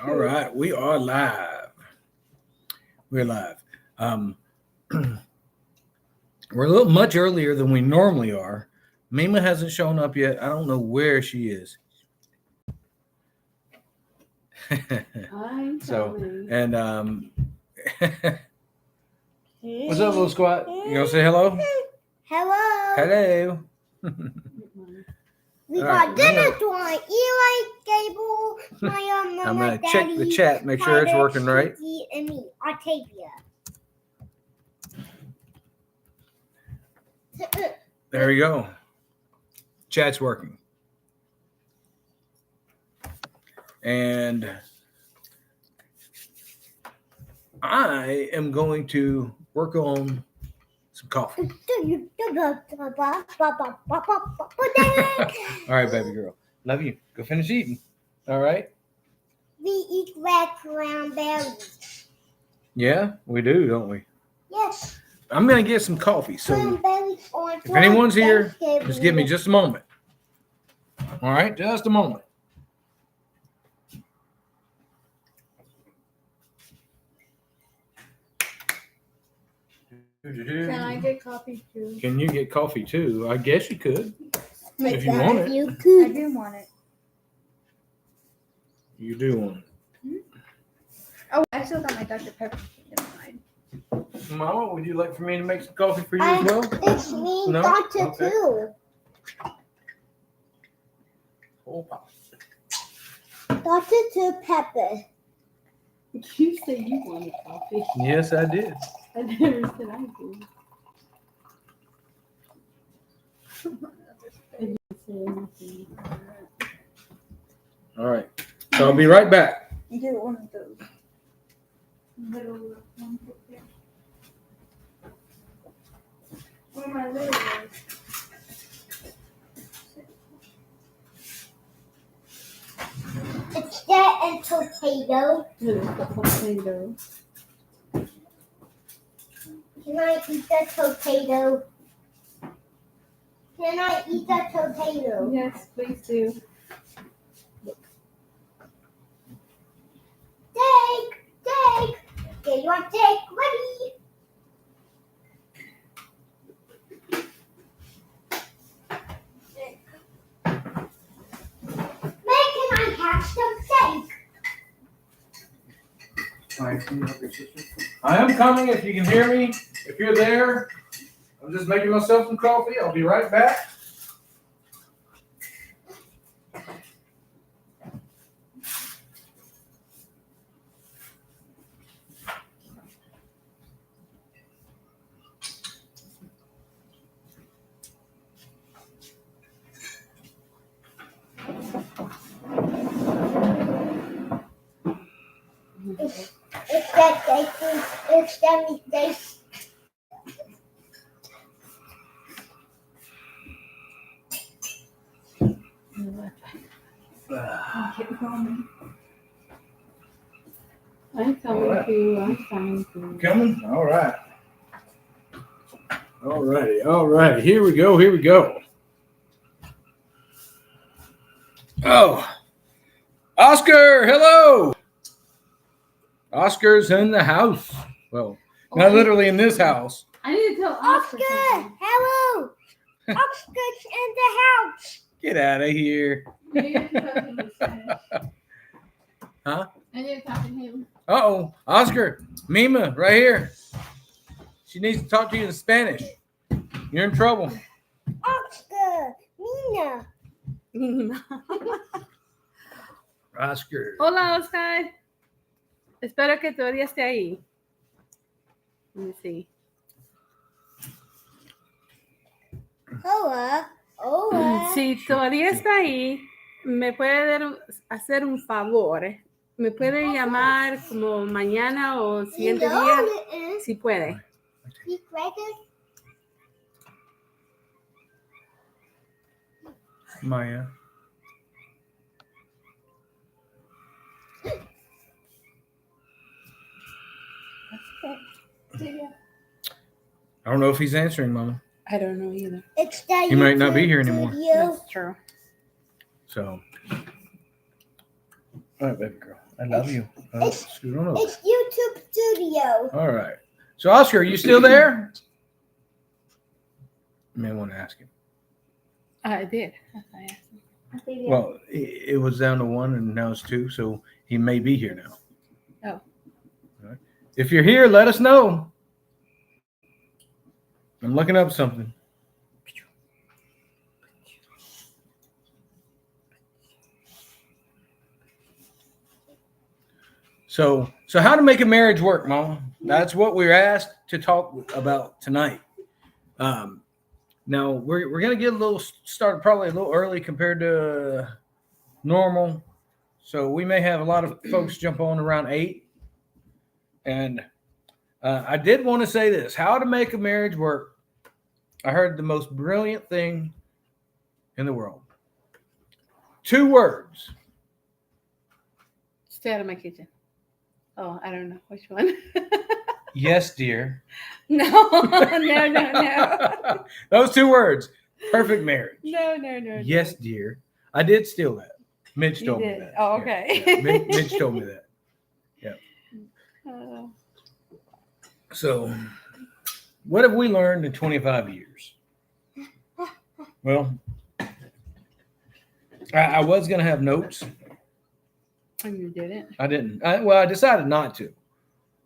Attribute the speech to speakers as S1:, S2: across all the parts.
S1: All right, we are live. We're live. We're a little much earlier than we normally are. Mima hasn't shown up yet. I don't know where she is. So, and what's up, little squat? You gonna say hello?
S2: Hello.
S1: Hello.
S2: We got dinner tonight. Eli, Gable, my mama,
S1: I'm gonna
S2: Daddy,
S1: check the chat, make sure it's working right.
S2: Kiki, and me, Octavia.
S1: There we go. Chat's working. And I am going to work on some coffee. All right, baby girl. Love you. Go finish eating. All right?
S2: We eat red cranberries.
S1: Yeah, we do, don't we?
S2: Yes.
S1: I'm going to get some coffee. So
S2: Cranberries on
S1: if anyone's here,
S2: Thanksgiving.
S1: just give me just a moment. All right? Just a moment.
S3: Can I get coffee too?
S1: Can you get coffee too? I guess you could.
S2: Like
S1: If you
S2: that,
S1: want it.
S2: you
S3: I
S2: could.
S3: do want it.
S1: You do want it.
S3: Oh, I still got my Dr. Pepper in mine.
S1: Mama, would you like for me to make some coffee for you as well?
S2: It's me,
S1: No?
S2: Dr.
S1: Okay.
S2: too.
S1: Whole pot.
S2: Dr. Two Pepper.
S3: You said you wanted coffee.
S1: Yes, I did.
S3: I never said I did. I didn't say anything.
S1: All right. So I'll be right back.
S3: You get one of those. Little one right there. Where my little ones?
S2: It's that and potato.
S3: Little potato.
S2: Can I eat that potato? Can I eat that potato?
S3: Yes, please do.
S2: Take. Get your take ready. May can I have some steak?
S1: I am coming if you can hear me. If you're there, I'm just making myself some coffee. I'll be right back.
S2: It's that mistake.
S3: I'm coming too. I'm coming too.
S1: Coming? All right. All righty. Here we go. Oh, Oscar, hello. Oscar's in the house. Well, not literally in this house.
S3: I need to tell Oscar.
S2: Oscar, hello. Oscar's in the house.
S1: Get out of here.
S3: I need to talk to him in Spanish.
S1: Huh?
S3: I need to talk to him.
S1: Uh-oh, Oscar, Mima, right here. She needs to talk to you in Spanish. You're in trouble.
S2: Oscar, Mina.
S1: Oscar.
S3: Hola, Oscar. Espero que todavía esté ahí. Let me see.
S2: Hola.
S3: Si todavía está ahí, me puede hacer un favor. Me puede llamar como mañana o siguiente día, si puede.
S1: Maya. I don't know if he's answering, Mama.
S3: I don't know either.
S1: He might not be here anymore.
S3: That's true.
S1: So All right, baby girl. I love you. Scoot on over.
S2: It's YouTube Studio.
S1: All right. So, Oscar, are you still there? I may want to ask him.
S3: I did. I asked him.
S1: Well, it was down to 1 and now it's 2, so he may be here now.
S3: Oh.
S1: All right. If you're here, let us know. I'm looking up something. So how to make a marriage work, Mama? That's what we're asked to talk about tonight. Now we're gonna get a little started probably a little early compared to normal, so we may have a lot of folks jump on around 8. And I did want to say this: how to make a marriage work. I heard the most brilliant thing in the world. 2 words.
S3: Stay out of my kitchen. Oh, I don't know which one.
S1: Yes, dear.
S3: No.
S1: Those 2 words. Perfect marriage.
S3: No.
S1: Yes, dear. I did steal that. Mitch told me that.
S3: Oh, okay.
S1: Yeah. Mitch told me that. Yeah. So, what have we learned in 25 years? Well, I was going to have notes.
S3: And you didn't?
S1: I didn't. I decided not to.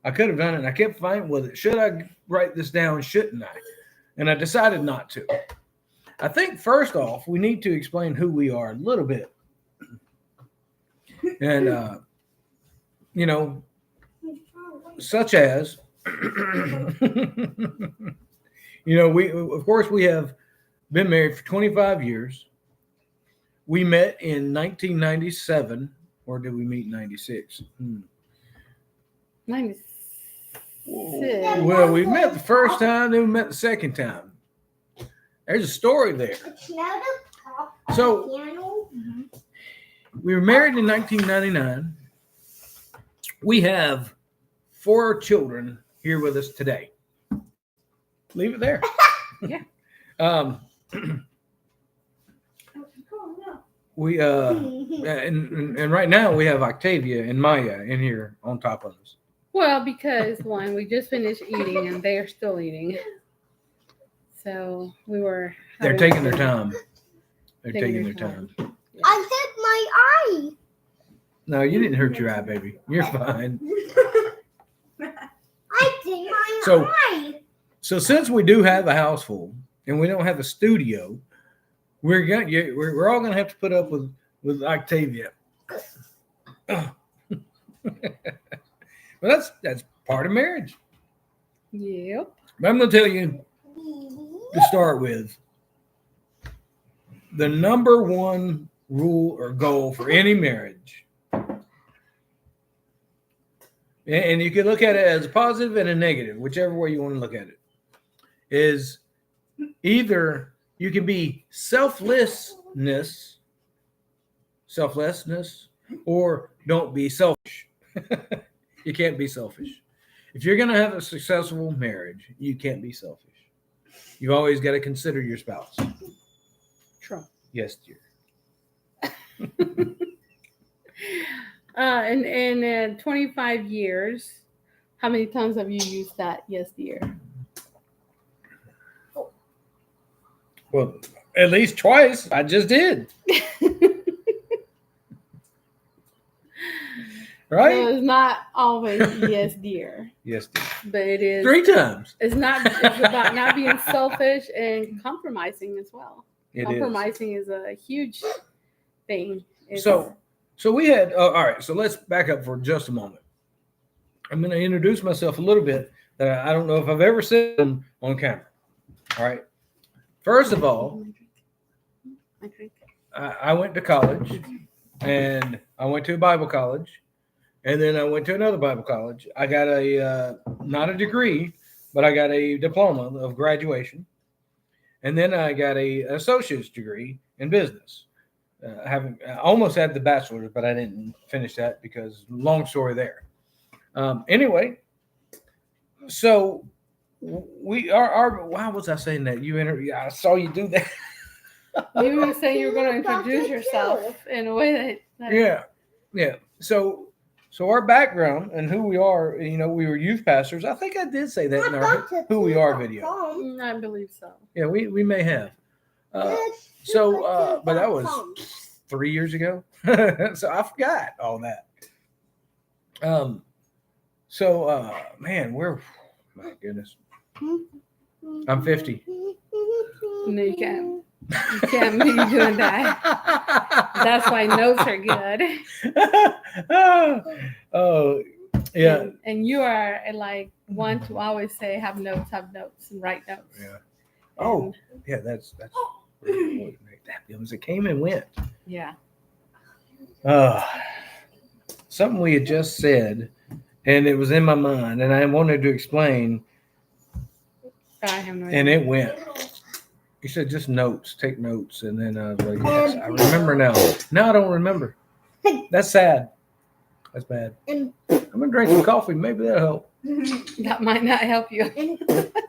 S1: I could have done it, and I kept fighting with it. Should I write this down? Shouldn't I? And I decided not to. I think, first off, we need to explain who we are a little bit. And, such as, we have been married for 25 years. We met in 1997, or did we meet in 96?
S3: 96.
S1: Well, we met the first time, then we met the second time. There's a story there.
S2: It's not a pop
S1: So,
S2: piano.
S1: we were married in 1999. We have 4 children here with us today. Leave it there.
S3: Yeah.
S1: We and right now we have Octavia and Maya in here on top of us.
S3: Well, because one, we just finished eating and they are still eating. So we were.
S1: They're taking their time. They're taking their time.
S2: I hit my eye.
S1: No, you didn't hurt your eye, baby. You're fine.
S2: I did my
S1: So-
S2: eye.
S1: So since we do have a house full and we don't have a studio, we're all gonna have to put up with Octavia. Well, that's part of marriage.
S3: Yep.
S1: But I'm gonna tell you to start with, the number 1 rule or goal for any marriage, and you can look at it as a positive and a negative, whichever way you want to look at it, is either you can be selflessness, or don't be selfish. You can't be selfish. If you're going to have a successful marriage, you can't be selfish. You've always got to consider your spouse.
S3: True.
S1: Yes, dear.
S3: In 25 years, how many times have you used that yes, dear?
S1: Well, at least twice. I just did. Right?
S3: So it's not always yes, dear.
S1: Yes, dear.
S3: But it is
S1: 3 times.
S3: It's about not being selfish and compromising as well.
S1: It
S3: Compromising is a huge thing.
S1: is. So we had, all right, so let's back up for just a moment. I'm going to introduce myself a little bit that I don't know if I've ever said on camera. All right. First of all, I went to college, and I went to a Bible college, and then I went to another Bible college. I got not a degree, but I got a diploma of graduation. And then I got an associate's degree in business. I almost had the bachelor's, but I didn't finish that because long story there. Anyway, so we are. Why was I saying that? I saw you do that.
S3: You were saying you were going to introduce yourself in a way that
S1: Yeah. So our background and who we are, we were youth pastors. I think I did say that in our who we are video.
S3: I believe so.
S1: Yeah, we may have. But that was 3 years ago. So I forgot all that. Man, my goodness. I'm 50.
S3: No, you can't. You can't be doing that. That's why notes are good.
S1: Oh, yeah.
S3: And you are like one to always say, have notes, and write notes.
S1: Yeah. Oh, yeah, that's that it came and went.
S3: Yeah.
S1: Something we had just said, and it was in my mind, and I wanted to explain,
S3: I have no idea.
S1: and it went. He said, just notes, take notes. And then I was like, yes, I remember now. Now I don't remember. That's sad. That's bad. I'm going to drink some coffee. Maybe that'll help.
S3: That might not help you.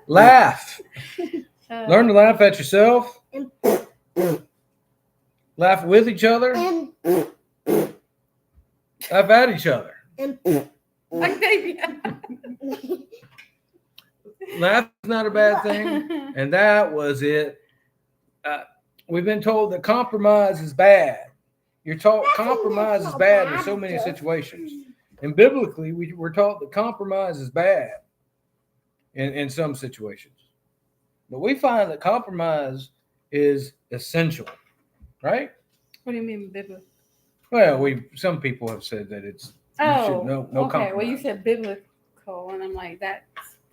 S1: Laugh. Learn to laugh at yourself. Laugh with each other. Laugh at each other. Laugh is not a bad thing. And that was it. We've been told that compromise is bad. You're taught compromise is bad in so many situations. And biblically, we're taught that compromise is bad in some situations. But we find that compromise is essential, right?
S3: What do you mean biblical?
S1: Well, some people have said that it's no
S3: okay.
S1: compromise.
S3: Well, you said biblical, and I'm like that.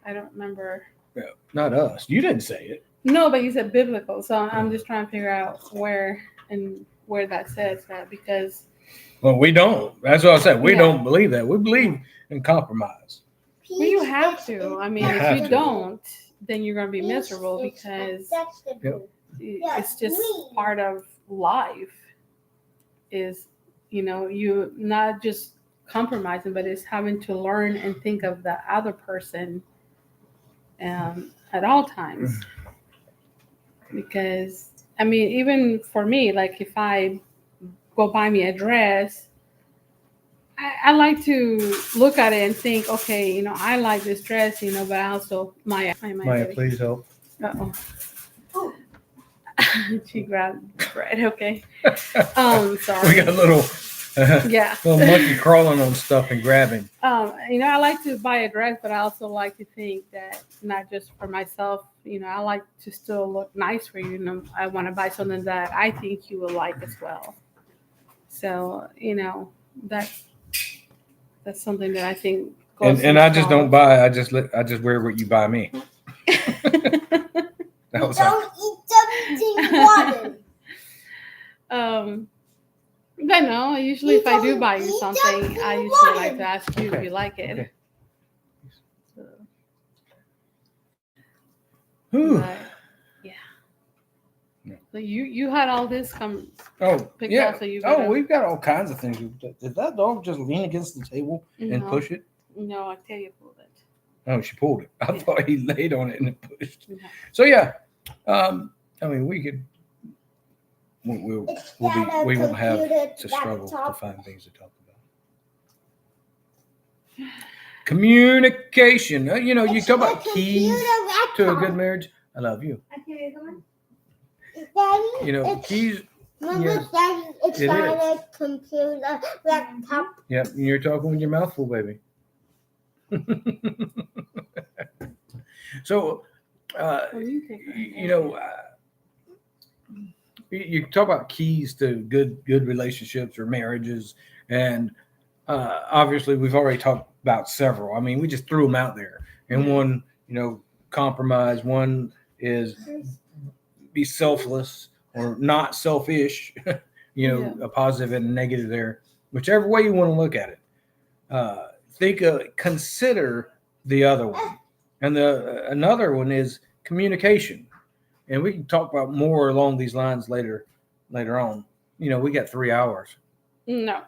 S3: I don't remember.
S1: Yeah, not us. You didn't say it.
S3: No, but you said biblical, so I'm just trying to figure out where that says that, because.
S1: Well, we don't. That's what I said. We don't believe that. We believe in compromise.
S3: Well, you have to. I mean, if you don't, then you're going to be miserable, because it's just part of life. Is you not just compromising, but it's having to learn and think of the other person at all times. Because I mean, even for me, like if I go buy me a dress, I like to look at it and think, okay, I like this dress, but I also Maya,
S1: please help.
S3: Uh-oh. She grabbed bread. Okay. Sorry.
S1: We got a little
S3: little
S1: monkey crawling on stuff and grabbing.
S3: I like to buy a dress, but I also like to think that not just for myself. I like to still look nice for you. I want to buy something that I think you will like as well. So that's something that I think.
S1: And I just don't buy. I just wear what you buy me.
S2: Don't eat water.
S3: But no, usually if I do buy you something, I usually like to ask you if you like it.
S1: Okay.
S3: But, yeah. So you had all this come.
S1: Oh yeah.
S3: Out, so
S1: we've got all kinds of things. Did that dog just lean against the table and push it?
S3: No, I tell you pulled it.
S1: Oh, she pulled it. I thought he laid on it and it pushed.
S3: Yeah.
S1: So yeah, I mean, we could. We won't have to struggle to find things to talk about. Communication. You talk about keys to a good marriage. I love you.
S2: Daddy,
S1: keys.
S2: Yes, Daddy, it's not a computer laptop.
S1: Yep, you're talking with your mouth full, baby. So, you talk about keys to good relationships or marriages, and obviously we've already talked about several. I mean, we just threw them out there. And one, compromise. One is be selfless or not selfish. A positive and a negative there, whichever way you want to look at it. Consider the other one, and another one is communication. And we can talk about more along these lines later on. We got 3 hours.
S3: No.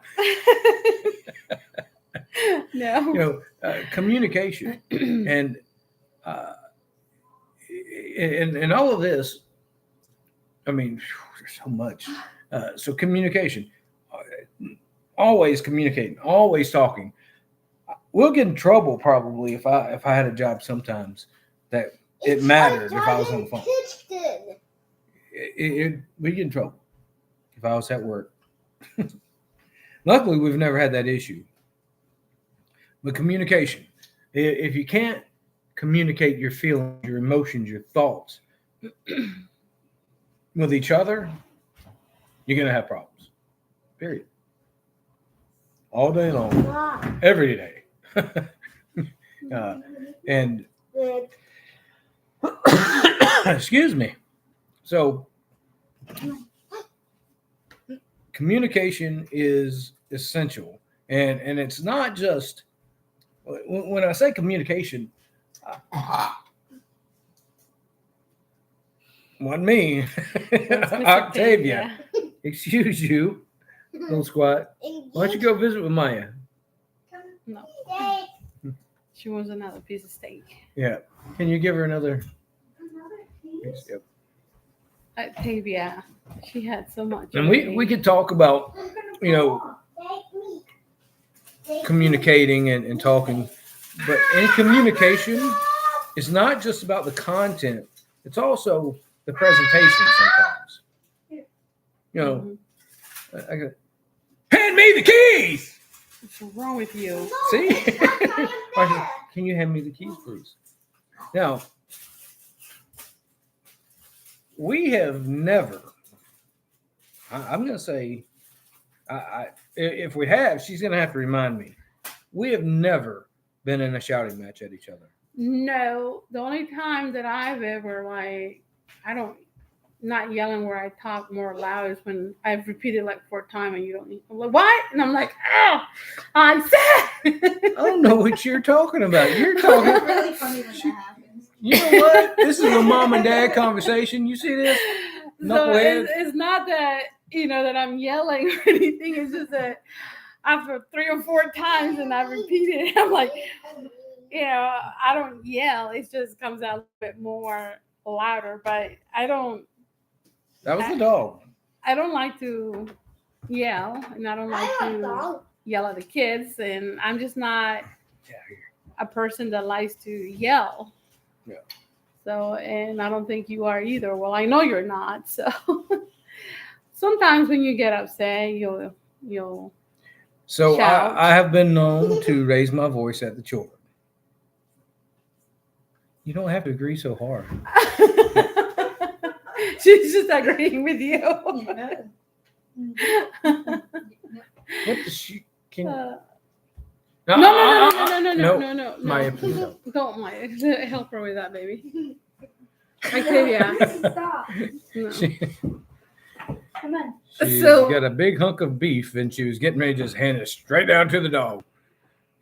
S3: No.
S1: Communication and all of this. I mean, there's so much. So communication. always communicating, always talking. We'll get in trouble probably if I had a job sometimes that it mattered if I was on the phone. We get in trouble if I was at work. Luckily, we've never had that issue. But communication, if you can't communicate your feelings, your emotions, your thoughts with each other, you're going to have problems. Period. All day long, every day. And excuse me. So communication is essential, and it's not just when I say communication. Wasn't me, Octavia. Excuse you, little squat. Why don't you go visit with Maya?
S3: No. She wants another piece of steak.
S1: Yeah. Can you give her another piece? Yep.
S3: Octavia, she had so much.
S1: And we could talk about, communicating and talking, but in communication, it's not just about the content. It's also the presentation sometimes. I go, hand me the keys.
S3: What's wrong with you?
S1: See? Can you hand me the keys, please? Now, we have never, I'm going to say, if we have, she's going to have to remind me. We have never been in a shouting match at each other.
S3: No, the only time that I've ever, not yelling where I talk more loud is when I've repeated like 4 times and you don't need, I'm like, what? And I'm like, oh, I said.
S1: I don't know what you're talking about. You're talking.
S4: It's really funny when that happens.
S1: You know what? This is a mom and dad conversation. You see this?
S3: So it's not that, that I'm yelling or anything. It's just that after 3 or 4 times and I repeat it, I'm like, I don't yell. It just comes out a bit more louder, but I don't.
S1: That was the dog.
S3: I don't like to yell, and I don't like to yell at the kids, and I'm just not a person that likes to yell.
S1: Yeah.
S3: So, and I don't think you are either. Well, I know you're not. So sometimes when you get upset, you'll.
S1: So
S3: shout.
S1: I have been known to raise my voice at the children. You don't have to agree so hard.
S3: She's just agreeing with you.
S1: What does she?
S3: No.
S1: Maya, please help.
S3: Don't, Maya. Help her with that, baby. Octavia.
S4: Stop.
S3: No.
S4: Come on.
S1: She's
S3: So-
S1: got a big hunk of beef, and she was getting ready to just hand it straight down to the dog.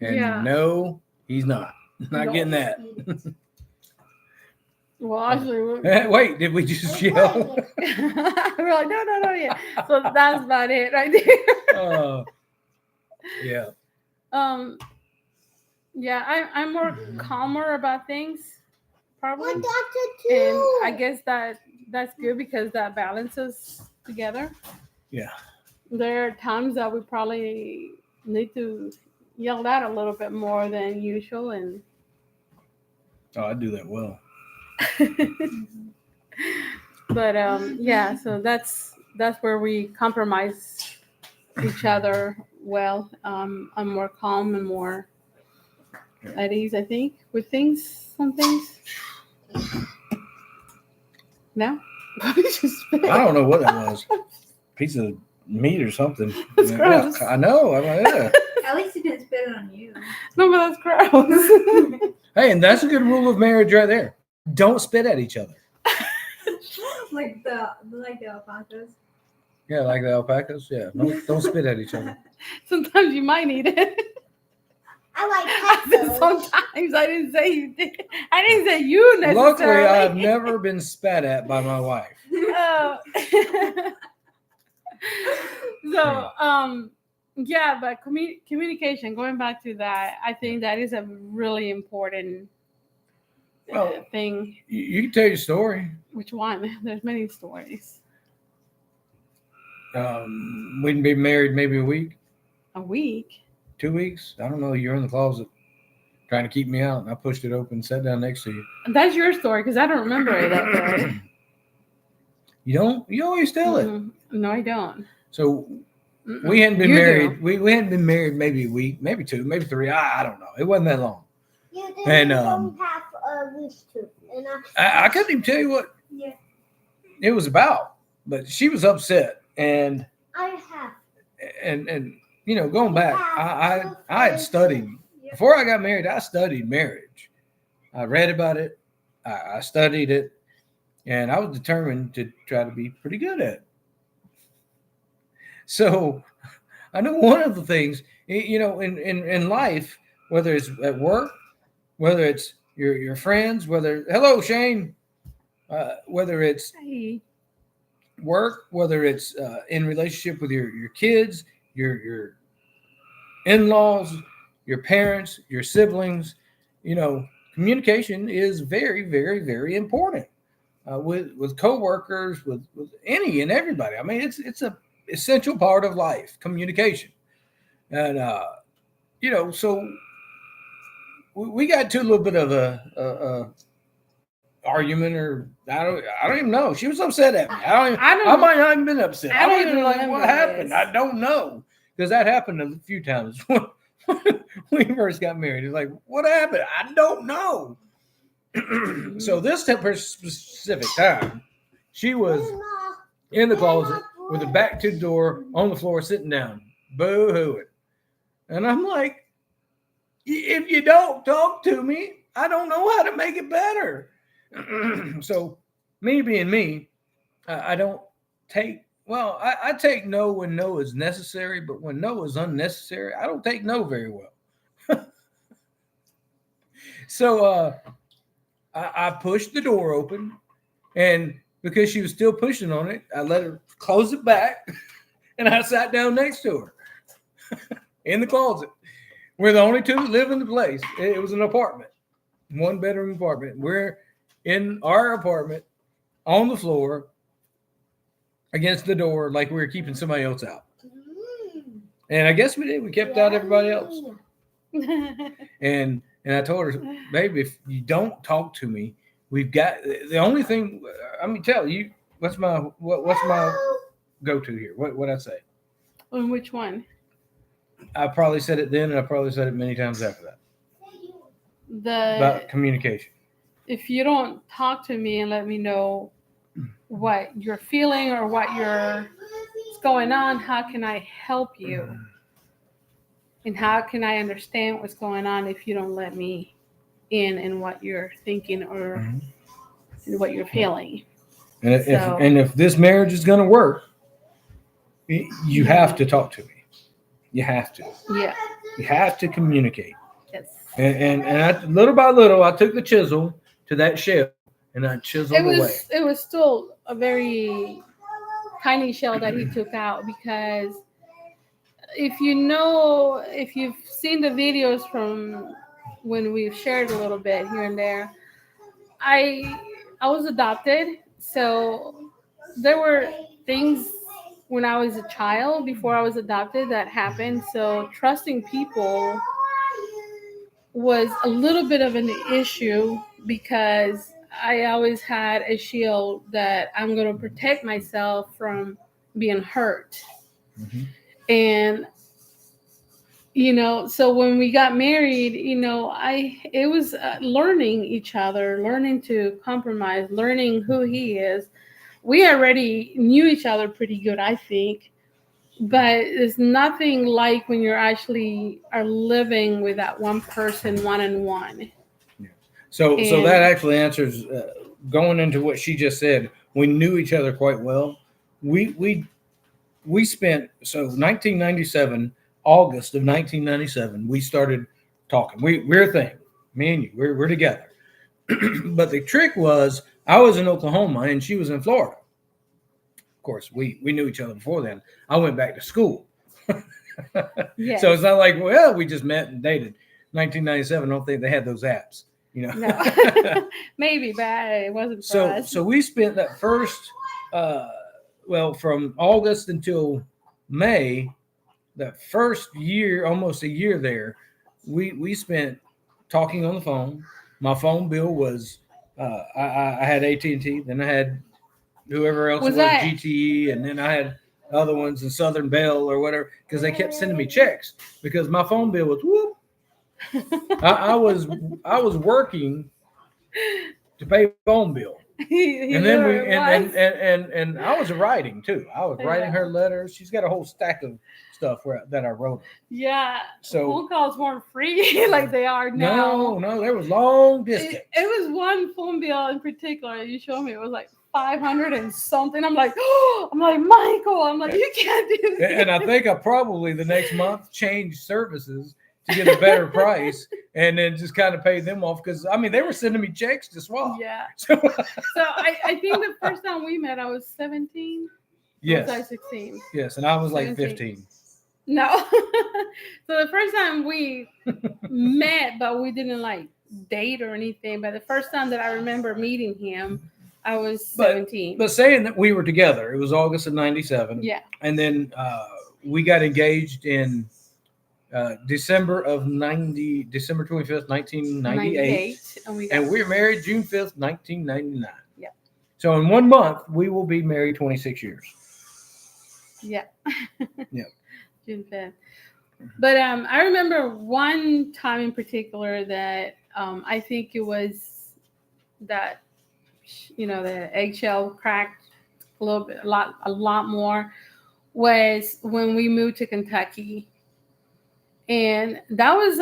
S1: And no, he's not. Not getting that.
S3: Well, actually,
S1: Wait, did we just yell?
S3: we're like, no, yeah. So that's about it right there.
S1: Yeah.
S3: Yeah, I'm more calmer about things, probably.
S2: Well, Dr.
S3: And
S2: too.
S3: I guess that's good because that balances together.
S1: Yeah.
S3: There are times that we probably need to yell out a little bit more than usual, and
S1: Oh, I do that well.
S3: but yeah, so that's where we compromise each other well. I'm more calm and more at ease, I think, with some things. No? What did you spit?
S1: I don't know what that was. Piece of meat or something.
S3: That's
S1: Yeah,
S3: gross.
S1: I know. I'm like, yeah.
S4: At least he didn't spit it on you.
S3: No, but that's gross.
S1: Hey, and that's a good rule of marriage right there. Don't spit at each other.
S4: like the alpacas.
S1: Yeah, like the alpacas. Yeah, don't spit at each other.
S3: Sometimes you might need it.
S2: I like peppers.
S3: Sometimes I didn't say you did. I didn't say you necessarily.
S1: Luckily, I've never been spat at by my wife.
S3: Oh. So, yeah, but communication, going back to that, I think that is a really important thing.
S1: You can tell your story.
S3: Which one? There's many stories.
S1: We'd been married maybe a week.
S3: A week?
S1: 2 weeks. I don't know. You're in the closet trying to keep me out, and I pushed it open, sat down next to you.
S3: That's your story because I don't remember it that good.
S1: You don't? You always tell it.
S3: No, I don't.
S1: So we hadn't been
S3: You
S1: married.
S3: do.
S1: We hadn't been married maybe a week, maybe 2, maybe 3. I don't know. It wasn't that long.
S2: You didn't
S1: And,
S2: don't have a wish to. And
S1: I couldn't even tell you what
S4: Yeah.
S1: it was about, but she was upset, and
S2: I have.
S1: you know, going back, I had studied before I got married. I studied marriage. I read about it. I studied it, and I was determined to try to be pretty good at it. So I know one of the things, you know, in life, whether it's at work, whether it's your friends, hello Shane, whether it's
S3: Hey.
S1: work, whether it's in relationship with your kids, your in-laws, your parents, your siblings, you know, communication is very, very, very important with coworkers, with any and everybody. I mean, it's a essential part of life, communication, and you know, so we got to a little bit of a argument, or I don't even know. She was upset at me. I might not even been upset. I
S3: don't
S1: was
S3: even
S1: like,
S3: remember
S1: what happened?
S3: this.
S1: I don't know, because that happened a few times when we first got married. It's like, what happened? I don't know. So this specific time, she was in the closet with her back to the door on the floor, sitting down, boo-hooing. And I'm like, if you don't talk to me, I don't know how to make it better. So me being me, I don't take, well, I take no when no is necessary, but when no is unnecessary, I don't take no very well. So I pushed the door open, and because she was still pushing on it, I let her close it back, and I sat down next to her in the closet. We're the only two that live in the place. It was an apartment, 1-bedroom apartment. We're in our apartment on the floor against the door, like we were keeping somebody else out. And I guess we did. We kept out everybody else. And I told her, baby, if you don't talk to me, we've got the only thing. Let me tell you, what's my go-to here? What I say?
S3: On which one?
S1: I probably said it then, and I probably said it many times after that. About communication.
S3: If you don't talk to me and let me know what you're feeling or what's going on, how can I help you? And how can I understand what's going on if you don't let me in what you're thinking or what you're feeling?
S1: And if this marriage is going to work, you have to talk to me. You have to.
S3: Yeah.
S1: You have to communicate.
S3: Yes.
S1: And I, little by little, I took the chisel to that shell and I chiseled away.
S3: It was still a very tiny shell that he took out, because if you've seen the videos from when we've shared a little bit here and there, I was adopted, so there were things when I was a child before I was adopted that happened. So trusting people was a little bit of an issue, because I always had a shield that I'm going to protect myself from being hurt.
S1: Mm-hmm.
S3: And, so when we got married, it was learning each other, learning to compromise, learning who he is. We already knew each other pretty good, I think, but it's nothing like when you're actually are living with that one person one-on-one.
S1: Yeah. So that actually answers, going into what she just said. We knew each other quite well. We spent, 1997, August of 1997, we started talking. We're a thing. Me and you, we're together. But the trick was, I was in Oklahoma and she was in Florida. Of course, we knew each other before then. I went back to school. Yes. So it's not like, well, we just met and dated. 1997, I don't think they had those apps,
S3: No. Maybe, but it wasn't for us.
S1: So we spent that first, from August until May, the first year, almost a year there, we spent talking on the phone. My phone bill was I had AT&T, then I had whoever else
S3: Was
S1: it was,
S3: that
S1: GTE, and then I had other ones in Southern Bell or whatever, because they kept sending me checks because my phone bill was whoop. I was working to pay phone bill.
S3: he
S1: And
S3: knew
S1: then we
S3: where it was.
S1: and I was writing too. I was writing
S3: Yeah.
S1: her letters. She's got a whole stack of stuff that I wrote.
S3: Yeah,
S1: So
S3: phone calls weren't free like they are now.
S1: no, there was long distance.
S3: It was one phone bill in particular. You showed me it was like 500 and something. I'm like, oh, I'm like Michael. I'm like, you can't do this.
S1: And I think I probably the next month changed services to get a better price, and then just kind of paid them off because I mean they were sending me checks to swap.
S3: Yeah.
S1: So,
S3: So I think the first time we met, I was 17.
S1: yes,
S3: Or was I 16?
S1: yes, and I was like
S3: 17.
S1: 15.
S3: No. So the first time we met, but we didn't like date or anything. But the first time that I remember meeting him, I was 17.
S1: But saying that we were together, it was August of '97.
S3: Yeah.
S1: And then we got engaged in December 25th, 1998. And we're married June 5th, 1999.
S3: Yeah.
S1: So in 1 month, we will be married 26 years.
S3: Yeah.
S1: Yeah.
S3: June 5th. But I remember one time in particular that I think it was that, the eggshell cracked a little bit, a lot more, was when we moved to Kentucky. And that was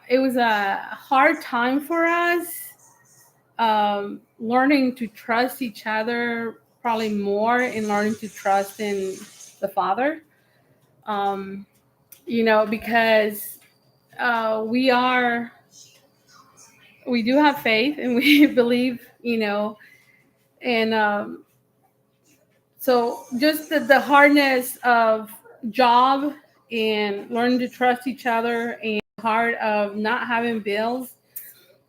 S3: it was a hard time for us, learning to trust each other, probably more in learning to trust in the Father, because we do have faith and we believe, and so just the hardness of job and learning to trust each other and hard of not having bills.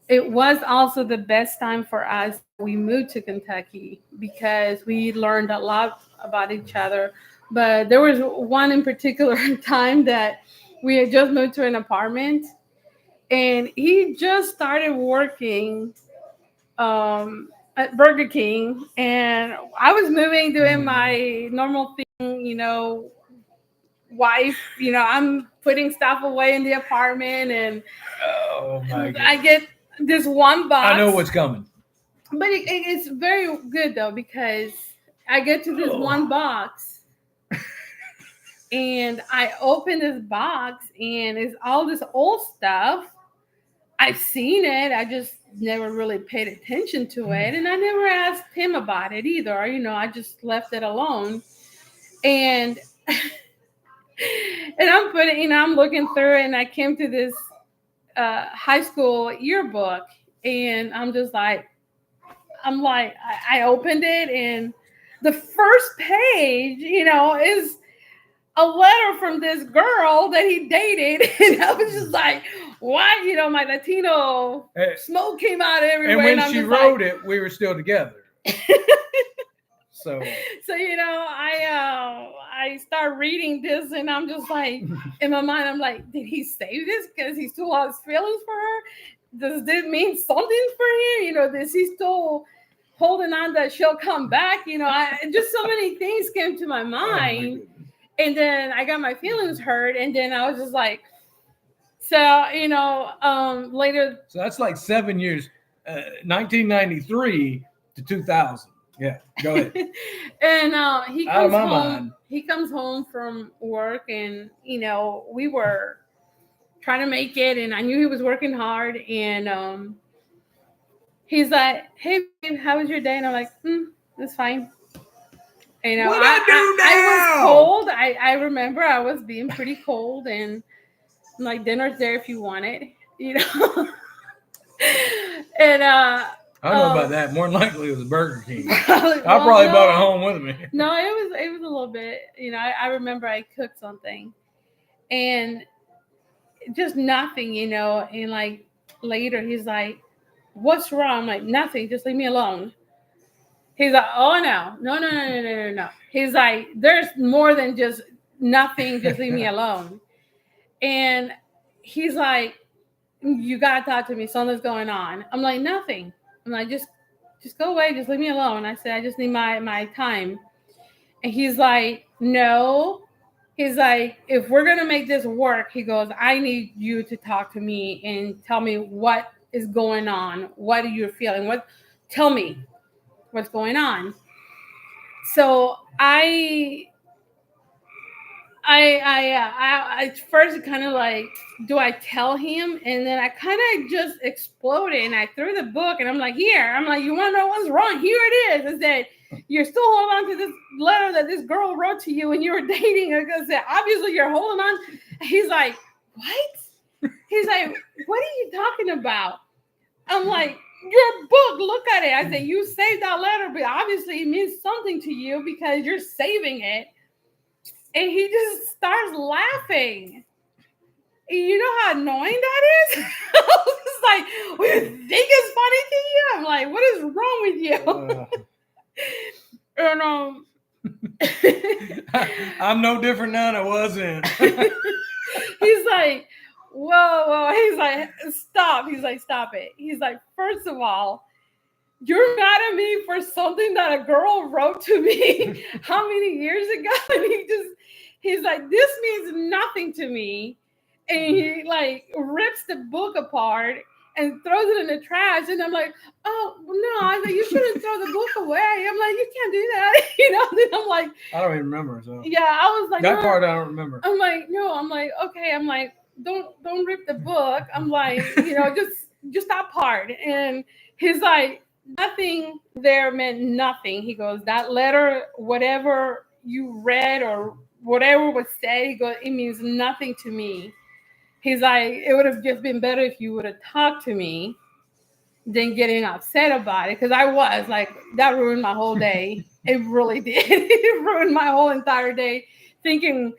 S3: It was also the best time for us. We moved to Kentucky because we learned a lot about each other. But there was one in particular time that we had just moved to an apartment, and he just started working at Burger King, and I was moving, doing my normal thing, wife, I'm putting stuff away in the apartment, and
S1: Oh my God.
S3: I get this one box.
S1: I know what's coming.
S3: But it's very good though, because I get to this one box and I open this box and it's all this old stuff. I've seen it. I just never really paid attention to it. And I never asked him about it either. I just left it alone. And I'm looking through it, and I came to this high school yearbook, and I opened it, and the first page, is a letter from this girl that he dated. And I was just like, why? My Latino smoke came out everywhere.
S1: And when she wrote it, we were still together. So I start reading this, and I'm just like, in my mind, I'm like, did he say this because he still has feelings for her? Does this mean something for him? Is he still holding on that she'll come back? Just so many things came to my mind. And then I got my feelings hurt, and then I was just like, later. So that's like 7 years, 1993 to 2000. Yeah, go ahead.
S3: And he comes home.
S1: Mind.
S3: He comes home from work, and we were trying to make it, and I knew he was working hard. And he's like, "Hey, babe, how was your day?" And I'm like, "It's fine." What I do now? I was cold. I remember I was being pretty cold, and I'm like, "Dinner's there if you want it," And
S1: I don't know about that. More than likely, it was Burger King. I probably bought it home with me.
S3: No, it was a little bit. I remember I cooked something, and just nothing. And like later, he's like, "What's wrong?" I'm like, "Nothing. Just leave me alone." He's like, "Oh no. He's like, "There's more than just nothing, just leave me alone. And he's like, you gotta talk to me. Something's going on. I'm like, nothing. I'm like, just go away. Just leave me alone. I said, I just need my time. And he's like, no. He's like, if we're gonna make this work, he goes, I need you to talk to me and tell me what is going on. What are you feeling? Tell me what's going on. So I first kind of like, do I tell him? And then I kind of just exploded and I threw the book and I'm like, here. I'm like, you want to know what's wrong? Here it is. I said, you're still holding on to this letter that this girl wrote to you when you were dating. I said, obviously you're holding on. He's like, what? He's like, what are you talking about? I'm like, your book, look at it. I said, you saved that letter, but obviously it means something to you because you're saving it. And he just starts laughing. And you know how annoying that is? I was just like, what, you think it's funny to you? I'm like, what is wrong with you? And
S1: I'm no different now than I was then.
S3: He's like, whoa. He's like, stop. He's like, stop it. He's like, first of all, you're mad at me for something that a girl wrote to me how many years ago? And he's like, this means nothing to me. And he like rips the book apart and throws it in the trash. And I'm like, oh, no. I was like, you shouldn't throw the book away. I'm like, you can't do that. Then I'm like,
S1: I don't even remember. So
S3: yeah, I was like,
S1: that
S3: no.
S1: part I don't remember.
S3: I'm like, no. I'm like, okay. I'm like, don't rip the book. I'm like, just that part. And he's like, nothing there meant nothing. He goes, that letter, whatever you read or whatever was said, he goes, it means nothing to me. He's like, it would have just been better if you would have talked to me than getting upset about it. Because I was like, that ruined my whole day. It really did. It ruined my whole entire day, thinking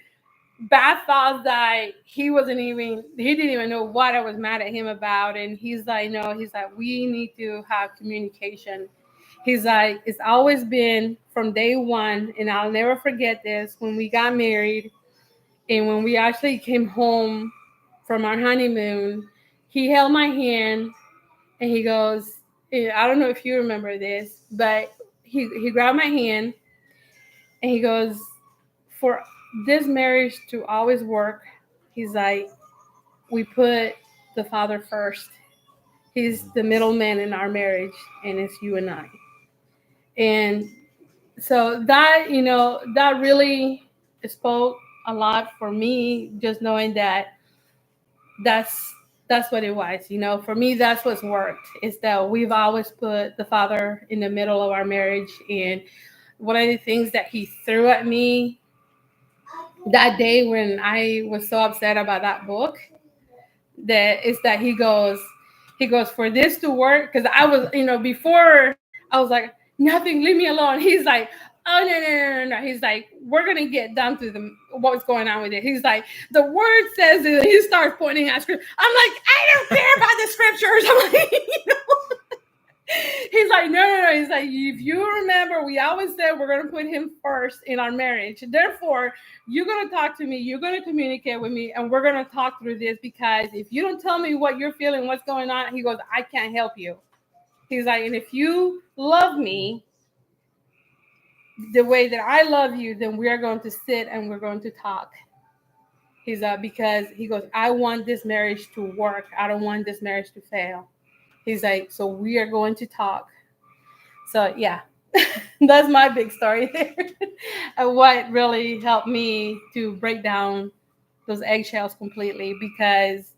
S3: bad thoughts that he didn't even know what I was mad at him about. And he's like, no, he's like, we need to have communication. He's like, it's always been from day one, and I'll never forget this, when we got married and when we actually came home from our honeymoon, he held my hand and he goes, I don't know if you remember this, but he grabbed my hand and he goes, for this marriage to always work, he's like, we put the father first. He's the middleman in our marriage, and it's you and I. And so that, that really spoke a lot for me, just knowing that that's what it was. For me, that's what's worked, is that we've always put the father in the middle of our marriage. And one of the things that he threw at me that day when I was so upset about that book, that he goes, for this to work, because I was, before I was like, nothing, leave me alone. He's like, oh, no. He's like, we're going to get down to what's going on with it. He's like, the word says it. He starts pointing at scripture. I'm like, I don't care about the scriptures. I'm like, He's like, no. He's like, if you remember, we always said we're going to put him first in our marriage. Therefore, you're going to talk to me. You're going to communicate with me. And we're going to talk through this, because if you don't tell me what you're feeling, what's going on, he goes, I can't help you. He's like, and if you love me the way that I love you, then we are going to sit and we're going to talk. He's like, because he goes, I want this marriage to work. I don't want this marriage to fail. He's like, so we are going to talk. So yeah, that's my big story there. And what really helped me to break down those eggshells completely, because,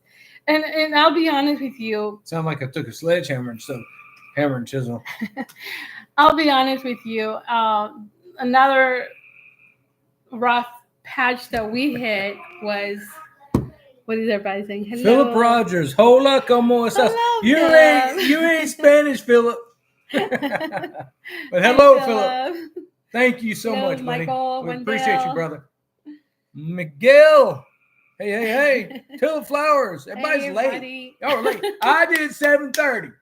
S3: and I'll be honest with you.
S1: Sound like I took a sledgehammer and stuff, hammer and chisel.
S3: I'll be honest with you. Another rough patch that we hit was, what is everybody saying? Hello.
S1: Philip Rogers, hola, como estás? You ain't Spanish, Philip. But hello, Philip. Thank you so much, buddy.
S3: Michael,
S1: we appreciate you, brother. Miguel. Hey. Tulip flowers. Everybody's late.
S3: Buddy.
S1: Y'all are late. I did 7:30.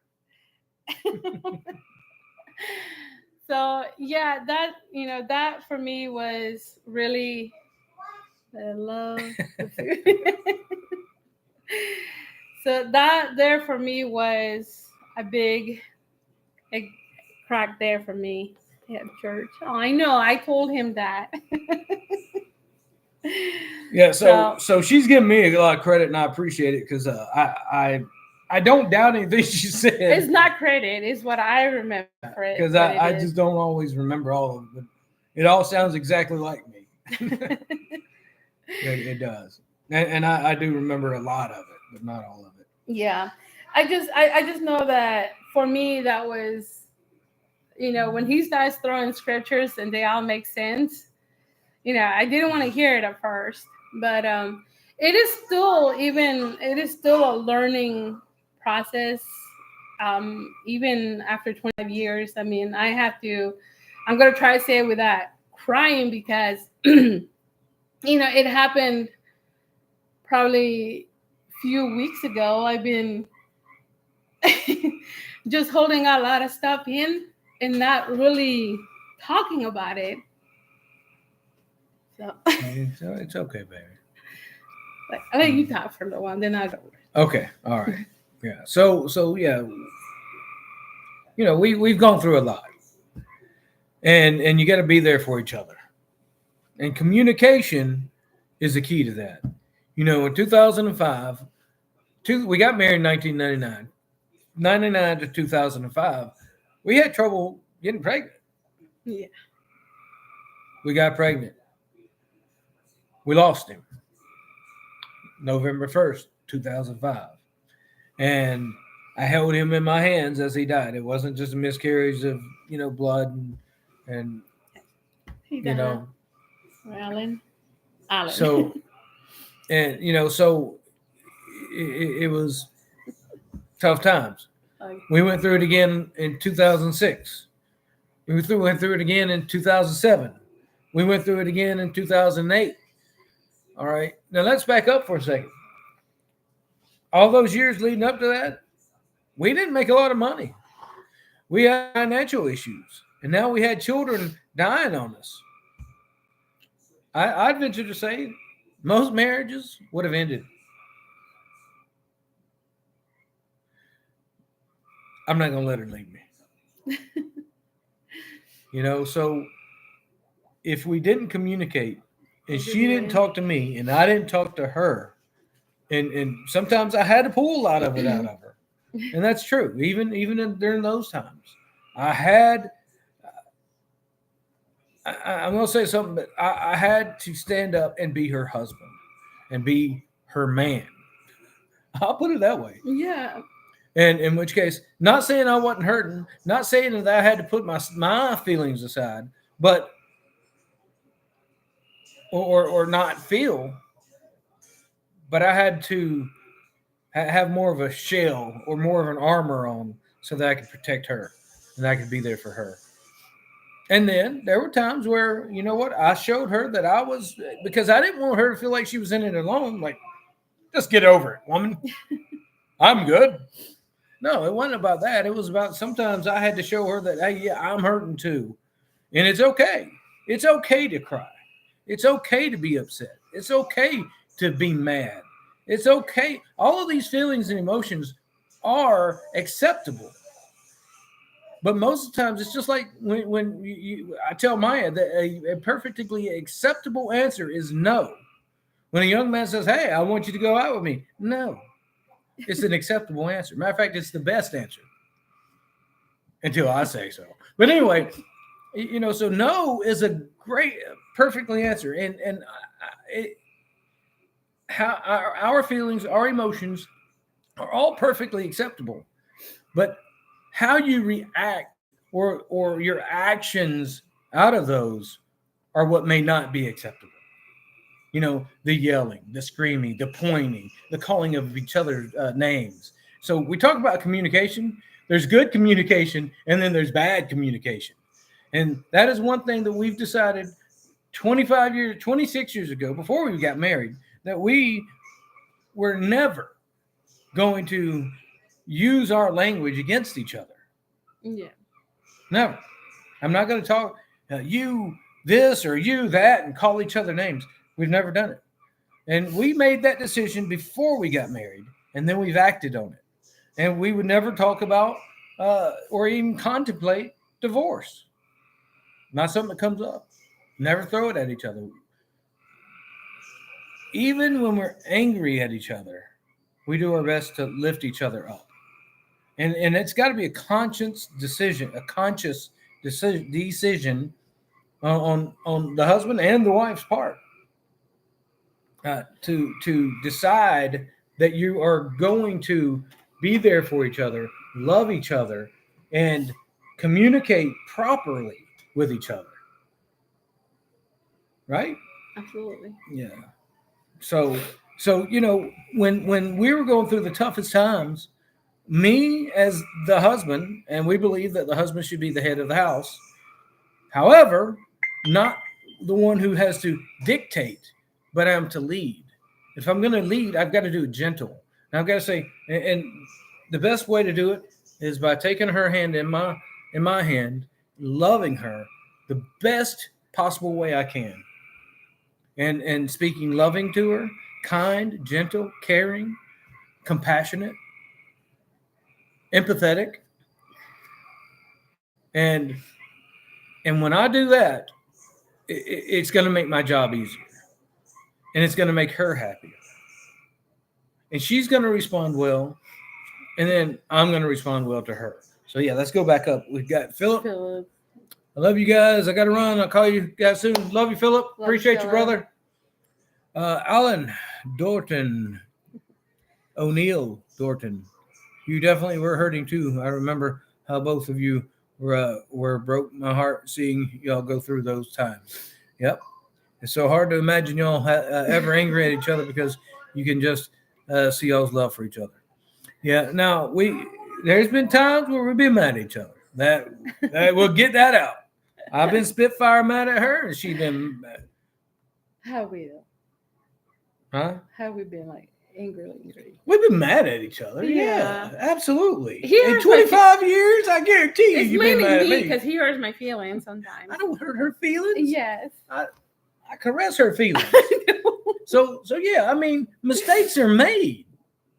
S3: So yeah, that for me was really I love the food. So that there for me was a big crack there for me at church. Oh, I know. I told him that.
S1: Yeah, so she's giving me a lot of credit, and I appreciate it because I don't doubt anything she said.
S3: It's not credit; it's what I remember.
S1: Because I just don't always remember all of it. But it all sounds exactly like me. It does, and I do remember a lot of it, but not all of it.
S3: Yeah, I just know that for me that was, when he starts throwing scriptures and they all make sense. I didn't want to hear it at first, but it is still a learning process. Even after 25 years, I mean, I'm going to try to say it without crying because, it happened probably a few weeks ago. I've been just holding a lot of stuff in and not really talking about it. So
S1: it's okay, baby.
S3: I let you talk for a little while, then I'll go.
S1: Okay, all right, yeah. So yeah, we've gone through a lot, and you got to be there for each other, and communication is the key to that. In 2005, we got married in 1999, 99 to 2005, we had trouble getting pregnant.
S3: Yeah,
S1: we got pregnant. We lost him November 1st, 2005. And I held him in my hands as he died. It wasn't just a miscarriage of, blood and
S3: Alan.
S1: So, and, so it was tough times. We went through it again in 2006. We went through it again in 2007. We went through it again in 2008. All right. Now let's back up for a second. All those years leading up to that, we didn't make a lot of money. We had financial issues. And now we had children dying on us. I'd venture to say most marriages would have ended. I'm not going to let her leave me. So if we didn't communicate, and she didn't talk to me, and I didn't talk to her, and sometimes I had to pull a lot of it out of her, and that's true. Even during those times, I'm going to say something, but I had to stand up and be her husband, and be her man. I'll put it that way.
S3: Yeah.
S1: And in which case, not saying I wasn't hurting, not saying that I had to put my feelings aside, but or not feel, but I had to have more of a shell or more of an armor on so that I could protect her and I could be there for her. And then there were times where, I showed her that I was, because I didn't want her to feel like she was in it alone. Like, just get over it, woman. I'm good. No, it wasn't about that. It was about sometimes I had to show her that, hey, yeah, I'm hurting too. And it's okay. It's okay to cry. It's okay to be upset. It's okay to be mad. It's okay. All of these feelings and emotions are acceptable. But most of the times, it's just like when I tell Maya that a perfectly acceptable answer is no. When a young man says, hey, I want you to go out with me. No. It's an acceptable answer. Matter of fact, it's the best answer. Until I say so. But anyway, so no is a great, perfectly answer. And how our feelings, our emotions are all perfectly acceptable. But how you react or your actions out of those are what may not be acceptable. The yelling, the screaming, the pointing, the calling of each other's names. So we talk about communication. There's good communication, and then there's bad communication. And that is one thing that we've decided 26 years ago, before we got married, that we were never going to use our language against each other.
S3: Yeah.
S1: Never. I'm not going to talk you this or you that and call each other names. We've never done it. And we made that decision before we got married, and then we've acted on it. And we would never talk about or even contemplate divorce. Not something that comes up. Never throw it at each other. Even when we're angry at each other, we do our best to lift each other up. And it's got to be a conscious decision on the husband and the wife's part to decide that you are going to be there for each other, love each other, and communicate properly with each other. Right?
S3: Absolutely.
S1: Yeah. So when we were going through the toughest times, me as the husband, and we believe that the husband should be the head of the house. However, not the one who has to dictate, but I'm to lead. If I'm going to lead, I've got to do it gentle. And I've got to say, and the best way to do it is by taking her hand in my hand, loving her the best possible way I can, and speaking loving to her, kind, gentle, caring, compassionate, empathetic, and when I do that, it's going to make my job easier, and it's going to make her happier, and she's going to respond well, and then I'm going to respond well to her. So yeah, let's go back up. We've got Philip. I love you guys. I got to run. I'll call you guys soon. Love you, Philip. Appreciate you, brother. Alan Dorton, O'Neill Dorton. You definitely were hurting too. I remember how both of you were broke my heart seeing y'all go through those times. Yep. It's so hard to imagine y'all ever angry at each other because you can just see y'all's love for each other. Yeah. Now there's been times where we've been mad at each other. That we'll get that out. I've been Spitfire mad at her, and she's been mad.
S3: How we though?
S1: Huh?
S3: How we been like angry?
S1: We've been mad at each other.
S3: Yeah.
S1: Yeah, absolutely.
S3: He
S1: In
S3: hurts
S1: 25 years, I guarantee
S3: It's
S1: you've been
S3: mainly
S1: mad at
S3: me
S1: me.
S3: because he hurts my feelings sometimes.
S1: I don't hurt her feelings.
S3: Yes.
S1: I caress her feelings. So yeah, I mean, mistakes are made.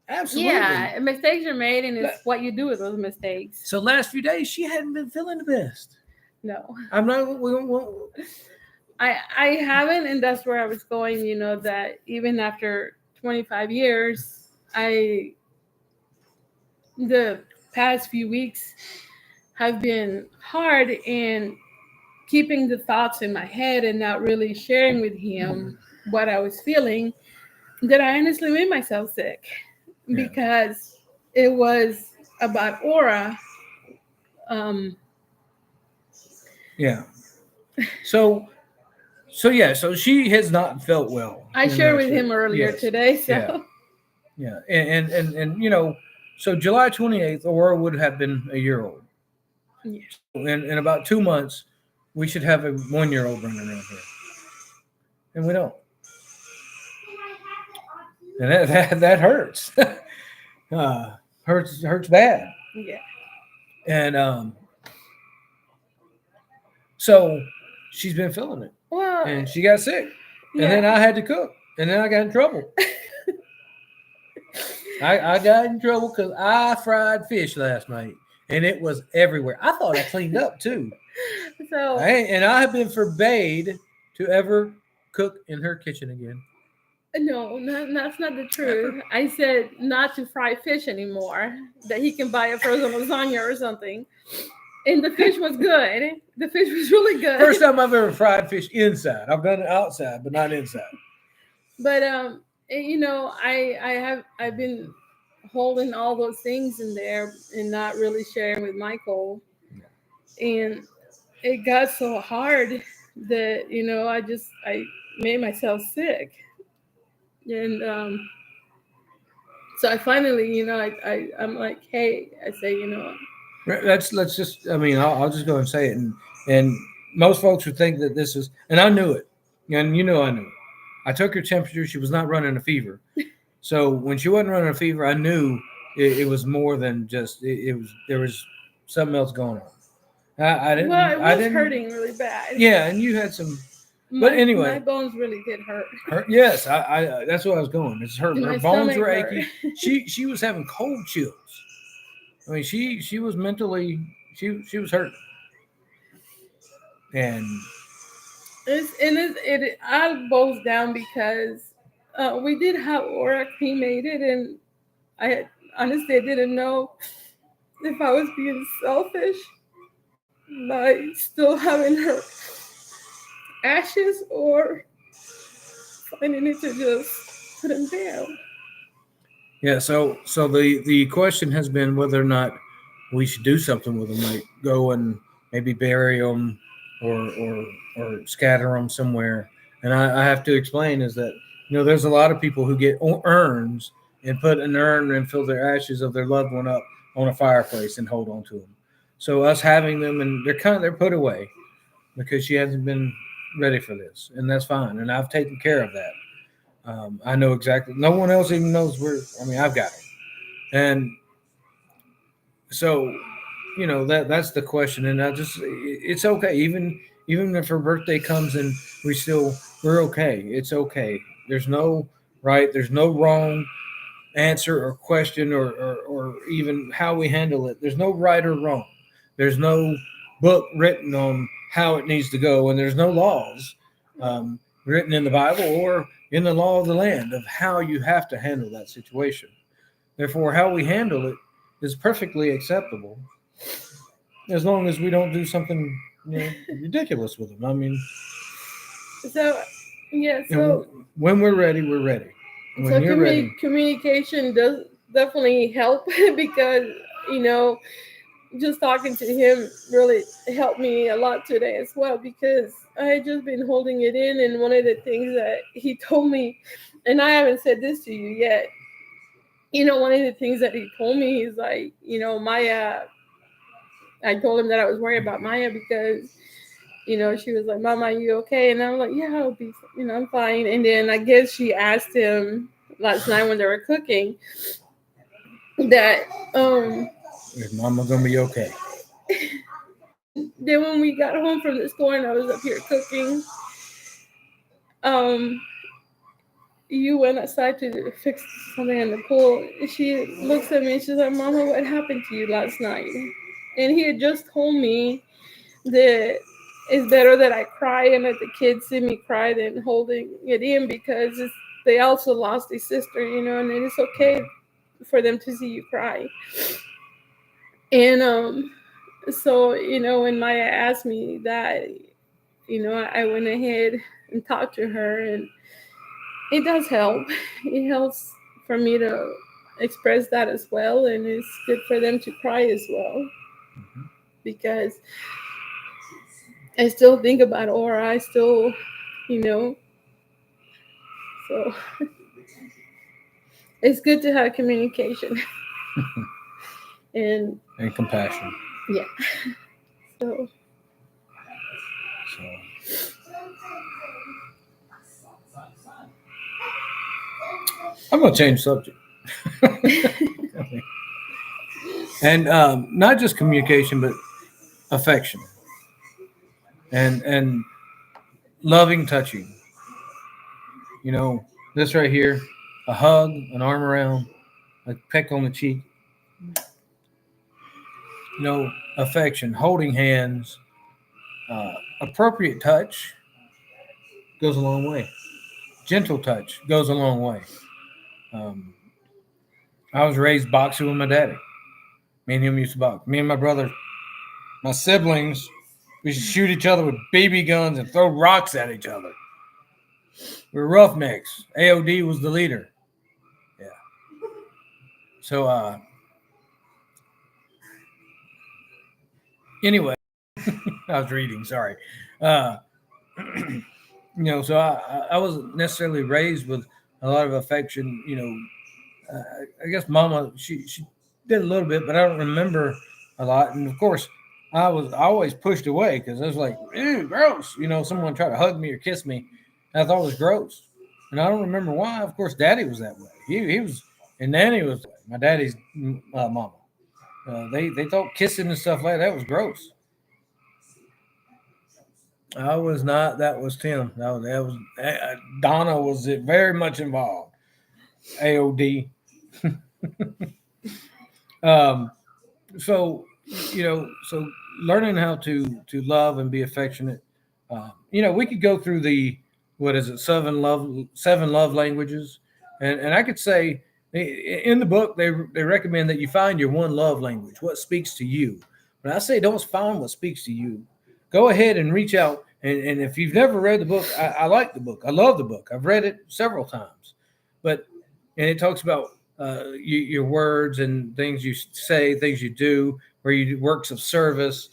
S1: Absolutely.
S3: Yeah, mistakes are made, and it's what you do with those mistakes.
S1: So last few days, she hadn't been feeling the best.
S3: No,
S1: I'm not.
S3: I haven't, and that's where I was going. You know that even after 25 years, the past few weeks have been hard in keeping the thoughts in my head and not really sharing with him what I was feeling. That I honestly made myself sick because it was about Aura.
S1: Yeah. So she has not felt well.
S3: I shared with him earlier today. So
S1: yeah. And so July 28th, Aura would have been a year old.
S3: Yeah.
S1: In about 2 months, we should have a 1-year-old running around here, and we don't. And that hurts. Hurts bad.
S3: Yeah.
S1: And so she's been feeling it.
S3: Well,
S1: And she got sick. And then I had to cook. And then I got in trouble. I got in trouble because I fried fish last night. And it was everywhere. I thought I cleaned up too.
S3: So
S1: And I have been forbade to ever cook in her kitchen again.
S3: no, that's not the truth. I said not to fry fish anymore. That he can buy a frozen lasagna or something. And the fish was good. The fish was really good.
S1: First time I've ever fried fish inside. I've done it outside, but not inside.
S3: But I've been holding all those things in there and not really sharing with Michael. And it got so hard that I made myself sick. And so I finally, I'm like, hey, I say,
S1: Let's just. I mean, I'll just go and say it, and most folks would think that this is, and I knew it, and I knew it. I took her temperature; she was not running a fever, so when she wasn't running a fever, I knew it was more than just. There was something else going on. I didn't.
S3: Well, it was
S1: I didn't,
S3: hurting really bad.
S1: Yeah, and you had some But anyway,
S3: my bones really did hurt.
S1: yes, I that's what I was going. It's her
S3: My
S1: bones
S3: stomach
S1: were
S3: hurt.
S1: achy. She was having cold chills. I mean, she was mentally she was hurt, and
S3: It all boils down because we did have Aura cremated, and honestly I didn't know if I was being selfish by still having her ashes or finding it to just put them down.
S1: yeah. So the question has been whether or not we should do something with them, like go and maybe bury them or scatter them somewhere. And I have to explain is that there's a lot of people who get urns and put an urn and fill their ashes of their loved one up on a fireplace and hold on to them. So us having them and they're put away because she hasn't been ready for this, and that's fine. And I've taken care of that. I know exactly. No one else even knows where. I mean, I've got it, and so that's the question. And it's okay. Even if her birthday comes and we're okay. It's okay. There's no right. There's no wrong answer or question or even how we handle it. There's no right or wrong. There's no book written on how it needs to go, and there's no laws written in the Bible or in the law of the land of how you have to handle that situation. Therefore, how we handle it is perfectly acceptable as long as we don't do something ridiculous with them. I mean,
S3: So yeah, so
S1: when we're ready, we're ready. When you're ready,
S3: communication does definitely help because you know just talking to him really helped me a lot today as well because I had just been holding it in, and one of the things that he told me, and I haven't said this to you yet, one of the things that he told me is like, Maya, I told him that I was worried about Maya because, she was like, Mama, are you okay? And I'm like, yeah, I'll be, I'm fine. And then I guess she asked him last night when they were cooking that,
S1: is Mama gonna be okay?
S3: then when we got home from the store and I was up here cooking, um, you went outside to fix something in the pool. She looks at me and she's like, Mama, what happened to you last night? And he had just told me that it's better that I cry and let the kids see me cry than holding it in because they also lost a sister, and it's okay for them to see you cry. And so, when Maya asked me that, I went ahead and talked to her, and it does help. It helps for me to express that as well, and it's good for them to cry as well because I still think about Aura. I still, so it's good to have communication and
S1: compassion.
S3: yeah. So
S1: I'm gonna change subject. And not just communication, but affection and loving touching. This right here, a hug, an arm around, a peck on the cheek. Affection, holding hands, appropriate touch goes a long way. Gentle touch goes a long way. Um, I was raised boxing with my daddy. Me and him used to box. Me and my brother, my siblings, we used to shoot each other with BB guns and throw rocks at each other. We were roughnecks. AOD was the leader. Yeah. So, anyway, I was reading. Sorry. So I wasn't necessarily raised with a lot of affection. I guess Mama she did a little bit, but I don't remember a lot. And of course, I was always pushed away because I was like, ew, gross. Someone tried to hug me or kiss me, and I thought it was gross, and I don't remember why. Of course, Daddy was that way. He was, and Nanny was that way. My daddy's mama. They thought kissing and stuff like that was gross. I was not. That was Tim. That was Donna was very much involved. AOD. um, so so learning how to love and be affectionate. We could go through the what is it seven love languages, and I could say in the book they recommend that you find your one love language, what speaks to you. But I say don't find what speaks to you. Go ahead and reach out. And if you've never read the book, I like the book. I love the book. I've read it several times. And it talks about your words and things you say, things you do, where you do works of service,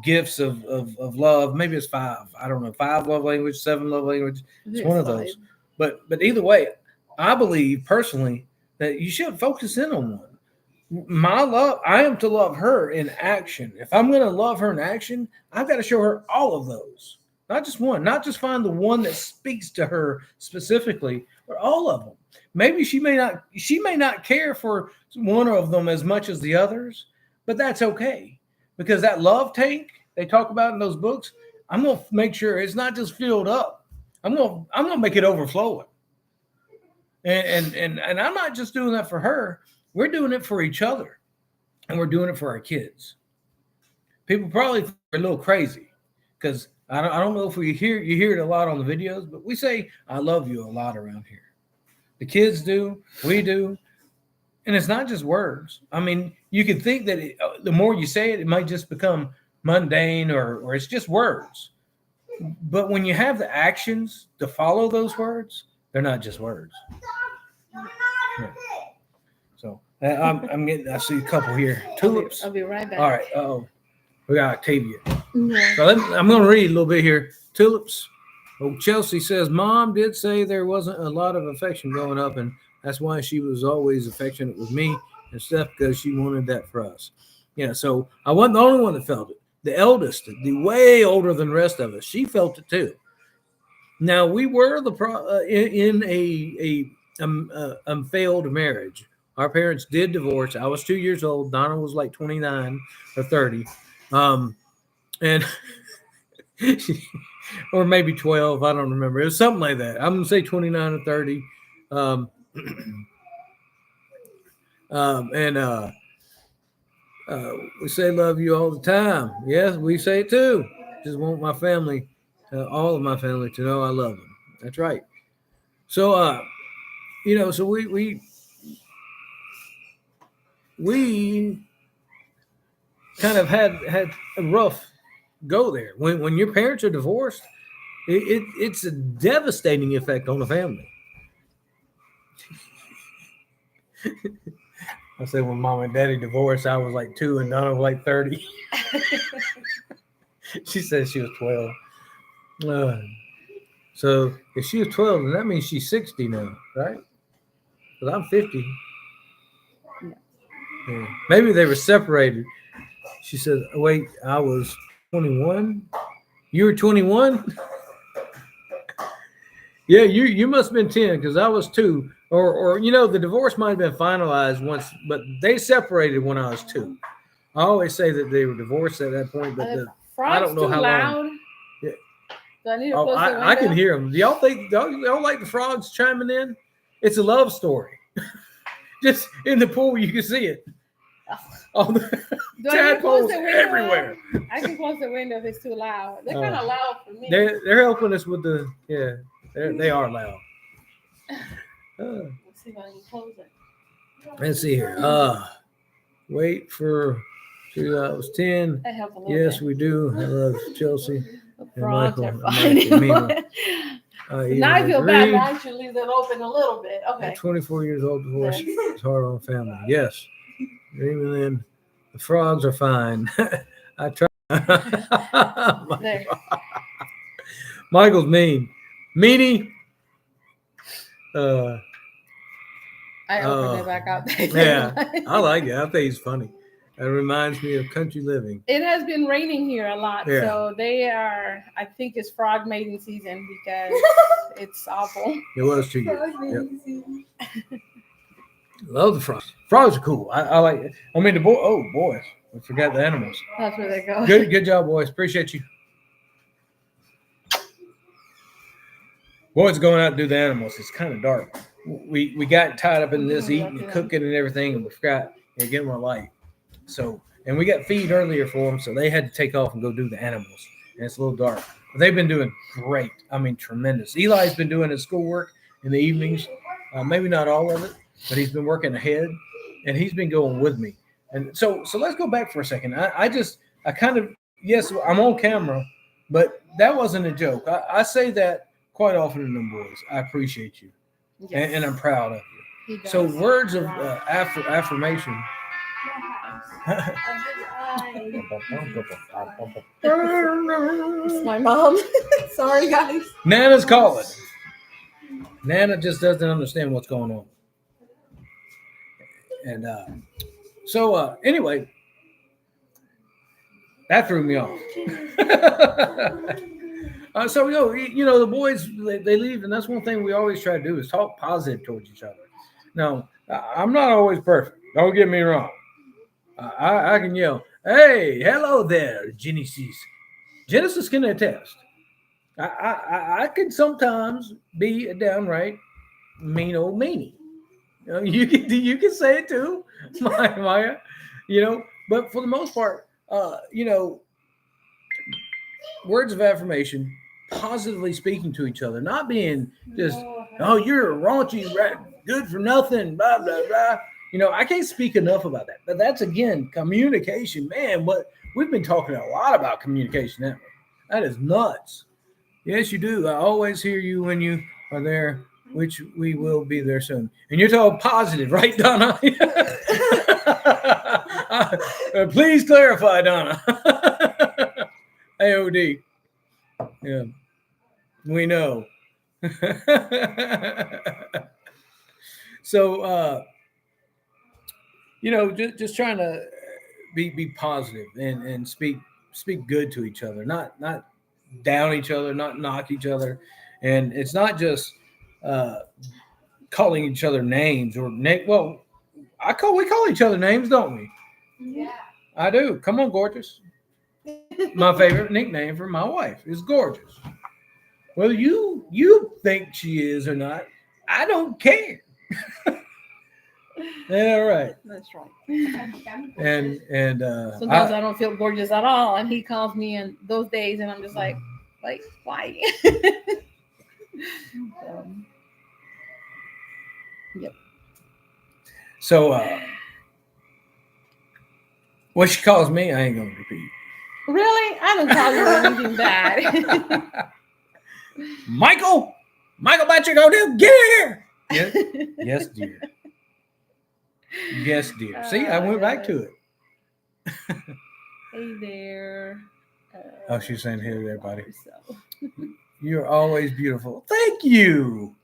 S1: gifts of love. Maybe it's five. I don't know, five love language, seven love language. It's one of those. But either way, I believe personally that you should focus in on one. My love, I am to love her in action. If I'm going to love her in action, I've got to show her all of those, not just one, not just find the one that speaks to her specifically, but all of them. Maybe she may not care for one of them as much as the others, but that's okay because that love tank they talk about in those books, I'm going to make sure it's not just filled up. I'm going to make it overflowing. And I'm not just doing that for her. We're doing it for each other, and we're doing it for our kids. People probably are a little crazy because I don't know if you hear it a lot on the videos, but we say "I love you" a lot around here. The kids do, we do, and it's not just words. I mean, you could think that the more you say it, it might just become mundane or it's just words. But when you have the actions to follow those words, they're not just words. Yeah. So I'm getting. I see a couple here. Tulips.
S3: I'll be right back.
S1: All right. Oh, we got Octavia.
S3: Yeah.
S1: So I'm going to read a little bit here. Tulips. Oh, Chelsea says, Mom did say there wasn't a lot of affection growing up, and that's why she was always affectionate with me and stuff because she wanted that for us. Yeah. So I wasn't the only one that felt it. The eldest, the way older than the rest of us, she felt it too. Now we were in a failed marriage. Our parents did divorce. I was 2 years old. Donna was like 29 or 30. And or maybe 12. I don't remember. It was something like that. I'm going to say 29 or 30. We say love you all the time. Yes, we say it too. Just want my family, all of my family to know I love them. That's right. So, so we kind of had a rough go there. When your parents are divorced, it's a devastating effect on the family. I said when Mom and Daddy divorced, I was like 2 and Donna was like 30. She said she was 12. So if she was 12, then that means she's 60 now, right? Because I'm 50. Yeah. Maybe they were separated. She said, wait, I was 21. You were 21? Yeah, you must have been 10 because I was 2. Or the divorce might have been finalized once, but they separated when I was 2. I always say that they were divorced at that point, but I don't know how long. Yeah.
S3: Do I need to close the window?
S1: I can hear them. Do y'all like the frogs chiming in? It's a love story. Just in the pool, you can see it. All the tadpoles everywhere.
S3: I can close the window if it's too loud. They're kind of loud for me.
S1: They're helping us with the they are loud.
S3: Let's see if I can close it.
S1: Let's see here. Wait for 2010.
S3: I help a little
S1: Yes,
S3: bit.
S1: we do. I love Chelsea.
S3: The frogs are
S1: Michael,
S3: fine. Now I feel bad.
S1: agree.
S3: I should leave that open a little bit. Okay.
S1: At 24 years old, divorce is hard on family. Yes. Even then, the frogs are fine. I try.
S3: There.
S1: Michael's mean. Meanie.
S3: I opened it back up.
S1: Yeah, I like it. I think he's funny. It reminds me of country living.
S3: It has been raining here a lot,
S1: Yeah.
S3: so I think it's frog mating season because it's awful.
S1: It was 2 years. Yep. Love the frogs. Frogs are cool. I like it. I mean, boys. I forgot the animals.
S3: That's where they go.
S1: Good job, boys. Appreciate you. boys going out to do the animals. It's kind of dark. We got tied up in this eating and cooking and everything, and we forgot to get them a light. So, and we got feed earlier for them, so they had to take off and go do the animals. And it's a little dark. But they've been doing great. I mean, tremendous. Eli's been doing his schoolwork in the evenings. Maybe not all of it, but he's been working ahead, and he's been going with me. And so let's go back for a second. I kind of, yes, I'm on camera, but that wasn't a joke. I say that quite often to them boys. I appreciate you,
S3: Yes.
S1: and I'm proud of
S3: He
S1: you.
S3: does.
S1: So words of affirmation.
S3: It's my mom. Sorry, guys.
S1: Nana's calling. Nana just doesn't understand what's going on. And anyway, that threw me off. So the boys they leave, and that's one thing we always try to do is talk positive towards each other. Now, I'm not always perfect. Don't get me wrong. I can yell, "Hey, hello there, Genesis." Genesis can attest. I can sometimes be a downright mean old meanie. You can say it too, Maya. But for the most part, words of affirmation, positively speaking to each other, not being just, "Oh, you're a raunchy, good for nothing," blah blah blah. I can't speak enough about that. But that's again communication, man. What we've been talking a lot about communication, haven't we? That is nuts. Yes, you do. I always hear you when you are there, which we will be there soon. And you're talking positive, right, Donna? Please clarify, Donna. AOD. Yeah, we know. So, just trying to be positive and speak good to each other, not down each other, not knock each other, and it's not just calling each other names or well, we call each other names, don't we?
S4: Yeah.
S1: I do. Come on, gorgeous. My favorite nickname for my wife is gorgeous. Whether you think she is or not, I don't care. Yeah, right.
S3: That's right.
S1: And
S3: Sometimes I don't feel gorgeous at all, and he calls me in those days, and I'm just like why? Yep.
S1: So what she calls me, I ain't gonna repeat.
S3: Really? I don't call you anything bad.
S1: Michael, what you gonna do? Get in here. Yes, dear. Yes, dear. See, I went back to it.
S3: Hey there.
S1: Oh, she's saying hey there, buddy.
S3: So.
S1: You're always beautiful. Thank you.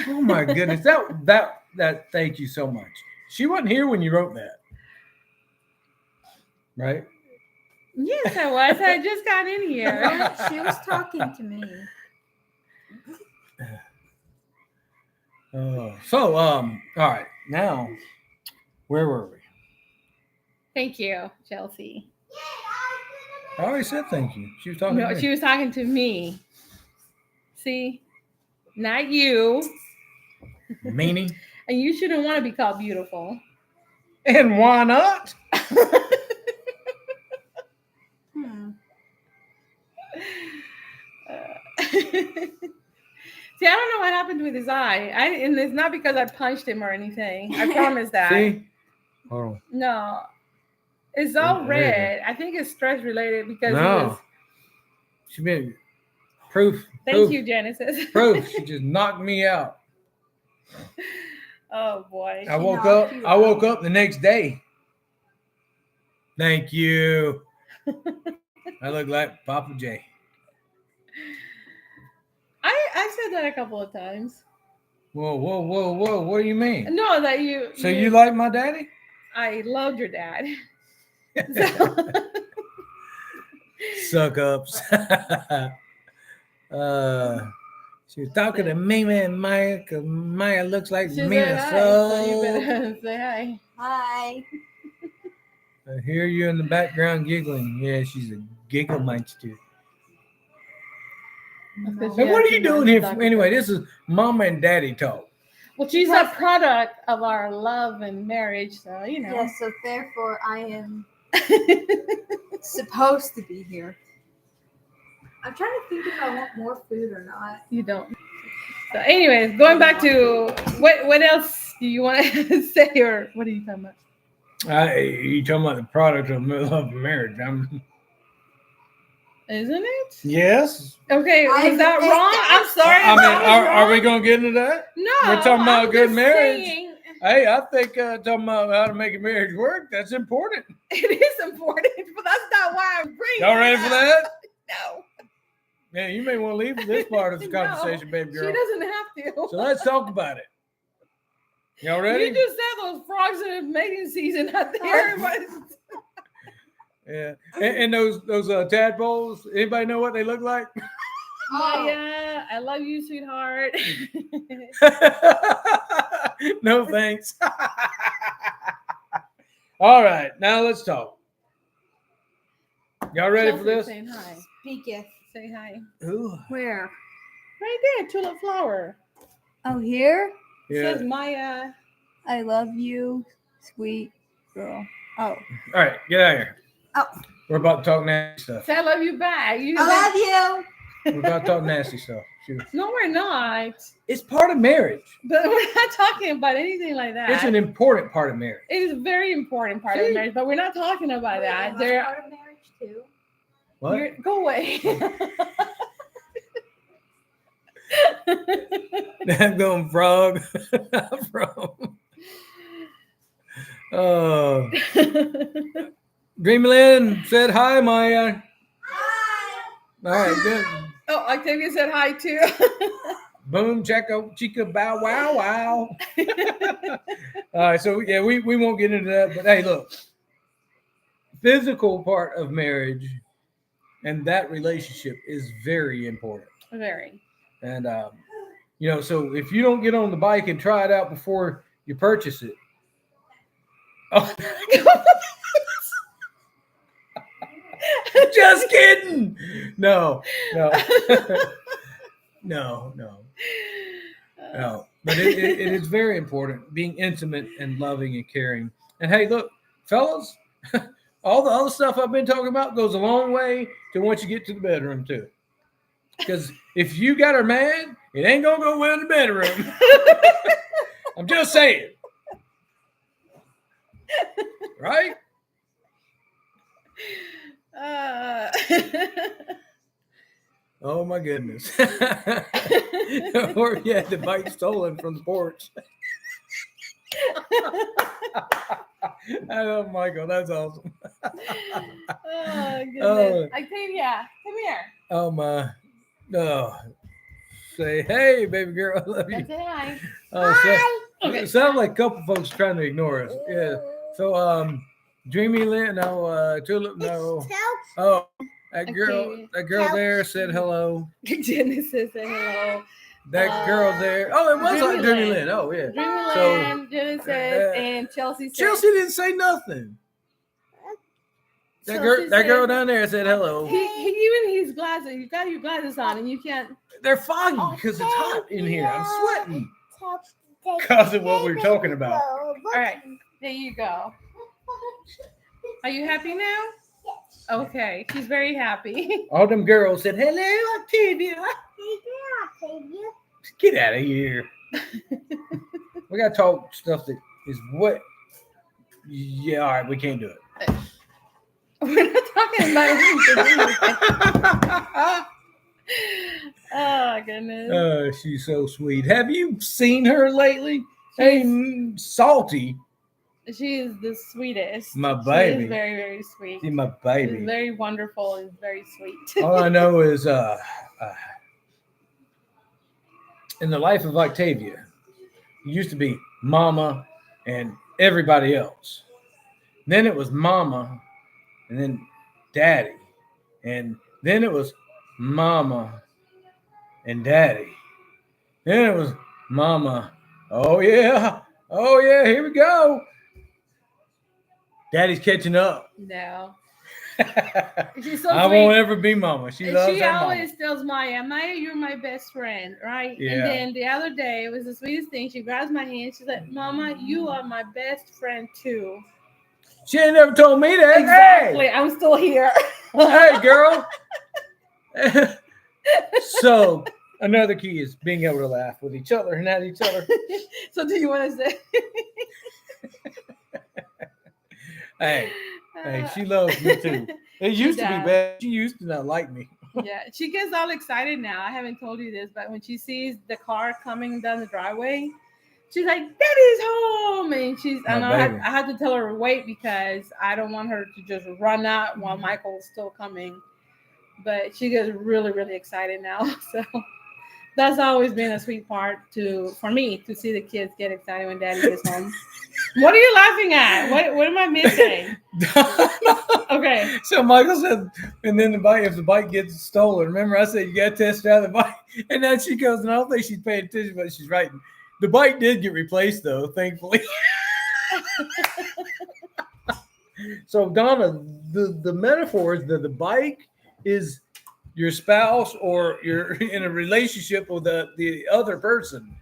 S1: Oh my goodness. That thank you so much. She wasn't here when you wrote that. Right?
S3: Yes, I was. I just got in here.
S4: She was talking to me.
S1: So all right. Now, where were we?
S3: Thank you, Chelsea.
S1: I already said thank you. She was talking to me.
S3: She was talking to me. See? Not you.
S1: Meaning?
S3: And you shouldn't want to be called beautiful.
S1: And why not?
S3: See, I don't know what happened with his eye. And it's not because I punched him or anything. I promise that.
S1: See? Hold on.
S3: No. It's all red. I think it's stress related because
S1: she been proof.
S3: Thank you, Genesis.
S1: Proof. She just knocked me out.
S3: Oh boy.
S1: I woke up the next day. Thank you. I look like Papa J.
S3: I've said that a couple of times.
S1: Whoa. What do you mean?
S3: No, that you.
S1: So you like my daddy?
S3: I loved your dad.
S1: Suck ups. She was talking to me, man, Maya, because Maya looks like
S3: She
S1: Minnesota.
S3: said hi, so you better say hi.
S4: Hi.
S1: I hear you in the background giggling. Yeah, she's a giggle monster.
S3: Because
S1: And
S3: you
S1: what
S3: have
S1: are you
S3: to
S1: doing here?
S3: talk
S1: Anyway,
S3: about-
S1: this is Mama and Daddy talk.
S3: Well, she's a product of our love and marriage, so you know.
S4: Yeah, so therefore I am supposed to be here. I'm trying to think if I want more food or not.
S3: You don't. So, anyways, going back to what else do you want to say, or what are you talking about?
S1: You talking about the product of love and marriage?
S3: Isn't it?
S1: Yes.
S3: Okay,
S4: I
S3: is that
S4: think
S3: wrong?
S4: that-
S3: I'm sorry.
S1: I mean,
S3: if I was
S1: are we
S3: wrong.
S1: gonna get into that?
S3: No,
S1: We're talking about
S3: I'm
S1: good
S3: just
S1: marriage.
S3: saying
S1: Hey, I think talking about how to make a marriage work, that's important.
S3: it is important, but that's not why I'm bringing.
S1: Y'all ready
S3: it
S1: for
S3: up.
S1: that?
S3: No.
S1: Yeah, you may want to leave this part of the
S3: No,
S1: conversation, baby
S3: She
S1: girl.
S3: doesn't have to.
S1: So let's talk about it. Y'all ready?
S3: You just said those frogs in mating season out there.
S1: Yeah. And those tadpoles, anybody know what they look like?
S3: Maya, I love you, sweetheart.
S1: No thanks. All right, now let's talk. Y'all ready for
S3: Chelsea
S1: this?
S3: saying hi.
S4: Speaketh.
S3: Say hi.
S1: Ooh.
S4: Where?
S3: Right there, tulip flower.
S4: Oh, here?
S3: It
S1: Yeah.
S3: says Maya.
S4: I love you, sweet girl. Oh.
S1: All right, get out of here.
S4: Oh.
S1: We're about to talk nasty stuff.
S3: Say I love you back. You
S4: I love you.
S1: We're about to talk nasty stuff. Shoot.
S3: No, we're not.
S1: It's part of marriage.
S3: But we're not talking about anything like that.
S1: It's an important part of marriage.
S3: It is a very important part of marriage, but we're not talking about that. There,
S4: part of marriage too.
S1: What?
S3: go away.
S1: I'm going frog. Frog. Oh. Dreamland said hi, Maya. All right, good.
S3: Oh, Octavia said hi too.
S1: Boom, checka, chica, bow, wow, wow. All right, so yeah, we won't get into that, but hey, look, physical part of marriage and that relationship is very important.
S3: Very.
S1: And so if you don't get on the bike and try it out before you purchase it, oh, just kidding. No. No. But it is very important being intimate and loving and caring. And hey, look, fellas, all the other stuff I've been talking about goes a long way to once you get to the bedroom too. Because if you got her mad, it ain't gonna go well in the bedroom. I'm just saying. Right? Oh my goodness. Or you had the bike stolen from the porch. I love Michael. That's awesome.
S3: Oh, goodness.
S1: Oh.
S3: Octavia, come here.
S1: Oh my. Oh. Say, hey, baby girl, I love you.
S3: Say hi.
S1: Okay. It sounds like a couple folks trying to ignore us. Yeah. So, Dreamy Lynn, no, Tulip, no. Oh, that girl there said hello.
S3: Genesis said hello.
S1: That girl there. Oh, it was like Dreamy
S3: Dreamy
S1: Lynn. Oh, yeah.
S3: Dreamland, Genesis, and Chelsea said.
S1: Chelsea didn't say nothing. That girl down there said hello.
S3: He even his glasses. You got your glasses on, and you can't.
S1: They're foggy because it's hot in here. I'm sweating because of what we're talking about.
S3: All right, there you go. Are you happy now? Okay, she's very happy.
S1: All them girls said hello, Octavia. Get out of here. We gotta talk stuff that is what. Yeah, all right, we can't do it.
S3: We're not talking about anything. Oh goodness.
S1: Oh, she's so sweet. Have you seen her lately? Hey, Salty.
S3: She is the sweetest.
S1: My
S3: She
S1: baby.
S3: is very, very sweet.
S1: She's my
S3: She's
S1: baby.
S3: very wonderful and very sweet.
S1: All I know is in the life of Octavia, it used to be Mama and everybody else. Then it was Mama and then Daddy. And then it was Mama and Daddy. Then it was Mama. Oh yeah, here we go. Daddy's catching up.
S3: No. She's so
S1: I
S3: sweet.
S1: won't ever be mama. She
S3: And
S1: loves
S3: she
S1: that
S3: always tells Maya, Maya, you're my best friend, right?
S1: Yeah.
S3: And then the other day, it was the sweetest thing. She grabs my hand. She's like, Mama, you are my best friend too.
S1: She ain't never told me that.
S3: Exactly. I'm still here.
S1: Hey, girl. So another key is being able to laugh with each other and at each other.
S3: So do you want to say?
S1: Hey, she loves me too. It used to be
S3: does.
S1: bad. She used to not like me.
S3: Yeah, she gets all excited now. I haven't told you this, but when she sees the car coming down the driveway, she's like, "Daddy's home!" And I had to tell her to wait because I don't want her to just run out while Michael's still coming. But she gets really, really excited now. So that's always been a sweet part for me to see the kids get excited when Daddy gets home. What are you laughing at? What am I missing? Okay.
S1: So Michael said, and then if the bike gets stolen, remember I said you got to test out the bike, and then she goes, and I don't think she's paying attention, but she's writing. The bike did get replaced though, thankfully. So Donna, the metaphor is that the bike is your spouse or you're in a relationship with the other person.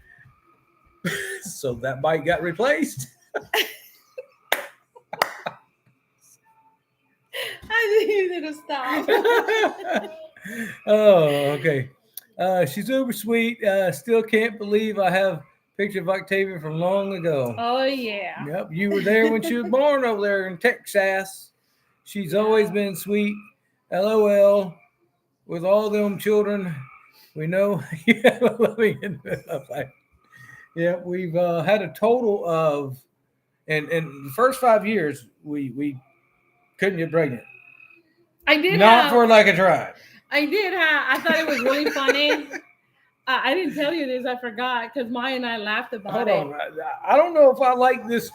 S1: So that bike got replaced.
S3: I need to stop.
S1: Oh, okay. She's uber sweet. Still can't believe I have a picture of Octavia from long ago.
S3: Oh yeah.
S1: Yep, you were there when she was born over there in Texas. She's always been sweet. LOL. With all them children, we know you have a loving life. Yeah, we've had a total of, and the first 5 years we couldn't get pregnant.
S3: I did
S1: Not for like a drive.
S3: I did have. I thought it was really funny. I didn't tell you this. I forgot because Maya and I laughed about it.
S1: Hold on. I don't know if I like this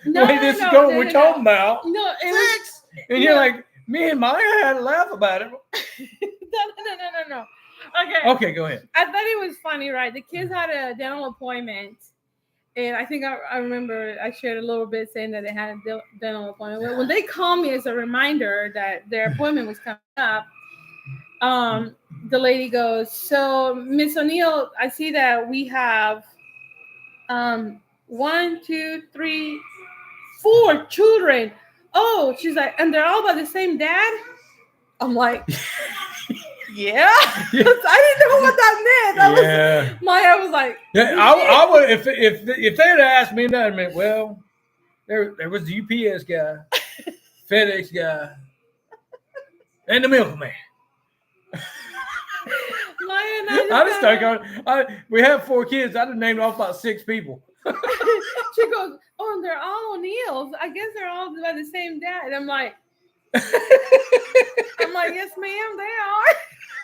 S3: No,
S1: way this is
S3: no,
S1: going.
S3: no,
S1: We're
S3: no,
S1: talking about
S3: No, it was.
S1: sex. And you're like, me and Maya had to laugh about it.
S3: No. Okay.
S1: Okay, go ahead.
S3: I thought it was funny, right? The kids had a dental appointment. And I think I remember I shared a little bit saying that they had a dental appointment. Well, when they called me as a reminder that their appointment was coming up, the lady goes, "So, Miss O'Neill, I see that we have 1, 2, 3, 4 children. Oh," she's like, "and they're all by the same dad?" I'm like, yeah. I didn't know what that meant. Maya was like,
S1: yeah, I would if they had asked me that, I meant, well, there was the UPS guy, FedEx guy, and the milkman.
S3: Maya and I
S1: we have 4 kids. I just named off about 6 people.
S3: She goes, "Oh, and they're all O'Neills. I guess they're all by the same dad." And I'm like, "Yes, ma'am, they are."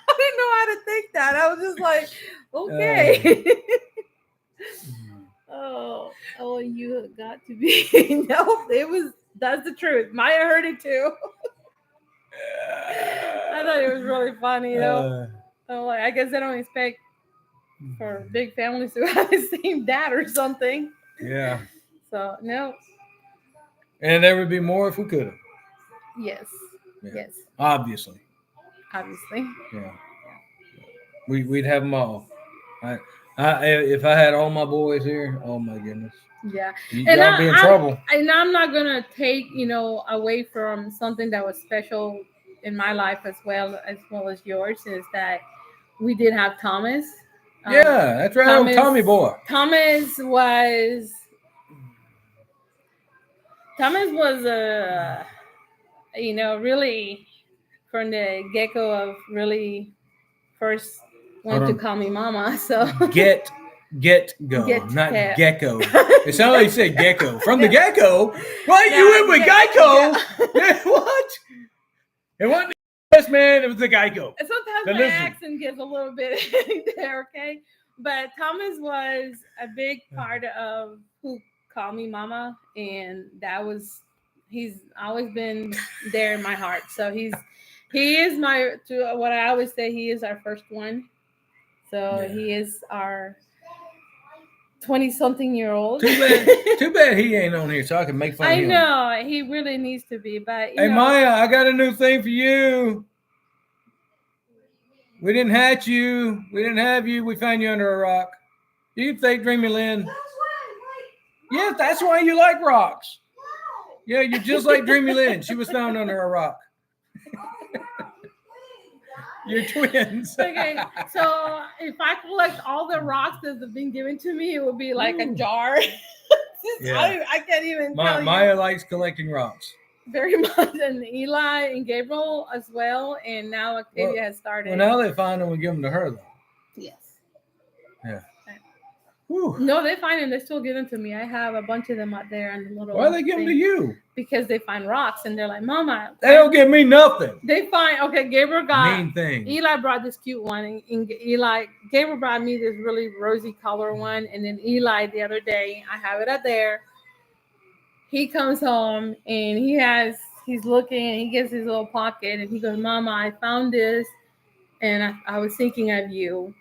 S3: I didn't know how to think that. I was just like, okay. Oh, you got to be. No, that's the truth. Maya heard it too. I thought it was really funny, though. I'm like, I guess they don't expect for big families to have the same dad or something.
S1: Yeah.
S3: So, no.
S1: And there would be more if we could have.
S3: Yes.
S1: Yeah.
S3: Yes.
S1: Obviously.
S3: Yeah.
S1: We'd have them all. If I had all my boys here, oh my goodness.
S3: Yeah.
S1: Y'all be in trouble.
S3: And I'm not gonna take, away from something that was special in my life as well as yours, is that we did have Thomas.
S1: Yeah, that's right. Tommy boy.
S3: Thomas was really from the get-go of really first wanted to call me mama. So
S1: get go, not gecko. It sounded like you said gecko. From the gecko? What? You went with Geico? Yeah. What? It wasn't the best man, it was the Geico.
S3: Sometimes my accent gets a little bit there, okay? But Thomas was a big part of who called me mama, and he's always been there in my heart. So he is what I always say, he is our first one. So he is our 20-something-year-old.
S1: Too bad he ain't on here so I can make fun of
S3: I
S1: him.
S3: know he really needs to be, but
S1: Hey Maya, I got a new thing for you. We didn't hatch you. We didn't have you. We found you under a rock. You think Dreamy Lynn? Yes, that's why you like rocks. Yeah, you're just like Dreamy Lynn. She was found under a rock. You're twins.
S3: Okay, so if I collect all the rocks that have been given to me, it would be like a jar.
S1: Yeah.
S3: I can't even tell you.
S1: Maya likes collecting rocks.
S3: Very much, and Eli and Gabriel as well, and now Octavia has started.
S1: Well, now they find them and give them to her, though.
S3: Yes.
S1: Yeah. Whew.
S3: No, they find them. They still give them to me. I have a bunch of them out there on the little.
S1: Why they give them to you?
S3: Because they find rocks, and they're like, Mama.
S1: They don't give me nothing.
S3: They find, okay, Gabriel got.
S1: Mean thing.
S3: Eli brought this cute one, and Gabriel brought me this really rosy color one, and then Eli the other day, I have it up there. He comes home and he's looking, he gets his little pocket and he goes, Mama, I found this and I was thinking of you.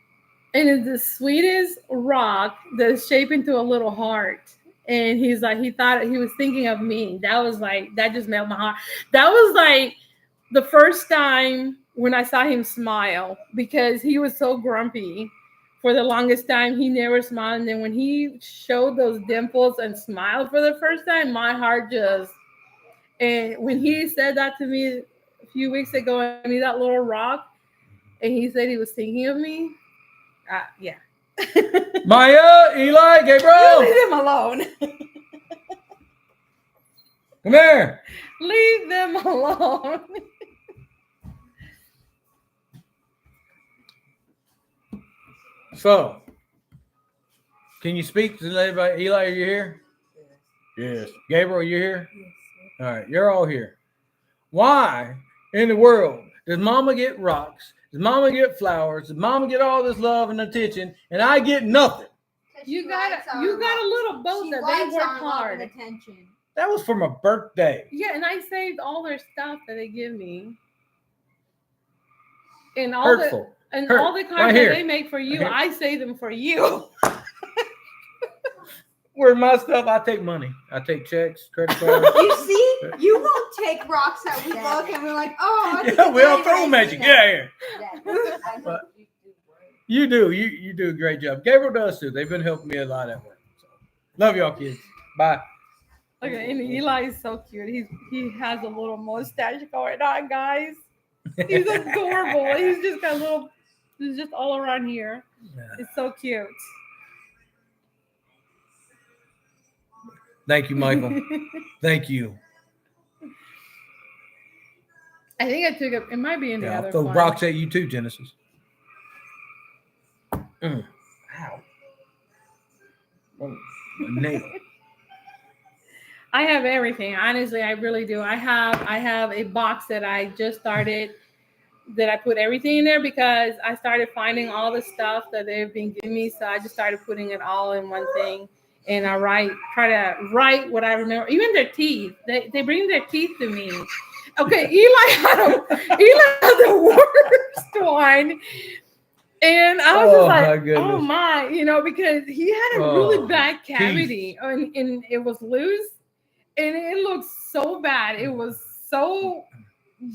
S3: And it's the sweetest rock that's shaped into a little heart. And he's like, he thought he was thinking of me. That just melted my heart. That was like the first time when I saw him smile, because he was so grumpy. For the longest time, he never smiled. And then when he showed those dimples and smiled for the first time, my heart just... And when he said that to me a few weeks ago, I mean, that little rock, and he said he was thinking of me, yeah.
S1: Maya, Eli, Gabriel.
S3: Leave them alone.
S1: Come here.
S3: Leave them alone.
S1: So, can you speak to everybody? Eli, are you here? Yes. Gabriel, are you here?
S4: Yes.
S1: All right, you're all here. Why in the world does Mama get rocks? Does Mama get flowers? Does Mama get all this love and attention, and I get nothing?
S3: You got a little boat that they work hard.
S4: Attention.
S1: That was for my birthday.
S3: Yeah, and I saved all their stuff that they give me. And all
S1: Hurtful.
S3: all the cards
S1: Right
S3: that
S1: here.
S3: they make for you,
S1: Right here.
S3: I save them for you.
S1: Where's my stuff? I take money. I take checks, credit cards.
S4: You see, you won't take rocks that we look and we're like, oh, I think
S1: Yeah,
S4: it's
S1: we all
S4: really
S1: throw them at
S4: nice
S1: you.
S4: to
S1: Get out of here.
S4: know.
S1: You do. You do a great job. Gabriel does too. They've been helping me a lot at work. So. Love y'all, kids. Bye.
S3: Okay, and Eli is so cute. He has a little mustache going on, guys. He's adorable. He's just got little. He's just all around here.
S1: Yeah.
S3: It's so cute.
S1: Thank you, Michael. Thank you.
S3: I think I took it. It might be in the
S1: Yeah,
S3: other
S1: I'll throw
S3: one.
S1: rocks at you too, Genesis. Ow. Oh, my nail.
S3: I have everything. Honestly, I really do. I have a box that I just started, that I put everything in there because I started finding all the stuff that they've been giving me. So I just started putting it all in one thing. And I try to write what I remember. Even their teeth. They bring their teeth to me. Okay, Eli had the worst one. And I was just like, oh my, because he had a really bad cavity and it was loose and it looked so bad. It was so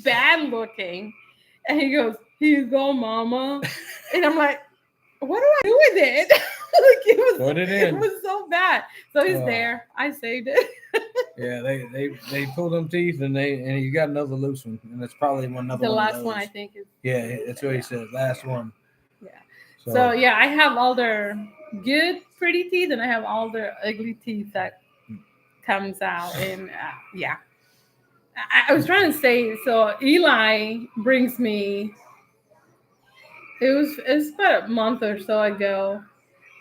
S3: bad looking. And he goes, here you go, Mama. And I'm like, what do I do with it?
S1: Put it in.
S3: It was so bad. So he's there. I saved it.
S1: Yeah, they pulled them teeth and he got another loose one, and that's probably another
S3: the
S1: one.
S3: last one I think is.
S1: Yeah, that's what he said. Last one.
S3: Yeah. So yeah, I have all their good, pretty teeth, and I have all their ugly teeth that comes out, and yeah. I was trying to say. So Eli brings me. It's about a month or so ago.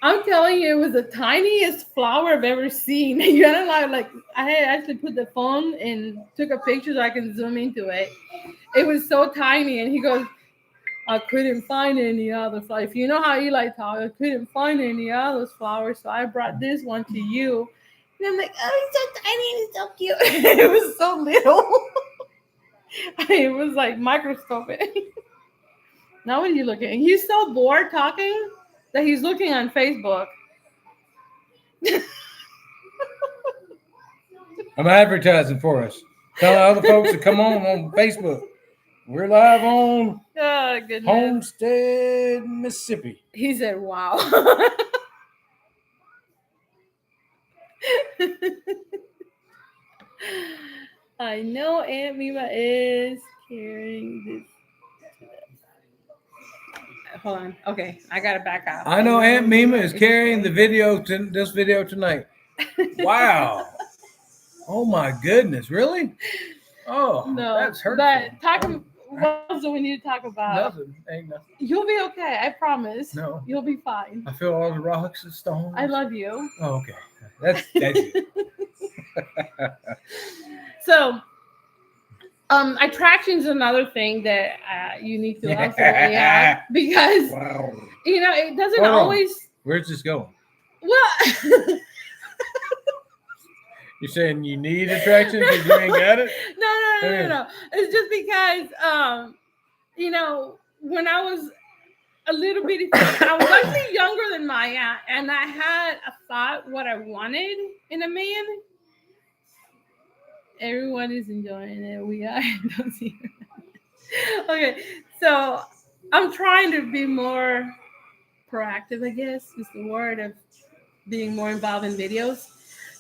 S3: I'm telling you, it was the tiniest flower I've ever seen. You know, like I had actually put the phone and took a picture so I can zoom into it. It was so tiny, and he goes, I couldn't find any other flowers. If you know how Eli talks, I couldn't find any other flowers, so I brought this one to you. And I'm like, oh, it's so tiny and it's so cute. It was so little. It was like microscopic. Now what are you looking at? He's so bored talking that he's looking on Facebook.
S1: I'm advertising for us. Tell other folks to come on Facebook. We're live on
S3: Oh goodness.
S1: Homestead, Mississippi.
S3: He said, "Wow." I know Aunt Mima is carrying this. Hold on. Okay, I gotta back out.
S1: I know Aunt Mima is carrying this video tonight. Wow. Oh my goodness, really? Oh,
S3: No,
S1: that's hurtful.
S3: but what else do we need to talk about?
S1: Nothing. Ain't nothing.
S3: You'll be okay. I promise.
S1: No.
S3: You'll be fine.
S1: I feel all the rocks and stones.
S3: I love you.
S1: Oh, okay. That's it.
S3: So, attraction is another thing that you need to absolutely have because
S1: Wow.
S3: it doesn't
S1: Hold on.
S3: always.
S1: Where's this going?
S3: Well,
S1: You saying you need attraction because you ain't got it?
S3: no. It's just because when I was a little bitty, I was actually younger than Maya, and I had a thought what I wanted in a man. Everyone is enjoying it. We are. Don't see it. Okay, so I'm trying to be more proactive, I guess is the word, of being more involved in videos.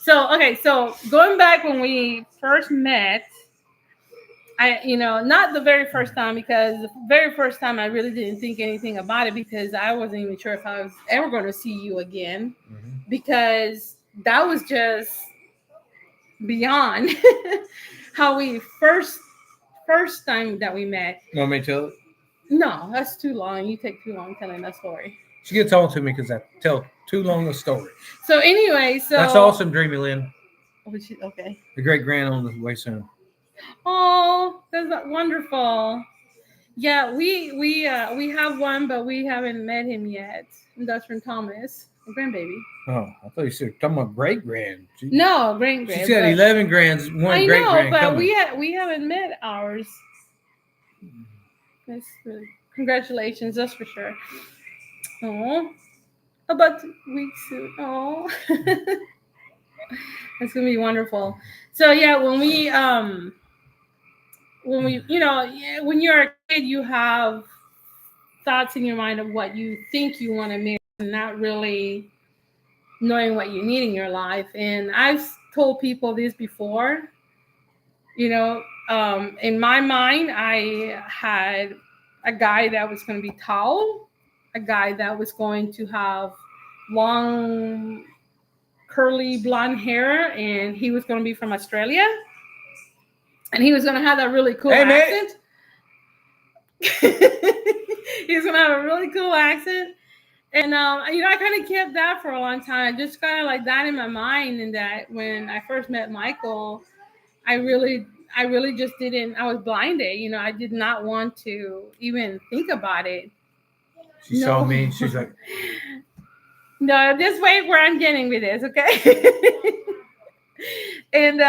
S3: So going back when we first met, not the very first time, because the very first time I really didn't think anything about it because I wasn't even sure if I was ever going to see you again, because that was just beyond how we first time that we met.
S1: You want me to tell it?
S3: No, that's too long. You take too long telling that story.
S1: She gets on to me because I tell too long a story.
S3: So anyway,
S1: That's awesome, Dreamy Lynn.
S3: Okay.
S1: The great grand on the way soon.
S3: Oh, that's wonderful. Yeah, we have one, but we haven't met him yet. And that's from Thomas, a grandbaby.
S1: Oh, I thought you said talking about great grand.
S3: No, grand.
S1: She said 11 grands, one
S3: I
S1: great
S3: know,
S1: grand
S3: but
S1: coming.
S3: we haven't met ours. That's really, congratulations, that's for sure. Oh, about 2 weeks soon. Oh, that's gonna be wonderful. So yeah, when when you're a kid, you have thoughts in your mind of what you think you want to marry, and not really knowing what you need in your life. And I've told people this before. In my mind, I had a guy that was going to be tall, a guy that was going to have long, curly blonde hair, and he was going to be from Australia, and he was going to have that really cool accent. He was going to have a really cool accent. And, I kind of kept that for a long time, just kind of like that in my mind. And that when I first met Michael, I really just didn't, I was blinded. I did not want to even think about it.
S1: She saw me. She's like,
S3: no, just wait where I'm getting with this, okay? And,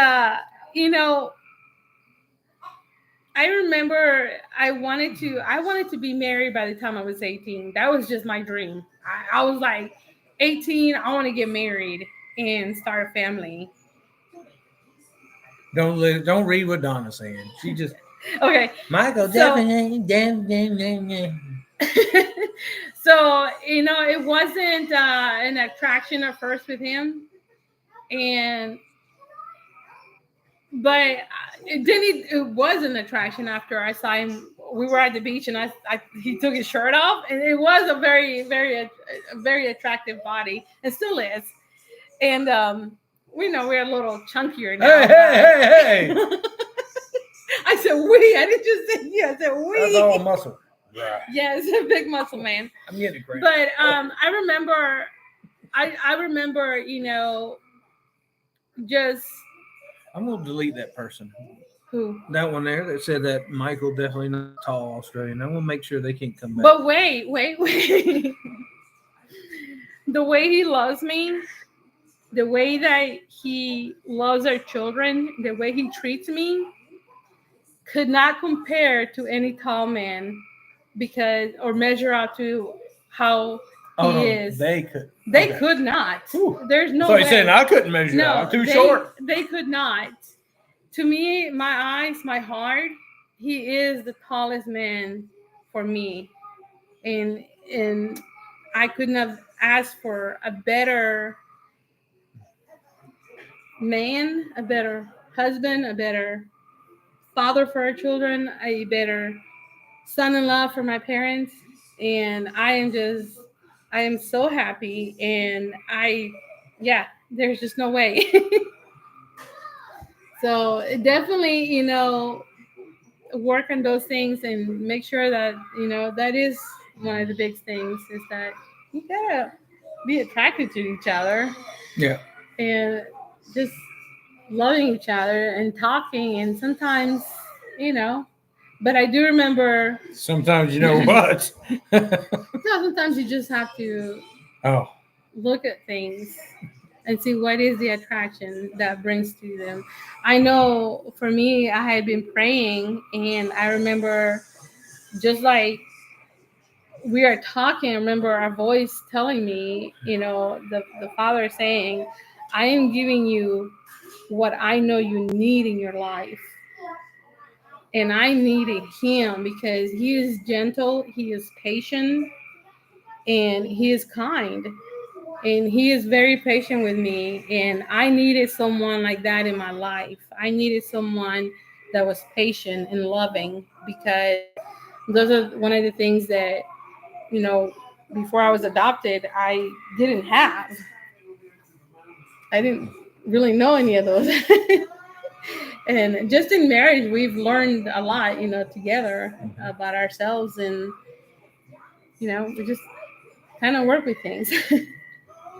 S3: I remember I wanted to be married by the time I was 18. That was just my dream. I was like 18, I want to get married and start a family.
S1: don't read what Donna's saying. She just
S3: okay.
S1: Michael, definitely.
S3: So, it wasn't an attraction at first with him. But it was an attraction after I saw him. We were at the beach and he took his shirt off, and it was a very, very, very attractive body, and still is. And we're a little chunkier now.
S1: Hey!
S3: I said we. I didn't just say yeah. I said we.
S1: That's all muscle.
S3: Yeah, it's a big muscle man.
S1: I'm getting great.
S3: But I remember, just.
S1: I'm gonna delete that person.
S3: Who?
S1: That one there that said that Michael definitely not tall Australian. I'm gonna make sure they can't come back.
S3: But wait. The way he loves me, the way that he loves our children, the way he treats me, could not compare to any tall man or measure out to how
S1: Oh,
S3: He
S1: no,
S3: is.
S1: they could.
S3: They
S1: okay.
S3: could not.
S1: Whew.
S3: There's no
S1: So
S3: way.
S1: you're saying I couldn't measure that? I'm too short.
S3: They could not. To me, my eyes, my heart, he is the tallest man for me. And I couldn't have asked for a better man, a better husband, a better father for our children, a better son-in-law for my parents. And I am so happy. And there's just no way. So definitely, work on those things and make sure that, that is one of the big things is that you gotta be attracted to each other.
S1: Yeah.
S3: And just loving each other and talking. And sometimes, but I do remember.
S1: Sometimes you know what?
S3: Sometimes you just have to
S1: Oh.
S3: look at things and see what is the attraction that brings to them. I know for me, I had been praying, and I remember just like we are talking, I remember our voice telling me, the Father saying, I am giving you what I know you need in your life. And I needed him because he is gentle, he is patient, and he is kind. And he is very patient with me. And I needed someone like that in my life. I needed someone that was patient and loving, because those are one of the things that, before I was adopted, I didn't have. I didn't really know any of those. And just in marriage, we've learned a lot, together about ourselves. And, we just kind of work with things.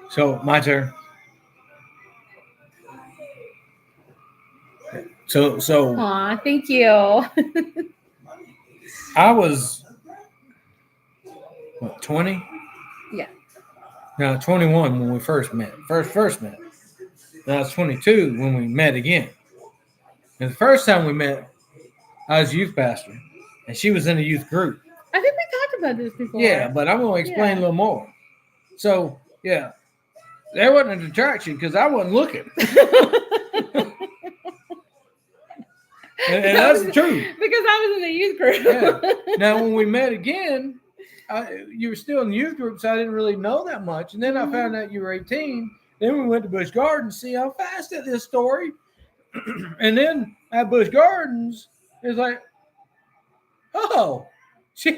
S1: So my turn. So
S3: Aw, thank you.
S1: I was what, 20?
S3: Yeah.
S1: No, 21 when we first met. First met. Then I was 22 when we met again. And the first time we met, I was youth pastor, and she was in a youth group.
S3: I think we talked about this before.
S1: Yeah, but I'm going to explain a little more. So, yeah, there wasn't an attraction because I wasn't looking. and that's the truth.
S3: Because I was in the youth group.
S1: Yeah. Now, when we met again, you were still in the youth group, so I didn't really know that much. And then I found out you were 18. Then we went to Busch Gardens. See, I'm fast at this story. And then at Busch Gardens, it's like, oh, she's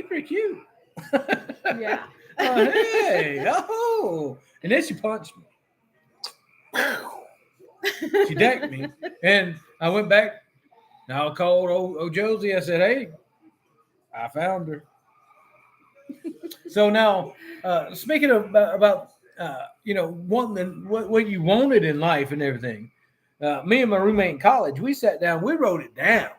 S1: pretty cute.
S3: Yeah.
S1: Oh, hey, oh. And then she punched me. She decked me. And I went back. Now I called old Josie. I said, hey, I found her. So now, speaking of about wanting what you wanted in life and everything, me and my roommate in college, we sat down, we wrote it down,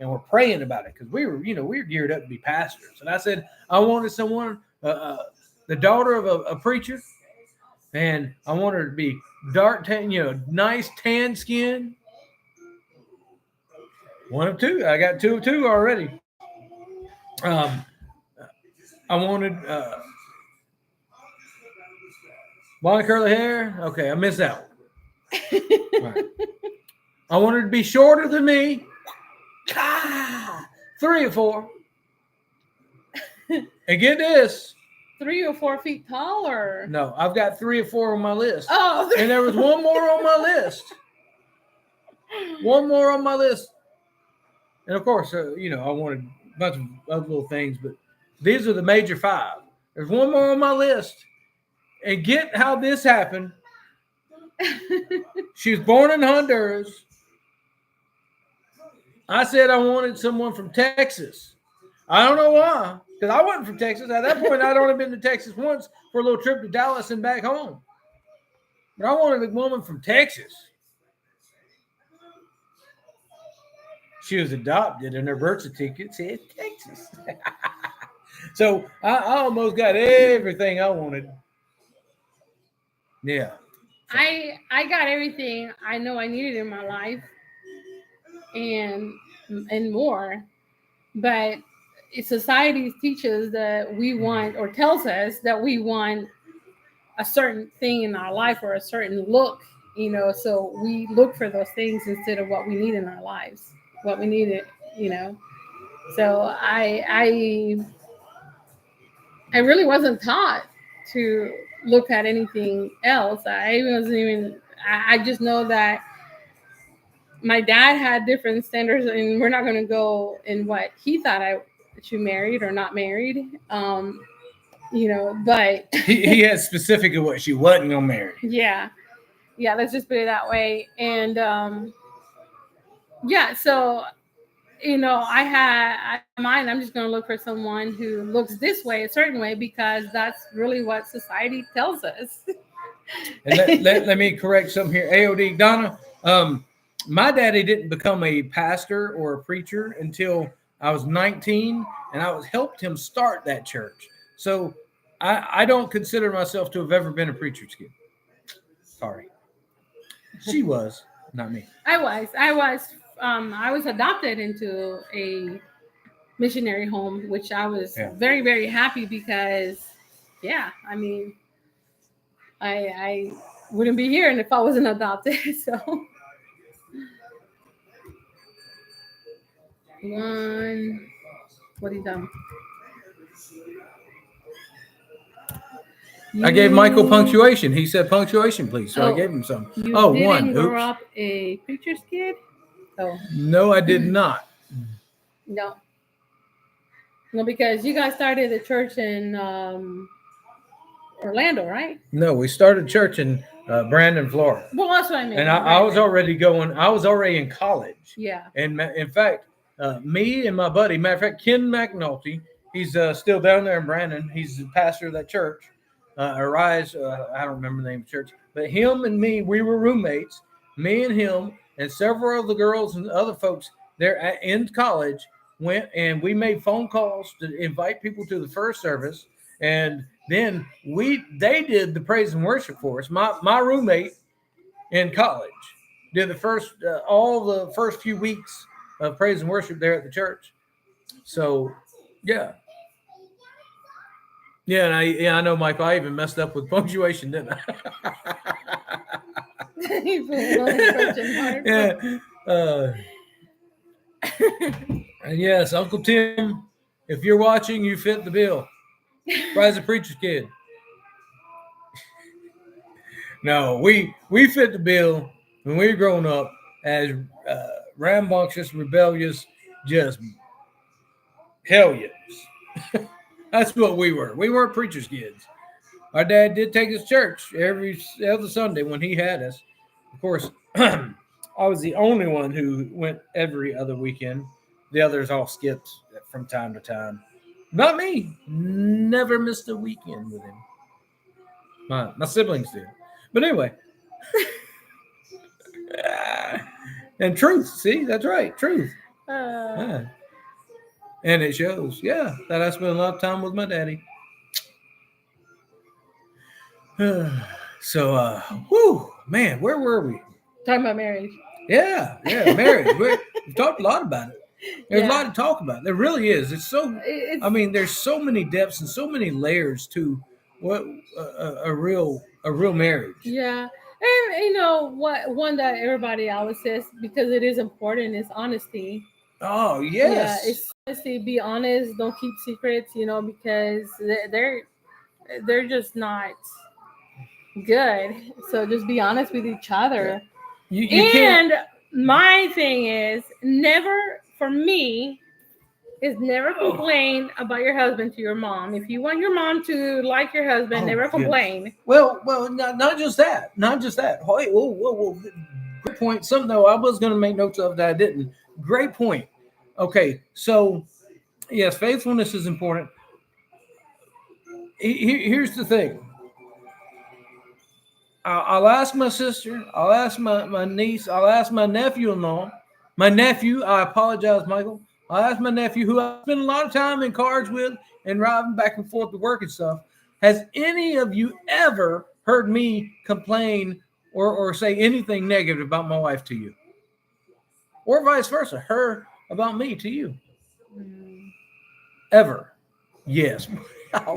S1: and we're praying about it because we were geared up to be pastors. And I said I wanted someone, the daughter of a preacher, and I wanted her to be dark tan, nice tan skin. One of two. I got two of two already. I wanted blonde curly hair. Okay, I missed that one. Right. I wanted to be shorter than me. 3 or 4. And get this.
S3: 3 or 4 feet tall, or
S1: No, I've got 3 or 4 on my list.
S3: oh,
S1: And there was one more on my list. One more on my list. And of course, I wanted a bunch of other little things, but these are the major 5. There's one more on my list. And get how this happened. She was born in Honduras. I said I wanted someone from Texas. I don't know why, because I wasn't from Texas. At that point, I'd only been to Texas once for a little trip to Dallas and back home. But I wanted a woman from Texas. She was adopted, and her birth certificate said Texas. So I almost got everything I wanted. Yeah.
S3: I got everything I know I needed in my life, and more. But society teaches that we want, or tells us that we want a certain thing in our life or a certain look, so we look for those things instead of what we need in our lives, what we need it, So I really wasn't taught to look at anything else. I wasn't even. I just know that my dad had different standards, and we're not going to go in what he thought I should married or not married. But
S1: he had specific of what she wasn't gonna marry.
S3: Yeah, let's just put it that way. And so I mine. I'm just going to look for someone who looks this way, a certain way, because that's really what society tells us.
S1: And let me correct something here. AOD Donna, my daddy didn't become a pastor or a preacher until I was 19, and I helped him start that church. So I don't consider myself to have ever been a preacher's kid. Sorry. She was, not me.
S3: I was adopted into a missionary home, which I was very, very happy because, I wouldn't be here if I wasn't adopted. So, what are you done?
S1: I gave Michael punctuation. He said punctuation, please. So I gave him some.
S3: You
S1: one.
S3: didn't grow up a preacher's kid? Oh.
S1: No, I did not.
S3: No, because you guys started a church in Orlando, right?
S1: No, we started church in Brandon, Florida.
S3: Well, that's what I mean.
S1: And I was already in college.
S3: Yeah.
S1: And in fact, me and my buddy, matter of fact, Ken McNulty, he's still down there in Brandon. He's the pastor of that church. Arise, I don't remember the name of the church, but him and me, we were roommates. Me and him and several of the girls and other folks there in college went, and we made phone calls to invite people to the first service. And then they did the praise and worship for us. My roommate in college did all the first few weeks of praise and worship there at the church. So, yeah. Yeah, and I know, Michael. I even messed up with punctuation, didn't I? And yes, Uncle Tim, if you're watching, you fit the bill. Rise a preacher's kid. No, we fit the bill when we were growing up as rambunctious, rebellious, just hellions. That's what we were. We weren't preacher's kids. Our dad did take us to church every other Sunday when he had us. Of course, I was the only one who went every other weekend. The others all skipped from time to time. Not me. Never missed a weekend with him. My siblings did. But anyway. And truth. See, that's right. Truth. Yeah. And it shows, that I spent a lot of time with my daddy. So, man, where were we?
S3: Talking about marriage.
S1: Yeah, marriage. We've talked a lot about it. There's a lot to talk about. There really is. There's so many depths and so many layers to what a real marriage.
S3: Yeah. And one that everybody always says, because it is important, is honesty.
S1: Oh, yes.
S3: Yeah, it's honesty. Be honest. Don't keep secrets, because they're just not good. So just be honest with each other.
S1: You
S3: and my thing is never complain about your husband to your mom. If you want your mom to like your husband, never complain.
S1: Well, not just that. Wait, whoa. Great point. Something though I was going to make notes of that I didn't. Great point. Okay, so yes, faithfulness is important. Here's the thing. I'll ask my sister. I'll ask my niece. I'll ask my nephew-in-law. My nephew. I apologize, Michael. I'll ask my nephew, who I spend a lot of time in cars with and driving back and forth to work and stuff. Has any of you ever heard me complain or say anything negative about my wife to you? Or vice versa, her about me to you? ever. Yes. Wow.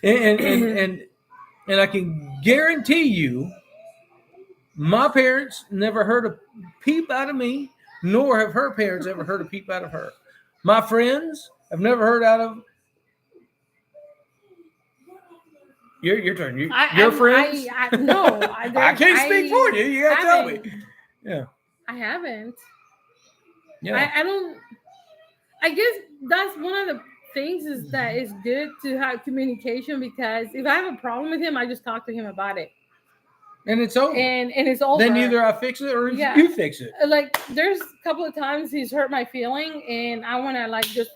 S1: And I can guarantee you, my parents never heard a peep out of me, nor have her parents ever heard a peep out of her. My friends have never heard out of your turn. Your friends?
S3: No,
S1: I can't speak for you. You gotta tell me. Yeah.
S3: I haven't.
S1: Yeah.
S3: I don't. I guess that's one of the things is that it's good to have communication, because if I have a problem with him, I just talk to him about it.
S1: And it's over.
S3: And it's over.
S1: Then either I fix it or you fix it.
S3: Like there's a couple of times he's hurt my feeling, and I want to like just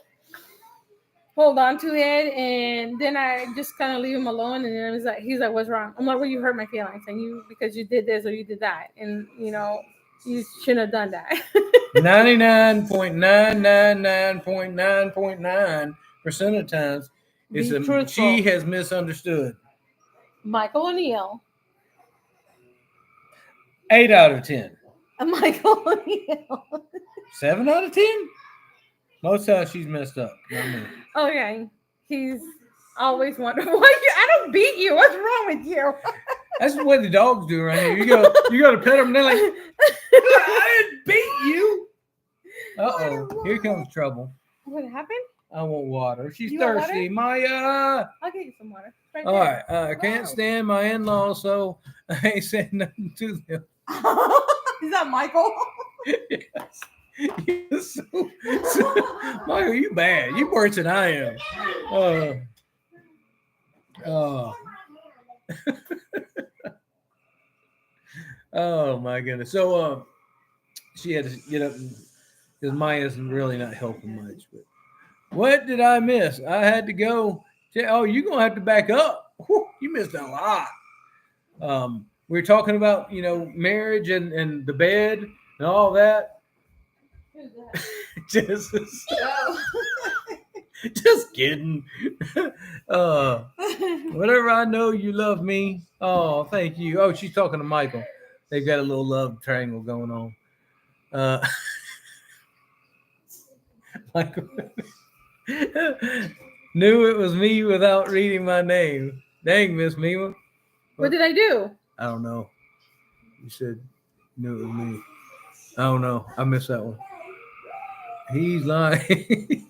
S3: hold on to it, and then I just kind of leave him alone. And then he's like, "What's wrong?" I'm like, "Well, you hurt my feelings, and because you did this or you did that, and you shouldn't have done that."
S1: 99.999.9.9% of the times, she has misunderstood.
S3: Michael O'Neill.
S1: 8 out of 10.
S3: Michael O'Neill.
S1: 7 out of 10? Most times she's messed up. Not me.
S3: Okay. He's always wondering, I don't beat you. What's wrong with you?
S1: That's the way the dogs do around here. You go to pet them and they're like, I didn't beat you. Uh-oh. Here comes trouble.
S3: What happened?
S1: I want water. She's
S3: You want
S1: thirsty. Maya.
S3: I'll get you some water. Right
S1: All
S3: there.
S1: right. I can't stand my in-laws, so I ain't saying nothing to them.
S4: Is that Michael?
S1: Yes. Yes. So, Michael, you bad. You worse than I am. Oh my goodness. So she had to get up because Maya's really not helping much. But what did I miss? I had to go. You're gonna have to back up. Whew, you missed a lot. We were talking about marriage and the bed and all that. just kidding. Whatever, I know you love me. Oh, thank you. Oh, she's talking to Michael. They've got a little love triangle going on. Michael knew it was me without reading my name. Dang, Miss Mima.
S3: What did I do?
S1: I don't know. You said knew it was me. I don't know. I missed that one. He's lying.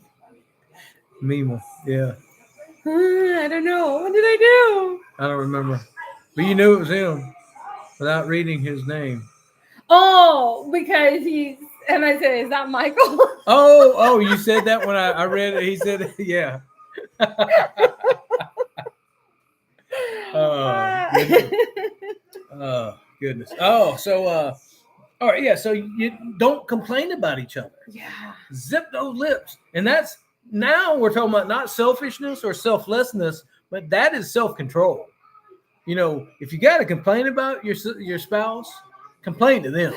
S1: Mima. Yeah.
S3: I don't know. What did I do?
S1: I don't remember. But you knew it was him without reading his name.
S3: Oh, because and I said, is that Michael?
S1: Oh, you said that when I read it. He said, yeah. Goodness. Oh, so, all right. Yeah. So you don't complain about each other.
S3: Yeah.
S1: Zip those lips. And that's, now we're talking about not selfishness or selflessness, but that is self-control. If you got to complain about your spouse, complain to them.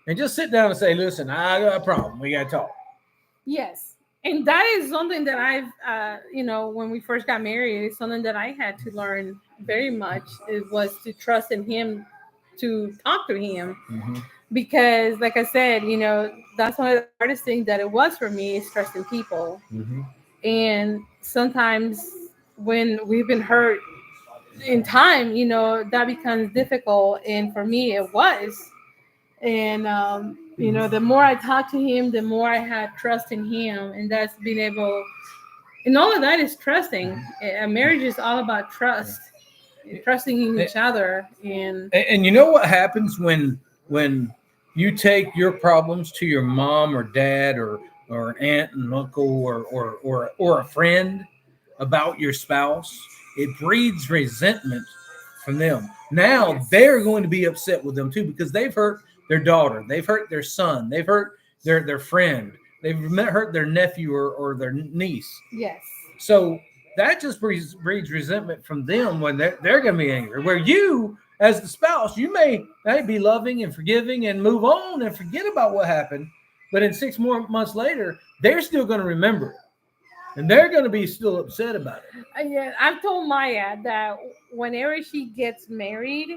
S1: And just sit down and say, listen, I got a problem. We got to talk.
S3: Yes. And that is something that I've, when we first got married, it's something that I had to learn very much. It was to trust in him, to talk to him.
S1: Mm-hmm.
S3: Because like I said, that's one of the hardest things that it was for me is trusting people.
S1: Mm-hmm.
S3: And sometimes when we've been hurt in time, that becomes difficult. And for me, it was. And, the more I talk to him, the more I have trust in him. And that's being able, and all of that is trusting. A marriage is all about trust, trusting in each other. And
S1: you know what happens when you take your problems to your mom or dad or an aunt and uncle or a friend about your spouse? It breeds resentment from them. Now they're going to be upset with them too because they've hurt their daughter, they've hurt their son, they've hurt their friend, they've hurt their nephew or their niece.
S3: Yes.
S1: So that just breeds resentment from them when they're going to be angry. Where you, as the spouse, you may be loving and forgiving and move on and forget about what happened. But in 6 more months later, they're still going to remember it. And they're going to be still upset about it.
S3: Yeah, I've told Maya that whenever she gets married,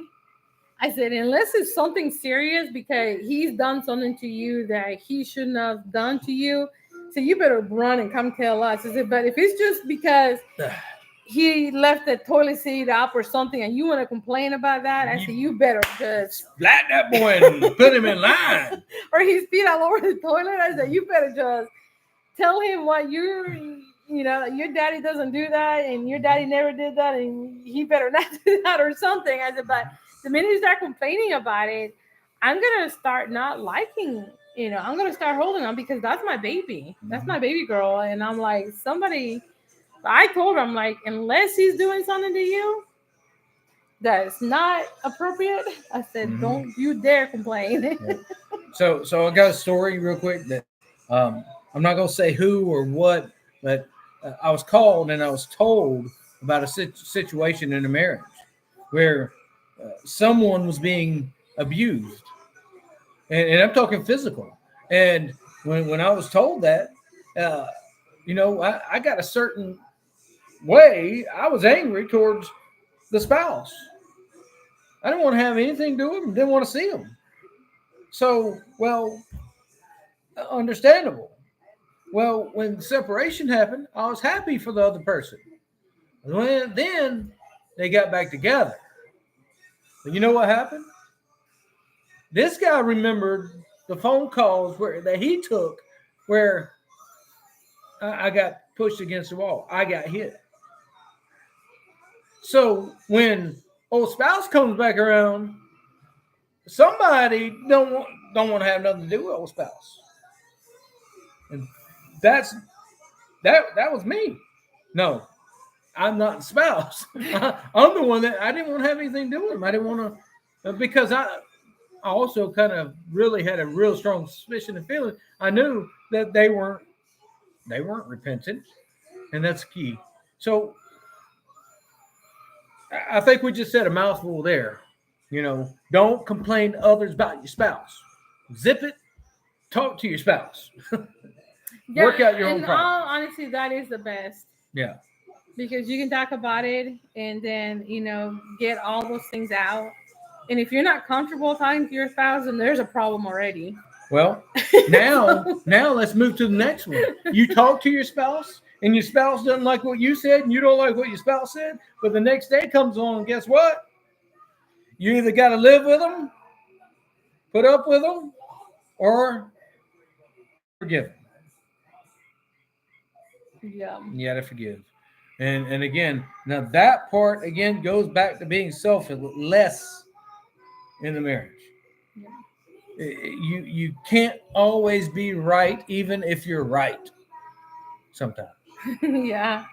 S3: I said, unless it's something serious because he's done something to you that he shouldn't have done to you, so you better run and come tell us. I said, but if it's just because he left the toilet seat up or something and you want to complain about that, I said, you better just
S1: flat that boy and put him in line.
S3: Or his feet all over the toilet. I said, you better just tell him what your daddy doesn't do that and your daddy never did that and he better not do that or something. I said, but the minute you start complaining about it, I'm going to start not liking, I'm going to start holding on because that's my baby. That's my baby girl. And I'm like, I told her, I'm like, unless he's doing something to you that's not appropriate, I said, don't you dare complain.
S1: Yeah. So I got a story real quick that I'm not going to say who or what, but I was called and I was told about a situation in a marriage where someone was being abused. And I'm talking physical. And when I was told that, I got a certain way. I was angry towards the spouse. I didn't want to have anything to do with him. Didn't want to see him. So, understandable. Well, when separation happened, I was happy for the other person. Then they got back together. But you know what happened? This guy remembered the phone calls that he took where I got pushed against the wall. I got hit. So when old spouse comes back around, somebody don't want to have nothing to do with old spouse. And that was me. No, I'm not the spouse. I'm the one that I didn't want to have anything to do with him. I didn't want to, because I also kind of really had a real strong suspicion and feeling. I knew that they weren't repentant, and that's key. So I think we just said a mouthful there. Don't complain to others about your spouse. Zip it. Talk to your spouse. Work out your own problem.
S3: All honesty, that is the best.
S1: Yeah.
S3: Because you can talk about it and then, get all those things out. And if you're not comfortable talking to your spouse, then there's a problem already.
S1: Well, now let's move to the next one. You talk to your spouse and your spouse doesn't like what you said and you don't like what your spouse said, but the next day comes along and guess what? You either got to live with them, put up with them, or forgive them.
S3: Yeah.
S1: You got to forgive. And again, now that part again goes back to being selfless in the marriage. Yeah. You can't always be right, even if you're right. Sometimes.
S3: Yeah.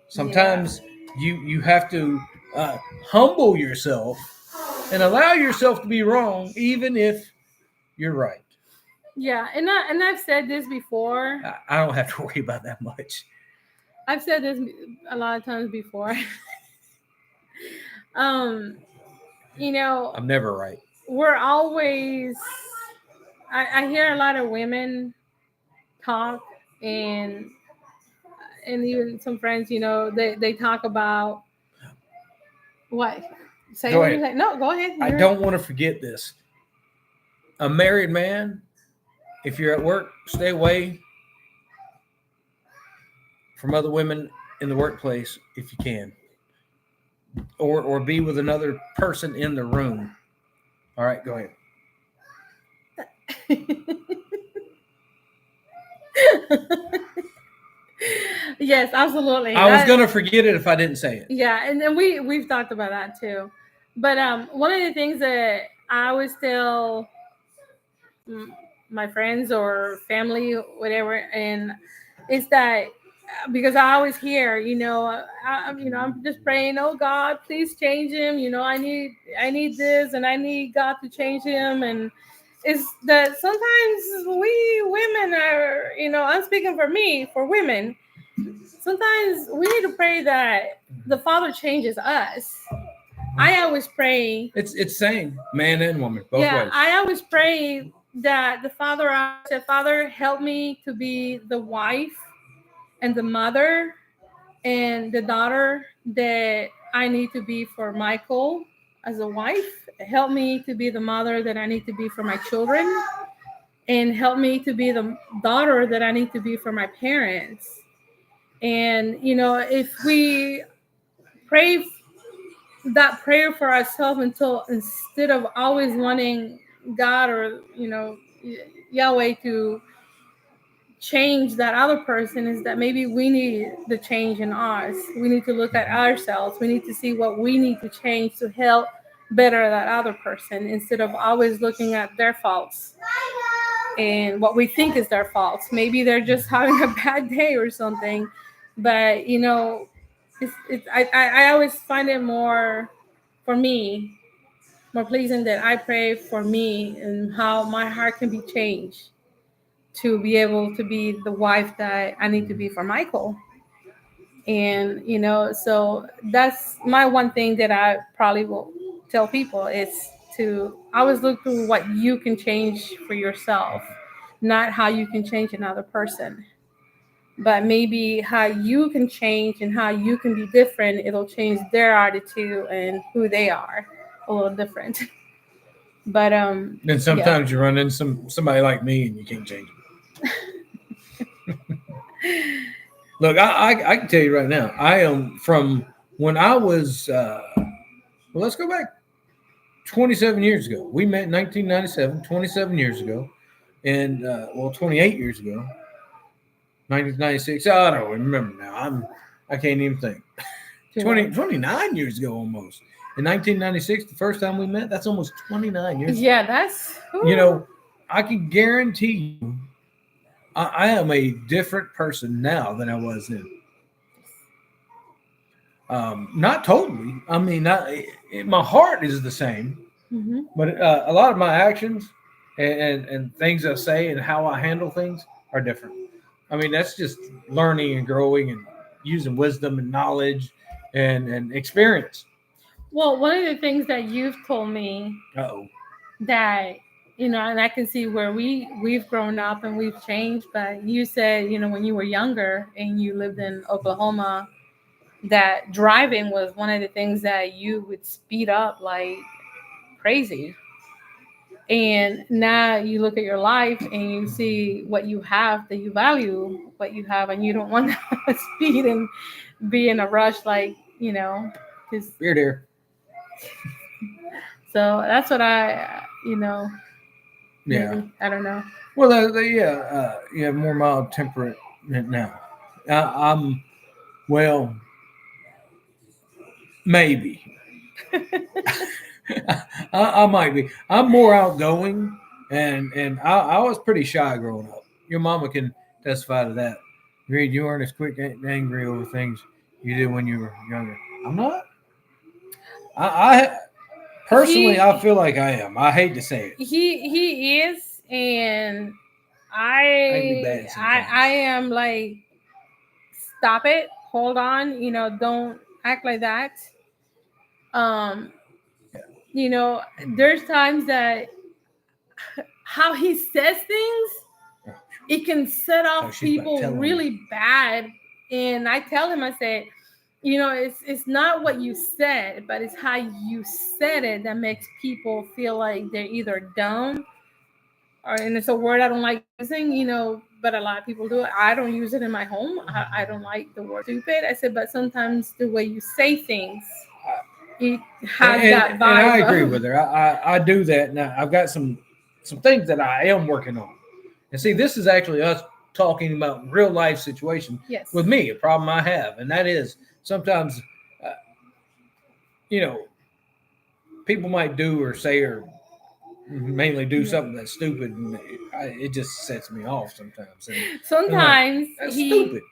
S1: Sometimes you have to humble yourself and allow yourself to be wrong, even if you're right.
S3: Yeah, and I've said this before.
S1: I don't have to worry about that much.
S3: I've said this a lot of times before. I'm
S1: never right.
S3: We're always. I hear a lot of women talk, and even some friends, they talk about what. Say
S1: go
S3: what
S1: ahead.
S3: You say. No, go ahead.
S1: I don't want to forget this. A married man, if you're at work, stay away from other women in the workplace if you can, or be with another person in the room. All right, go ahead.
S3: Yes, absolutely.
S1: I was gonna forget it if I didn't say it.
S3: Yeah, and then we've talked about that too. But one of the things that I always tell my friends or family, whatever, and it's that because I always hear, I'm just praying, oh God, please change him. I need this, and I need God to change him. And it's that sometimes we women are, I'm speaking for women. Sometimes we need to pray that the Father changes us. I always pray.
S1: It's same, man and woman, both ways.
S3: I always pray that the Father, I said, Father, help me to be the wife and the mother and the daughter that I need to be for Michael. as a wife, help me to be the mother that I need to be for my children, and help me to be the daughter that I need to be for my parents. And if we pray that prayer for ourselves, until instead of always wanting God or Yahweh to change that other person, is that maybe we need the change in us. We need to look at ourselves. We need to see what we need to change to help better that other person, instead of always looking at their faults and what we think is their faults. Maybe they're just having a bad day or something. But I always find it more, for me, more pleasing that I pray for me and how my heart can be changed to be able to be the wife that I need to be for Michael. And so that's my one thing that I probably will tell people, is to always look through what you can change for yourself, not how you can change another person, but maybe how you can change and how you can be different. It'll change their attitude and who they are a little different. But
S1: Then sometimes you run into somebody like me and you can't change them. Look, I can tell you right now, I am from when I was, let's go back 27 years ago. We met in 1997, 27 years ago. And, 28 years ago, 1996. I don't remember now. I can't even think. 29 years ago almost. In 1996, the first time we met, that's almost 29 years ago.
S3: Yeah, that's...
S1: I can guarantee you, I am a different person now than I was then. Not totally. I mean, my heart is the same, but a lot of my actions and things I say and how I handle things are different. I mean, that's just learning and growing and using wisdom and knowledge and experience.
S3: Well, one of the things that you've told me that, and I can see where we've grown up and we've changed, but you said, when you were younger and you lived in Oklahoma, that driving was one of the things that you would speed up like crazy. And now you look at your life and you see what you have, that you value what you have, and you don't want to speed and be in a rush, like, because
S1: Beer dear.
S3: So that's what I,
S1: Yeah.
S3: I don't know.
S1: Well, you have more mild temperament now. I'm, well, maybe. I might be. I'm more outgoing, and I was pretty shy growing up. Your mama can testify to that. Reed, you weren't as quick and angry over things you did when you were younger. I'm not. I personally, I feel like I am. I hate to say it.
S3: He is, and
S1: be bad sometimes.
S3: I am like, stop it, hold on, don't act like that. There's times that how he says things, it can set off people really bad. And I tell him, I say, it's not what you said, but it's how you said it that makes people feel like they're either dumb, and it's a word I don't like using, but a lot of people do it. I don't use it in my home. I don't like the word stupid. I said, but sometimes the way you say things, it has that vibe. And
S1: I agree with her. I do that. Now, I've got some things that I am working on. And see, this is actually us talking about real life situation with me, a problem I have. And that is sometimes, people might do or say or mainly do something that's stupid, and it just sets me off sometimes. And
S3: sometimes
S1: that's stupid.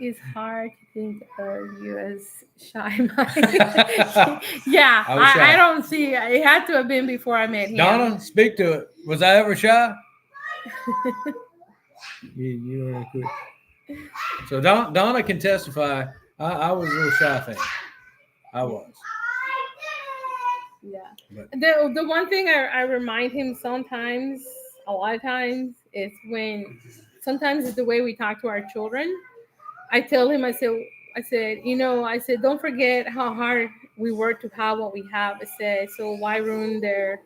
S3: It's hard to think of you as shy. Yeah, I don't see. It had to have been before I met him.
S1: Donna, speak to it. Was I ever shy? You know, quick. So Donna can testify. I was a little shy thing. I was.
S3: Yeah. But the one thing I remind him sometimes, a lot of times, is sometimes it's the way we talk to our children. I tell him, I said, don't forget how hard we were to have what we have, I said, so why ruin their?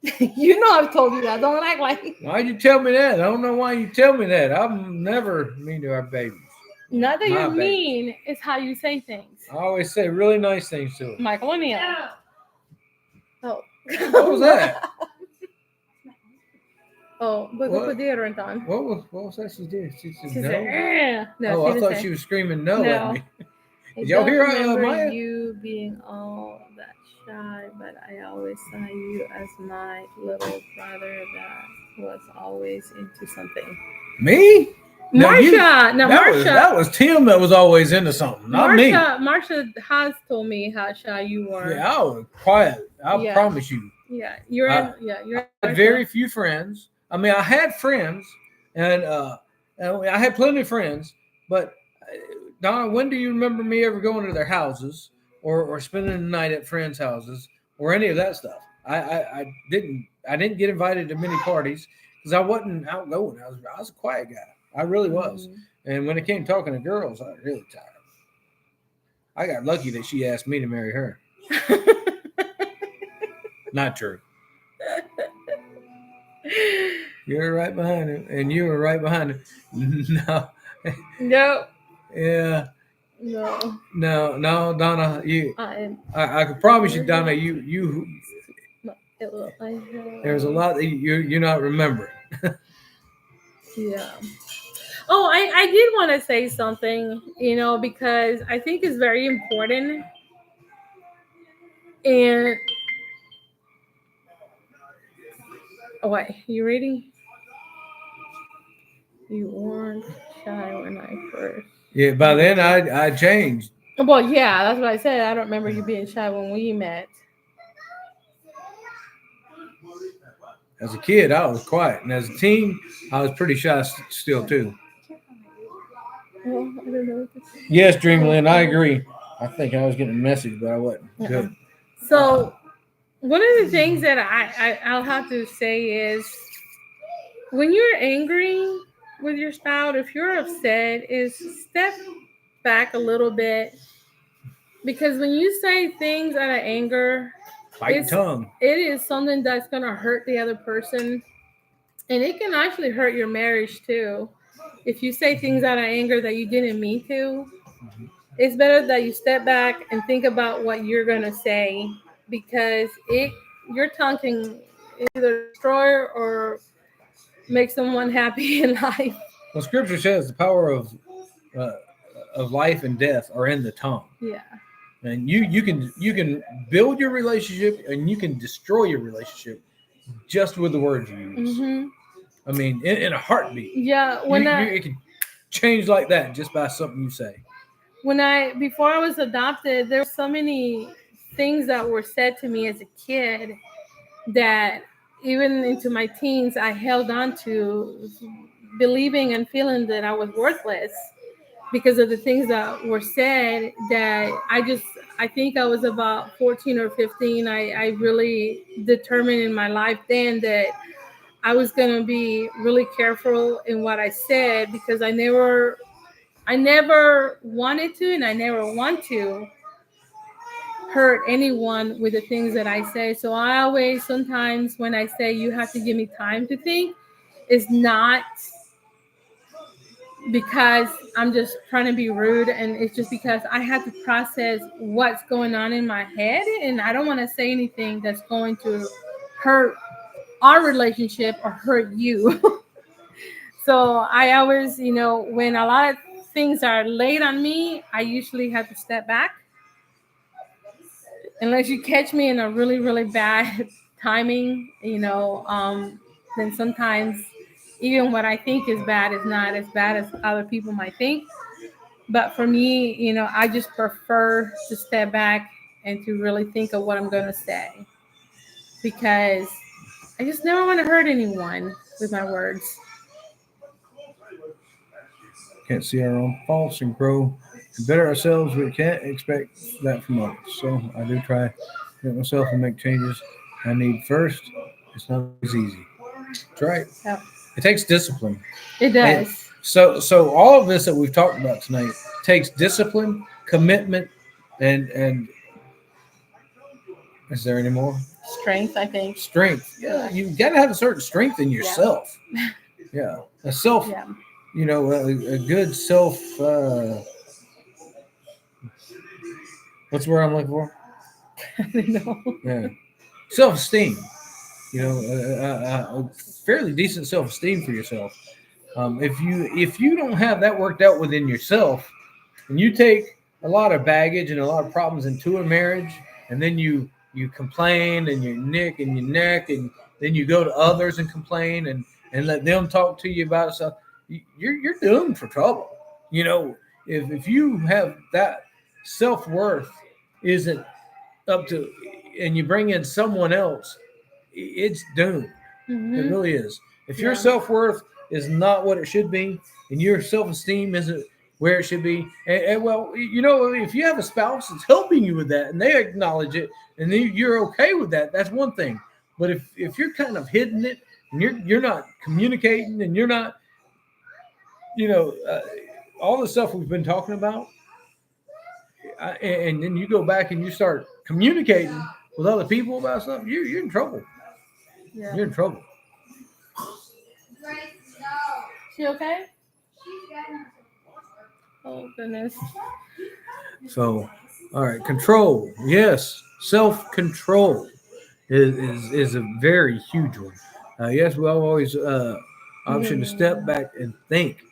S3: You know, I've told you that. Don't act like.
S1: Why'd you tell me that? I don't know why you tell me that. I'm never mean to our babies.
S3: Not that
S1: My
S3: you're
S1: babies.
S3: mean, it's how you say things.
S1: I always say really nice things to them.
S3: Michael O'Neill. Oh.
S1: What was that?
S3: Oh, but go
S1: What?
S3: put deodorant on.
S1: What was that she did? She said
S3: She
S1: no.
S3: said, "Eh." No,
S1: Oh, I
S3: didn't
S1: thought
S3: say.
S1: she was screaming no,
S3: No.
S1: at me.
S3: I
S1: Did y'all
S3: don't
S1: hear
S3: remember
S1: Maya?
S3: you being all that shy, but I always saw you as my little brother that was always into something.
S1: Me? No,
S3: Marsha, now Marsha.
S1: That was Tim that was always into something, not me.
S3: Marsha has told me how shy you were.
S1: Yeah, I was quiet. I promise you.
S3: Yeah, you're.
S1: I had very few friends. I mean, I had friends, and I had plenty of friends. But Donna, when do you remember me ever going to their houses or spending the night at friends' houses or any of that stuff? I didn't get invited to many parties because I wasn't outgoing. I was a quiet guy. I really was. And when it came talking to girls, I was really tired. I got lucky that she asked me to marry her. Not true. You're right behind him, and you were right behind him. No.
S3: No.
S1: Yeah.
S3: No,
S1: Donna. I can promise you, Donna. There's a lot that you're not remembering.
S3: Yeah. Oh, I did want to say something, because I think it's very important. And wait, you ready? You weren't shy when I first.
S1: Yeah, by then I changed.
S3: Well, yeah, that's what I said. I don't remember you being shy when we met.
S1: As a kid, I was quiet, and as a teen, I was pretty shy still too.
S3: Well, I don't know.
S1: Yes, Dreamland, I agree. I think I was getting a message, but I wasn't. Good.
S3: So, one of the things that I'll have to say is, when you're angry with your spouse, if you're upset, is step back a little bit, because when you say things out of anger,
S1: Bite tongue.
S3: It is something that's gonna hurt the other person, and it can actually hurt your marriage too. If you say things out of anger that you didn't mean to, it's better that you step back and think about what you're gonna say, because your tongue can either destroy or make someone happy in life.
S1: Well, Scripture says the power of life and death are in the tongue.
S3: Yeah.
S1: And you can build your relationship and you can destroy your relationship just with the words you use.
S3: Mm-hmm.
S1: I mean, in a heartbeat.
S3: Yeah.
S1: It can change like that just by something you say.
S3: Before I was adopted, there were so many things that were said to me as a kid that even into my teens, I held on to, believing and feeling that I was worthless because of the things that were said. That I think I was about 14 or 15. I really determined in my life then that I was going to be really careful in what I said, because I never wanted to, and I never want to hurt anyone with the things that I say. So I always, sometimes when I say you have to give me time to think, it's not because I'm just trying to be rude, and it's just because I have to process what's going on in my head, and I don't want to say anything that's going to hurt our relationship or hurt you. So I always, when a lot of things are laid on me, I usually have to step back. Unless you catch me in a really, really bad timing, then sometimes even what I think is bad is not as bad as other people might think. But for me, I just prefer to step back and to really think of what I'm going to say, because I just never want to hurt anyone with my words.
S1: Can't see our own faults and grow and better ourselves. We can't expect that from others. So I do try to get myself and make changes I need first. It's not as easy. That's right.
S3: Yeah.
S1: It takes discipline.
S3: It does.
S1: And so all of this that we've talked about tonight takes discipline, commitment, And is there any more?
S3: Strength, I think.
S1: Strength. Yeah, you got to have a certain strength in yourself. Yeah, a self.
S3: Yeah.
S1: You know, a good self. What's the word I'm looking for?
S3: I don't know.
S1: Yeah, self-esteem. You know, a fairly decent self-esteem for yourself. If you don't have that worked out within yourself, and you take a lot of baggage and a lot of problems into a marriage, and then you complain and you nick and you neck, and then you go to others and complain and let them talk to you about stuff, you're doomed for trouble. You know, if you have that self-worth isn't up to, and you bring in someone else, it's doomed. It
S3: Mm-hmm.
S1: really is. If your
S3: Yeah.
S1: self-worth is not what it should be, and your self-esteem isn't where it should be, and well, you know, if you have a spouse that's helping you with that and they acknowledge it and you're okay with that, that's one thing. But if you're kind of hidden it and you're not communicating and you're not, you know, all the stuff we've been talking about, and then you go back and you start communicating with other people about stuff, you're in trouble.
S3: Yeah.
S1: You're in trouble.
S3: She okay? Oh goodness.
S1: So, all right, control. Yes, self-control is a very huge one. Yes, we always option to step back and think,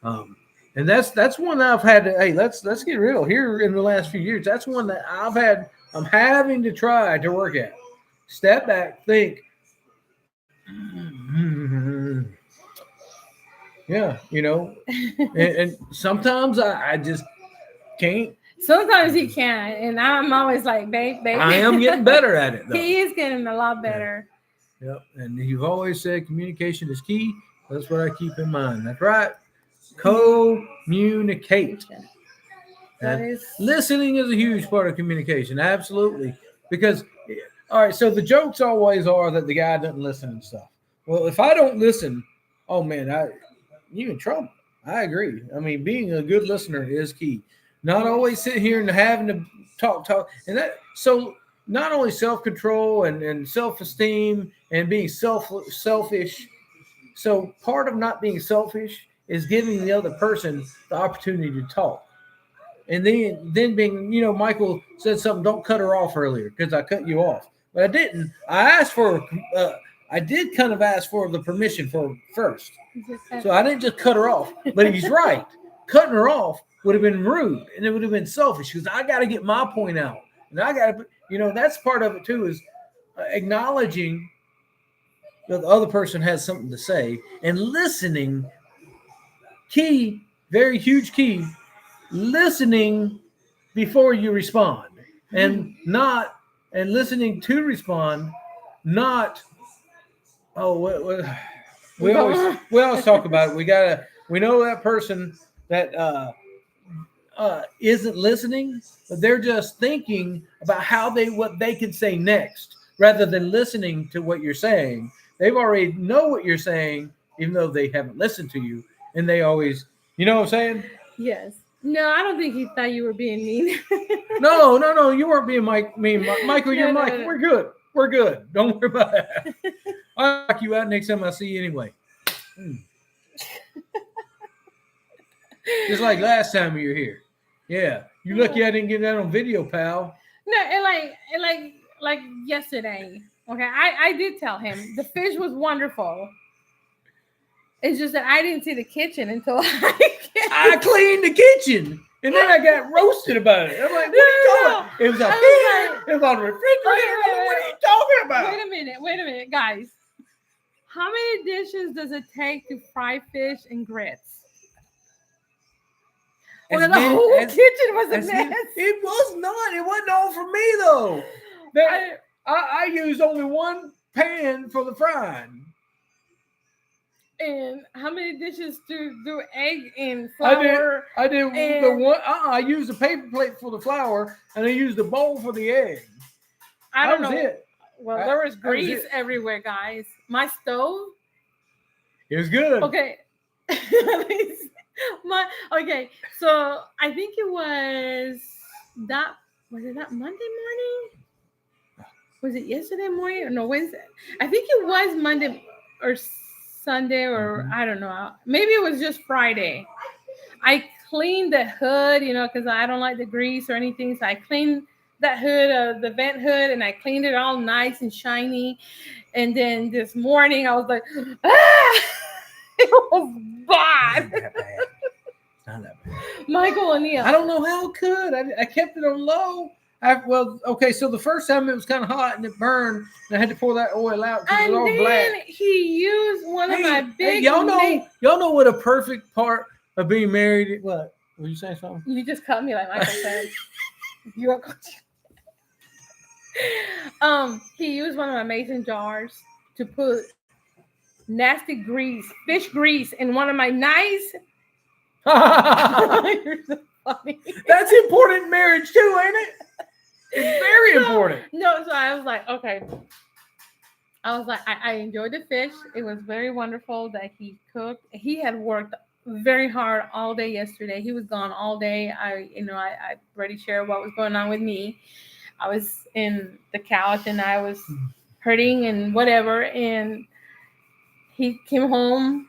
S1: and that's one that I've had to. Hey, let's get real here in the last few years. That's one that I'm having to try to work at. Step back, think. Yeah, you know, and sometimes I just can't.
S3: Sometimes he can, and I'm always like, babe.
S1: I am getting better at it, though.
S3: He is getting a lot better.
S1: Yep. And you've always said communication is key. That's what I keep in mind. That's right. Communicate.
S3: That
S1: And
S3: is
S1: listening is a huge part of communication. Absolutely. Because, all right, so the jokes always are that the guy doesn't listen and stuff. Well, if I don't listen, oh man, you in trouble. I agree. I mean, being a good listener is key. Not always sitting here and having to talk, and that. So not only self-control and self-esteem and being selfish. So part of not being selfish is giving the other person the opportunity to talk, and then being, you know, Michael said something. Don't cut her off earlier because I cut you off, but I didn't. I asked for. I did kind of ask for the permission for first. So I didn't just cut her off, but he's right. Cutting her off would have been rude and it would have been selfish because I got to get my point out. And I got to, you know, that's part of it too, is acknowledging that the other person has something to say and listening. Key, very huge key, listening before you respond and listening to respond, not, we always talk about it. We know that person that isn't listening, but they're just thinking about what they can say next rather than listening to what you're saying. They've already know what you're saying, even though they haven't listened to you, and they always, you know what I'm saying?
S3: Yes. No, I don't think he thought you were being mean.
S1: No, you weren't being mean. Michael, you're
S3: No.
S1: Mike. We're good. Don't worry about that. I'll knock you out next time I see you anyway. Just like last time you were here. Yeah. You're lucky I didn't get that on video, pal.
S3: No, and like yesterday. Okay, I did tell him the fish was wonderful. It's just that I didn't see the kitchen until
S1: I cleaned the kitchen. And then I got roasted about it. I'm like, what are you talking about? It was up here. It was on the refrigerator. What are you talking about?
S3: Wait a minute, guys. How many dishes does it take to fry fish and grits? Well, the whole kitchen was a mess.
S1: It was not. It wasn't all for me, though. I used only one pan for the frying.
S3: And how many dishes do egg and flour?
S1: I did the one. I used a paper plate for the flour, and I used a bowl for the egg.
S3: I don't know.
S1: It.
S3: Well, there was grease everywhere, guys. My stove.
S1: It was good.
S3: Okay. Okay. So I think it was that Was it not Monday morning? Was it yesterday morning or no Wednesday? I think it was Monday or Sunday or I don't know. Maybe it was just Friday. I cleaned the hood, because I don't like the grease or anything. So I cleaned that hood, the vent hood, and I cleaned it all nice and shiny. And then this morning I was like, ah! It was bad.
S1: Not that bad.
S3: Michael O'Neill.
S1: I don't know how it could. I kept it on low. So the first time it was kind of hot and it burned, and I had to pour that oil out because it was all
S3: then
S1: black.
S3: he used one of my big.
S1: Y'all know what a perfect part of being married. What? Were you saying something?
S3: You just cut me like Michael said. You are. He used one of my mason jars to put nasty grease, fish grease, in one of my nice. You're so funny.
S1: That's important in marriage too, ain't it? It's very important.
S3: No, so I was like, okay. I enjoyed the fish. It was very wonderful that he cooked. He had worked very hard all day yesterday. He was gone all day. I already shared what was going on with me. I was in the couch and I was hurting and whatever. And he came home.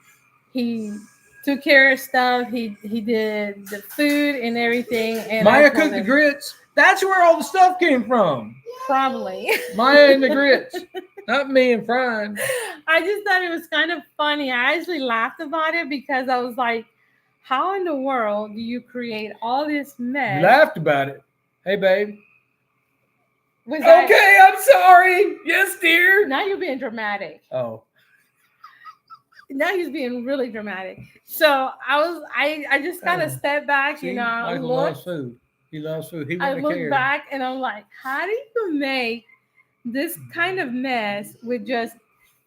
S3: He took care of stuff. He did the food and everything. And
S1: Maya cooked the grits. That's where all the stuff came from.
S3: Probably.
S1: Maya and the grits. Not me and Fran.
S3: I just thought it was kind of funny. I actually laughed about it because I was like, how in the world do you create all this mess?
S1: You laughed about it. Hey, babe.
S3: Okay,
S1: I'm sorry. Yes, dear.
S3: Now you're being dramatic.
S1: Oh.
S3: Now he's being really dramatic. So I just kind of stepped back,
S1: See, Michael loves food. He loves food.
S3: I looked back and I'm like, how do you make this kind of mess with just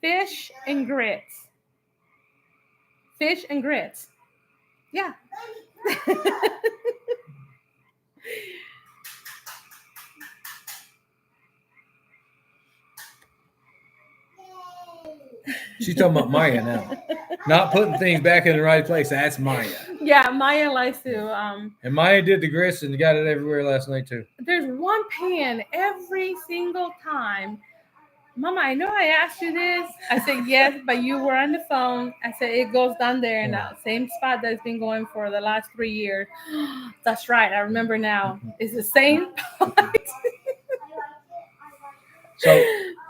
S3: fish and grits? Fish and grits. Yeah.
S1: She's talking about Maya now. Not putting things back in the right place. That's Maya.
S3: Yeah, Maya likes to.
S1: And Maya did the grits and got it everywhere last night too.
S3: There's one pan every single time. Mama, I know I asked you this. I said yes, but you were on the phone. I said it goes down there in that same spot that's been going for the last 3 years. That's right. I remember now. It's the same spot.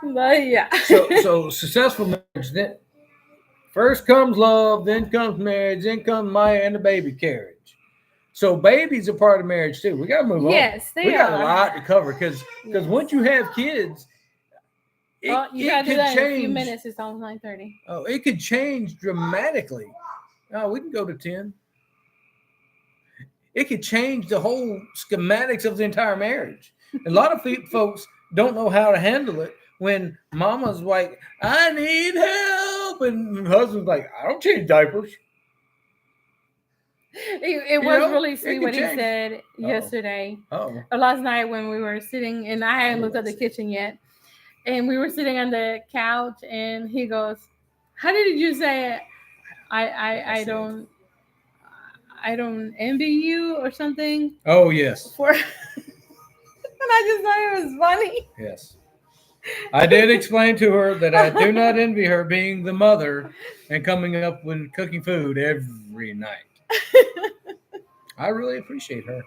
S3: But yeah.
S1: So successful marriage. Then first comes love, then comes marriage, then comes Maya and the baby carriage. So babies are part of marriage too. We gotta move on.
S3: Yes, they are.
S1: We got a lot to cover because once you have kids,
S3: you gotta do that in a few minutes. It's almost 9:30.
S1: Oh, it could change dramatically. Oh, we can go to 10. It could change the whole schematics of the entire marriage. A lot of folks don't know how to handle it when mama's like, I need help. And husband's like, I don't change diapers.
S3: It was really sweet what he said yesterday.
S1: Or
S3: last night when we were sitting, and I hadn't looked at the kitchen yet. And we were sitting on the couch and he goes, how did you say it? I don't envy you or something.
S1: Oh, yes.
S3: And I just thought it was funny.
S1: Yes. I did explain to her that I do not envy her being the mother and coming up with cooking food every night. I really appreciate her.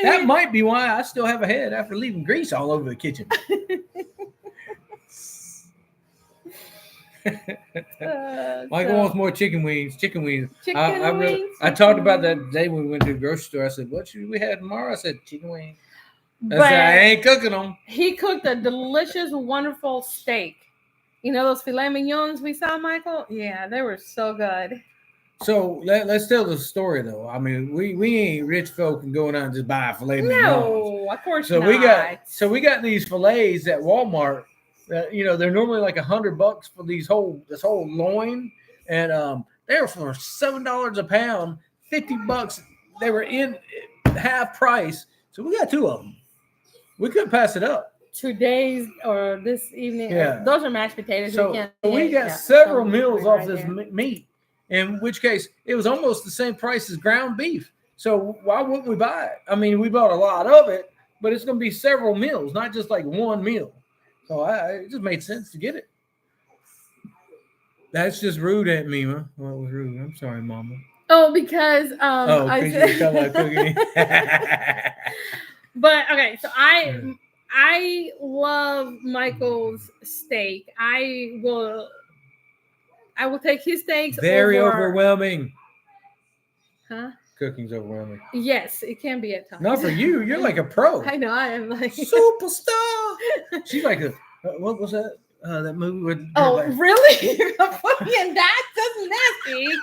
S1: That might be why I still have a head after leaving grease all over the kitchen. Michael wants more chicken wings. I talked about that day when we went to the grocery store. I said, what should we have tomorrow? I said, chicken wings. I ain't cooking them.
S3: He cooked a delicious, wonderful steak. You know those filet mignons we saw, Michael? Yeah, they were so good.
S1: So let's tell the story, though. I mean, we ain't rich folk and going out and just buy filet mignons.
S3: No, of course not.
S1: We got these fillets at Walmart. They're normally like $100 for this whole loin, and they were for $7 a pound, $50. They were in half price, so we got 2 of them. We couldn't pass it up.
S3: 2 days or this evening.
S1: Yeah,
S3: those are mashed potatoes.
S1: So we got several meals off this meat. In which case, it was almost the same price as ground beef. So why wouldn't we buy it? I mean, we bought a lot of it, but it's going to be several meals, not just like one meal. So it just made sense to get it. That's just rude, Aunt Mima. Well, it was rude. I'm sorry, Mama.
S3: Oh, because
S1: Because you were talking about cooking.
S3: But okay, so I love Michael's steak. I will take his steaks.
S1: Very
S3: over,
S1: overwhelming.
S3: Huh?
S1: Cooking's overwhelming.
S3: Yes, it can be at times.
S1: Not for you. You're like a pro.
S3: I know. I am like
S1: Superstar. She's like what was that? That movie with.
S3: Oh, really? You're gonna put me in that? That's nasty.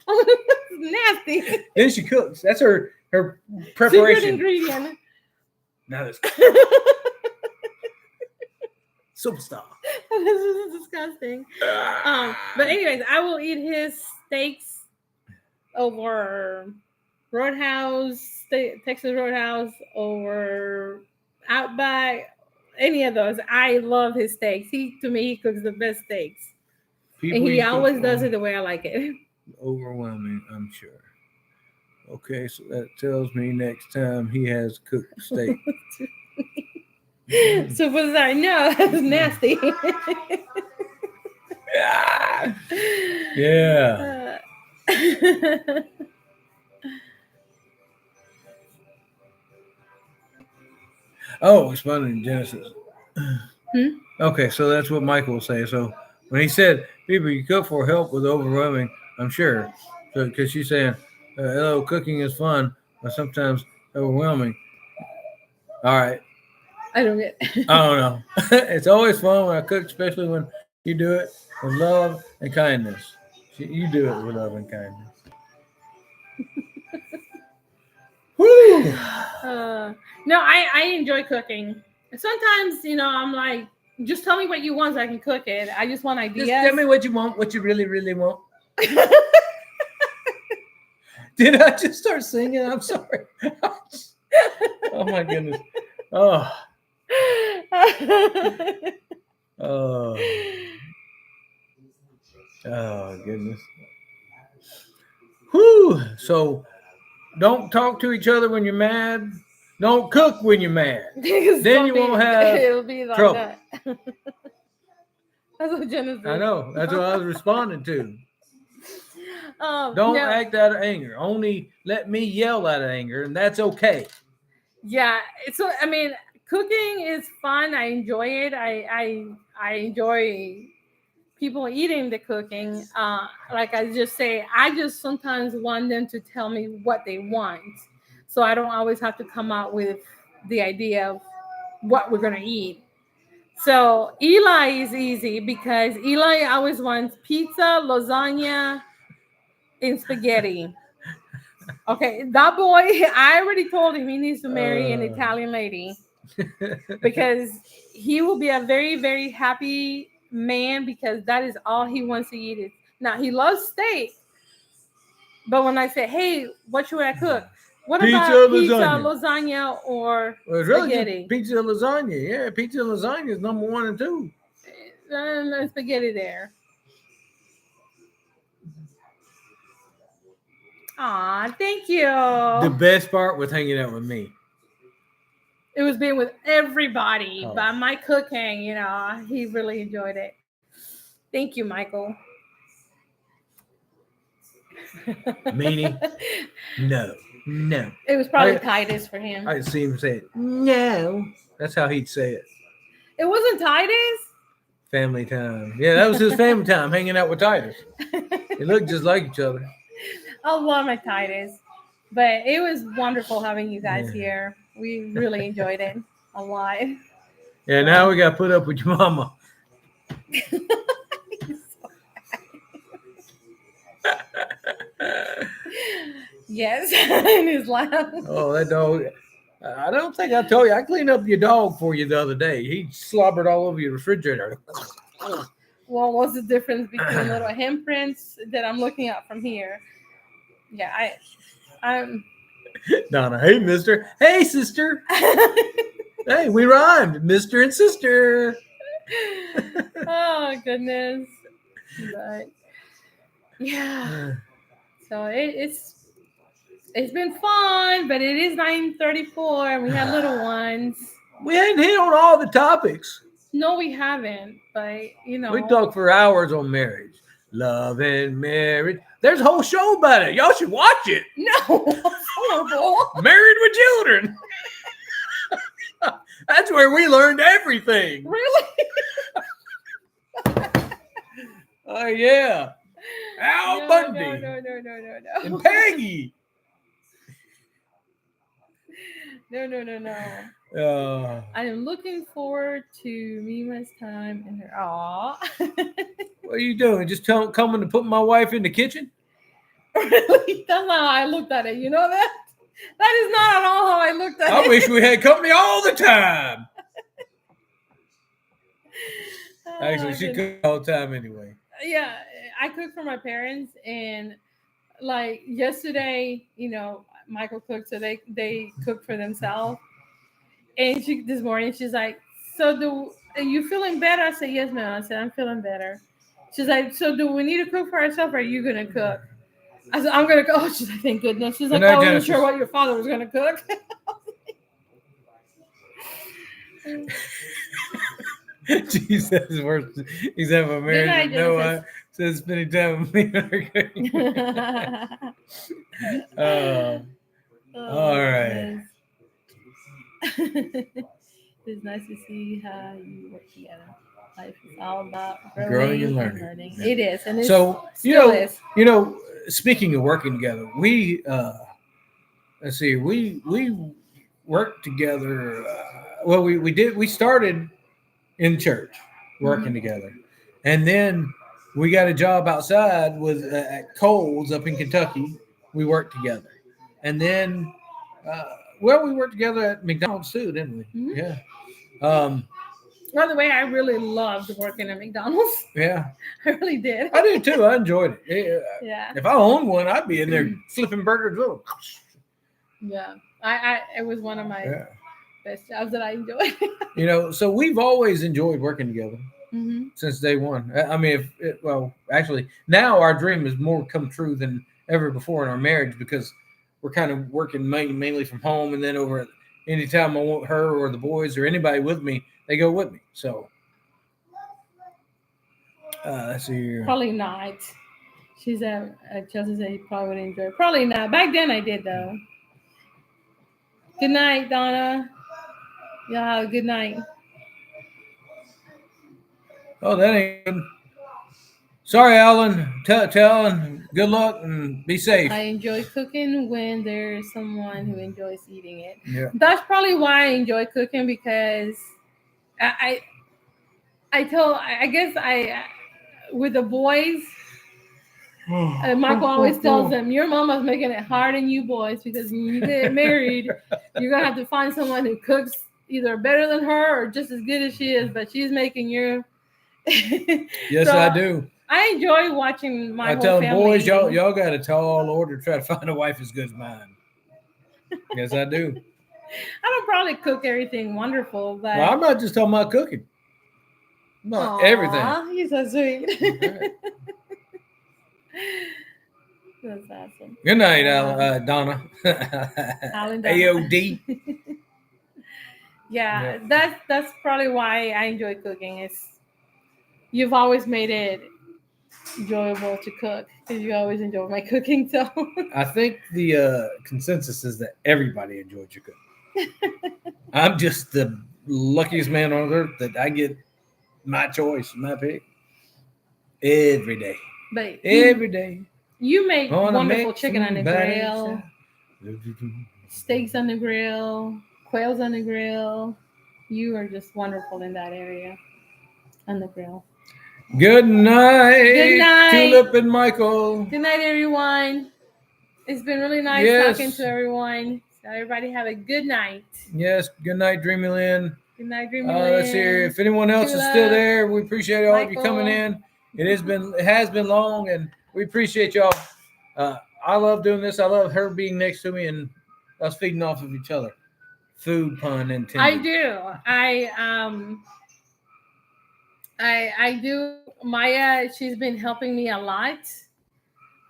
S3: Oh, that's nasty.
S1: Then she cooks. That's her
S3: Secret
S1: preparation.
S3: ingredient.
S1: Now this superstar.
S3: This is disgusting. But anyways, I will eat his steaks over Roadhouse, Texas Roadhouse, over Outback, any of those. I love his steaks. He cooks the best steaks, and he always does it the way I like it.
S1: Overwhelming, I'm sure. Okay, so that tells me next time he has cooked steak.
S3: So was I? No, that's nasty.
S1: Yeah. Oh, it's funny in Genesis. Okay, so that's what Michael was saying. So when he said, people you cook for help with overwhelming, I'm sure. So because she's saying, hello, cooking is fun, but sometimes overwhelming. All right.
S3: I don't get it.
S1: I don't know. It's always fun when I cook, especially when you do it with love and kindness. You do it with love and kindness. Woo!
S3: No, I enjoy cooking. Sometimes, I'm like, just tell me what you want so I can cook it. I just want ideas.
S1: Just tell me what you want, what you really, really want. Did I just start singing? I'm sorry. Oh, my goodness. Oh. Oh, goodness. Whew. So don't talk to each other when you're mad. Don't cook when you're mad. Then you won't have
S3: it'll be like
S1: trouble.
S3: that. That's what Jenna said.
S1: I know. That's what I was responding to. Don't
S3: no.
S1: act out of anger. Only let me yell out of anger, and that's okay.
S3: Yeah. Cooking is fun. I enjoy it. I enjoy people eating the cooking. Like I just say, I just sometimes want them to tell me what they want. So I don't always have to come out with the idea of what we're going to eat. So Eli is easy because Eli always wants pizza, lasagna, and spaghetti. Okay, that boy, I already told him he needs to marry an Italian lady because he will be a very, very happy man because that is all he wants to eat. Now, he loves steak, but when I say, hey, what should I cook? What about pizza, lasagna, or spaghetti?
S1: Pizza and lasagna. Yeah, pizza and lasagna is number 1 and 2.
S3: No spaghetti there. Aw, thank you.
S1: The best part was hanging out with me.
S3: It was being with everybody, but my cooking, he really enjoyed it. Thank you, Michael.
S1: Meanie? No.
S3: It was probably Titus for him.
S1: I see him say it. No. That's how he'd say it.
S3: It wasn't Titus?
S1: Family time. Yeah, that was his family time, hanging out with Titus. They looked just like each other.
S3: I love my Titus. But it was wonderful having you guys here. We really enjoyed it a lot.
S1: Yeah, now we got to put up with your mama.
S3: Yes, in his laugh.
S1: Oh, that dog. I don't think I told you. I cleaned up your dog for you the other day. He slobbered all over your refrigerator.
S3: Well, what's the difference between little handprints that I'm looking at from here? Yeah, I'm.
S1: Donna, hey, mister. Hey, sister. Hey, we rhymed. Mister and sister.
S3: Oh, goodness. But, yeah. So It's been fun, but it is 9:34 and we have little ones.
S1: We hadn't hit on all the topics.
S3: No, we haven't, but
S1: We talked for hours on marriage, love and marriage. There's a whole show about it. Y'all should watch it.
S3: No, it's horrible.
S1: Married with Children. That's where we learned everything.
S3: Really?
S1: Oh yeah, Al Bundy
S3: No.
S1: and Peggy.
S3: No. I am looking forward to Mima's time in her. Aw.
S1: What are you doing? Just coming to put my wife in the kitchen?
S3: Really? That's not how I looked at it. You know that? That is not at all how I looked at it.
S1: I wish we had company all the time. Actually, she cooked all the time anyway.
S3: Yeah, I cook for my parents, and like yesterday, Michael cooked, so they cook for themselves. And this morning, she's like, "So are you feeling better?" I said, "Yes, ma'am." I said, "I'm feeling better." She's like, "So do we need to cook for ourselves, or are you gonna cook?" I said, "I'm gonna cook." Oh, she's like, "Thank goodness." She's like, "I wasn't sure what your father was gonna cook."
S1: Jesus, worse. He's having a marriage. No, says spending time with me. All right.
S3: It's nice to see how you work together. Life is all about
S1: growing and learning.
S3: Yeah. It is, and it
S1: so
S3: is.
S1: Speaking of working together, we let's see, we worked together. We started in church working together, and then we got a job outside with at Kohl's up in Kentucky. We worked together, and then we worked together at McDonald's too, didn't we?
S3: Mm-hmm.
S1: Yeah.
S3: By the way, I really loved working at McDonald's.
S1: Yeah,
S3: I really did.
S1: I did too. I enjoyed it.
S3: Yeah.
S1: If I owned one, I'd be in there flipping burgers.
S3: Yeah, it was one of my best jobs that I enjoyed.
S1: So we've always enjoyed working together
S3: mm-hmm.
S1: since day one. I mean, actually, now our dream has more come true than ever before in our marriage because we're kind of working mainly from home, and then over anytime I want her or the boys or anybody with me, they go with me. So let's see here.
S3: Probably not. She's at Chelsea said you probably would enjoy it. Probably not. Back then I did though. Good night, Donna. Y'all have a good night.
S1: Oh, that ain't good. Sorry, Alan. Tell Alan good luck and be safe.
S3: I enjoy cooking when there's someone who enjoys eating it.
S1: Yeah.
S3: That's probably why I enjoy cooking because I with the boys, Michael always tells them, your mama's making it hard on you boys because when you get married, you're going to have to find someone who cooks either better than her or just as good as she is, but she's making you.
S1: Yes, so, I do.
S3: I enjoy watching my whole family. I tell
S1: them, boys, y'all got a tall order to try to find a wife as good as mine. Yes, I do.
S3: I don't probably cook everything wonderful, but
S1: I'm not just talking about cooking. Not everything.
S3: You're so sweet. Okay. That's awesome.
S1: Good night, Donna.
S3: Donna.
S1: AOD.
S3: Yeah, that's probably why I enjoy cooking. You've always made it enjoyable to cook because you always enjoy my cooking. So
S1: I think the consensus is that everybody enjoys your cooking. I'm just the luckiest man on earth that I get my choice, my pick every day.
S3: But
S1: every day.
S3: You make wonderful chicken on the grill, steaks on the grill, quails on the grill. You are just wonderful in that area on the grill.
S1: Good night.
S3: Good night.
S1: Tulip and Michael.
S3: Good night, everyone. It's been really nice talking to everyone. So everybody have a good night.
S1: Yes. Good night, Dreamy Lynn.
S3: Good night, Dreamy Lynn.
S1: Let's hear if anyone else is still there. We appreciate all of you coming in. It has been long, and we appreciate y'all. I love doing this. I love her being next to me and us feeding off of each other. Food pun intended.
S3: I do. I do. Maya, she's been helping me a lot.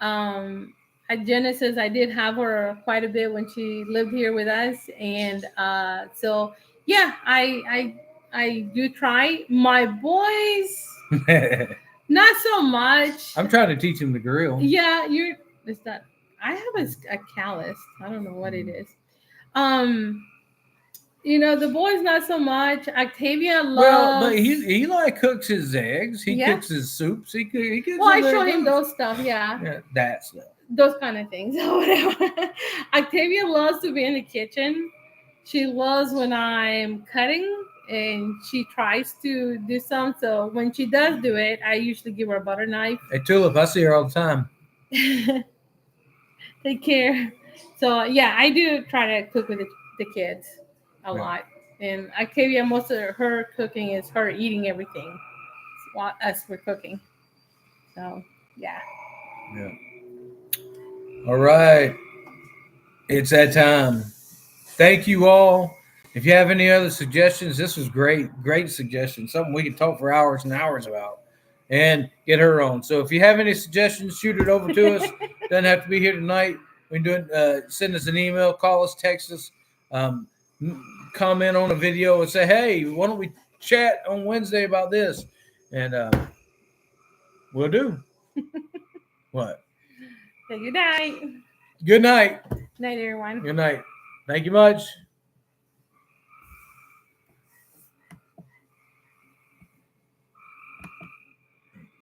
S3: I at Genesis, I did have her quite a bit when she lived here with us, and so yeah, I do try. My boys, not so much.
S1: I'm trying to teach him to grill.
S3: Yeah, it's that I have a callus. I don't know what it is. The boys not so much. Octavia loves.
S1: Well, but he like cooks his eggs. He
S3: Yeah.
S1: cooks his soups. He cooks.
S3: Well, I show him those stuff. Yeah,
S1: that stuff.
S3: those kind of things or whatever. Octavia loves to be in the kitchen. She loves when I'm cutting, and she tries to do some. So when she does do it, I usually give her a butter knife.
S1: Hey, Tulip, I see her all the time.
S3: Take care. So yeah, I do try to cook with the kids a lot. And Octavia, most of her cooking is her eating everything while us we're cooking. So yeah.
S1: Yeah. All right. It's that time. Thank you all. If you have any other suggestions, this was great suggestion. Something we could talk for hours and hours about and get her on. So if you have any suggestions, shoot it over to us. Doesn't have to be here tonight. We can do it. Send us an email, call us, text us, comment on a video and say, hey, why don't we chat on Wednesday about this? And we'll do. What?
S3: Say good night.
S1: Good night.
S3: Night, everyone.
S1: Good night. Thank you much.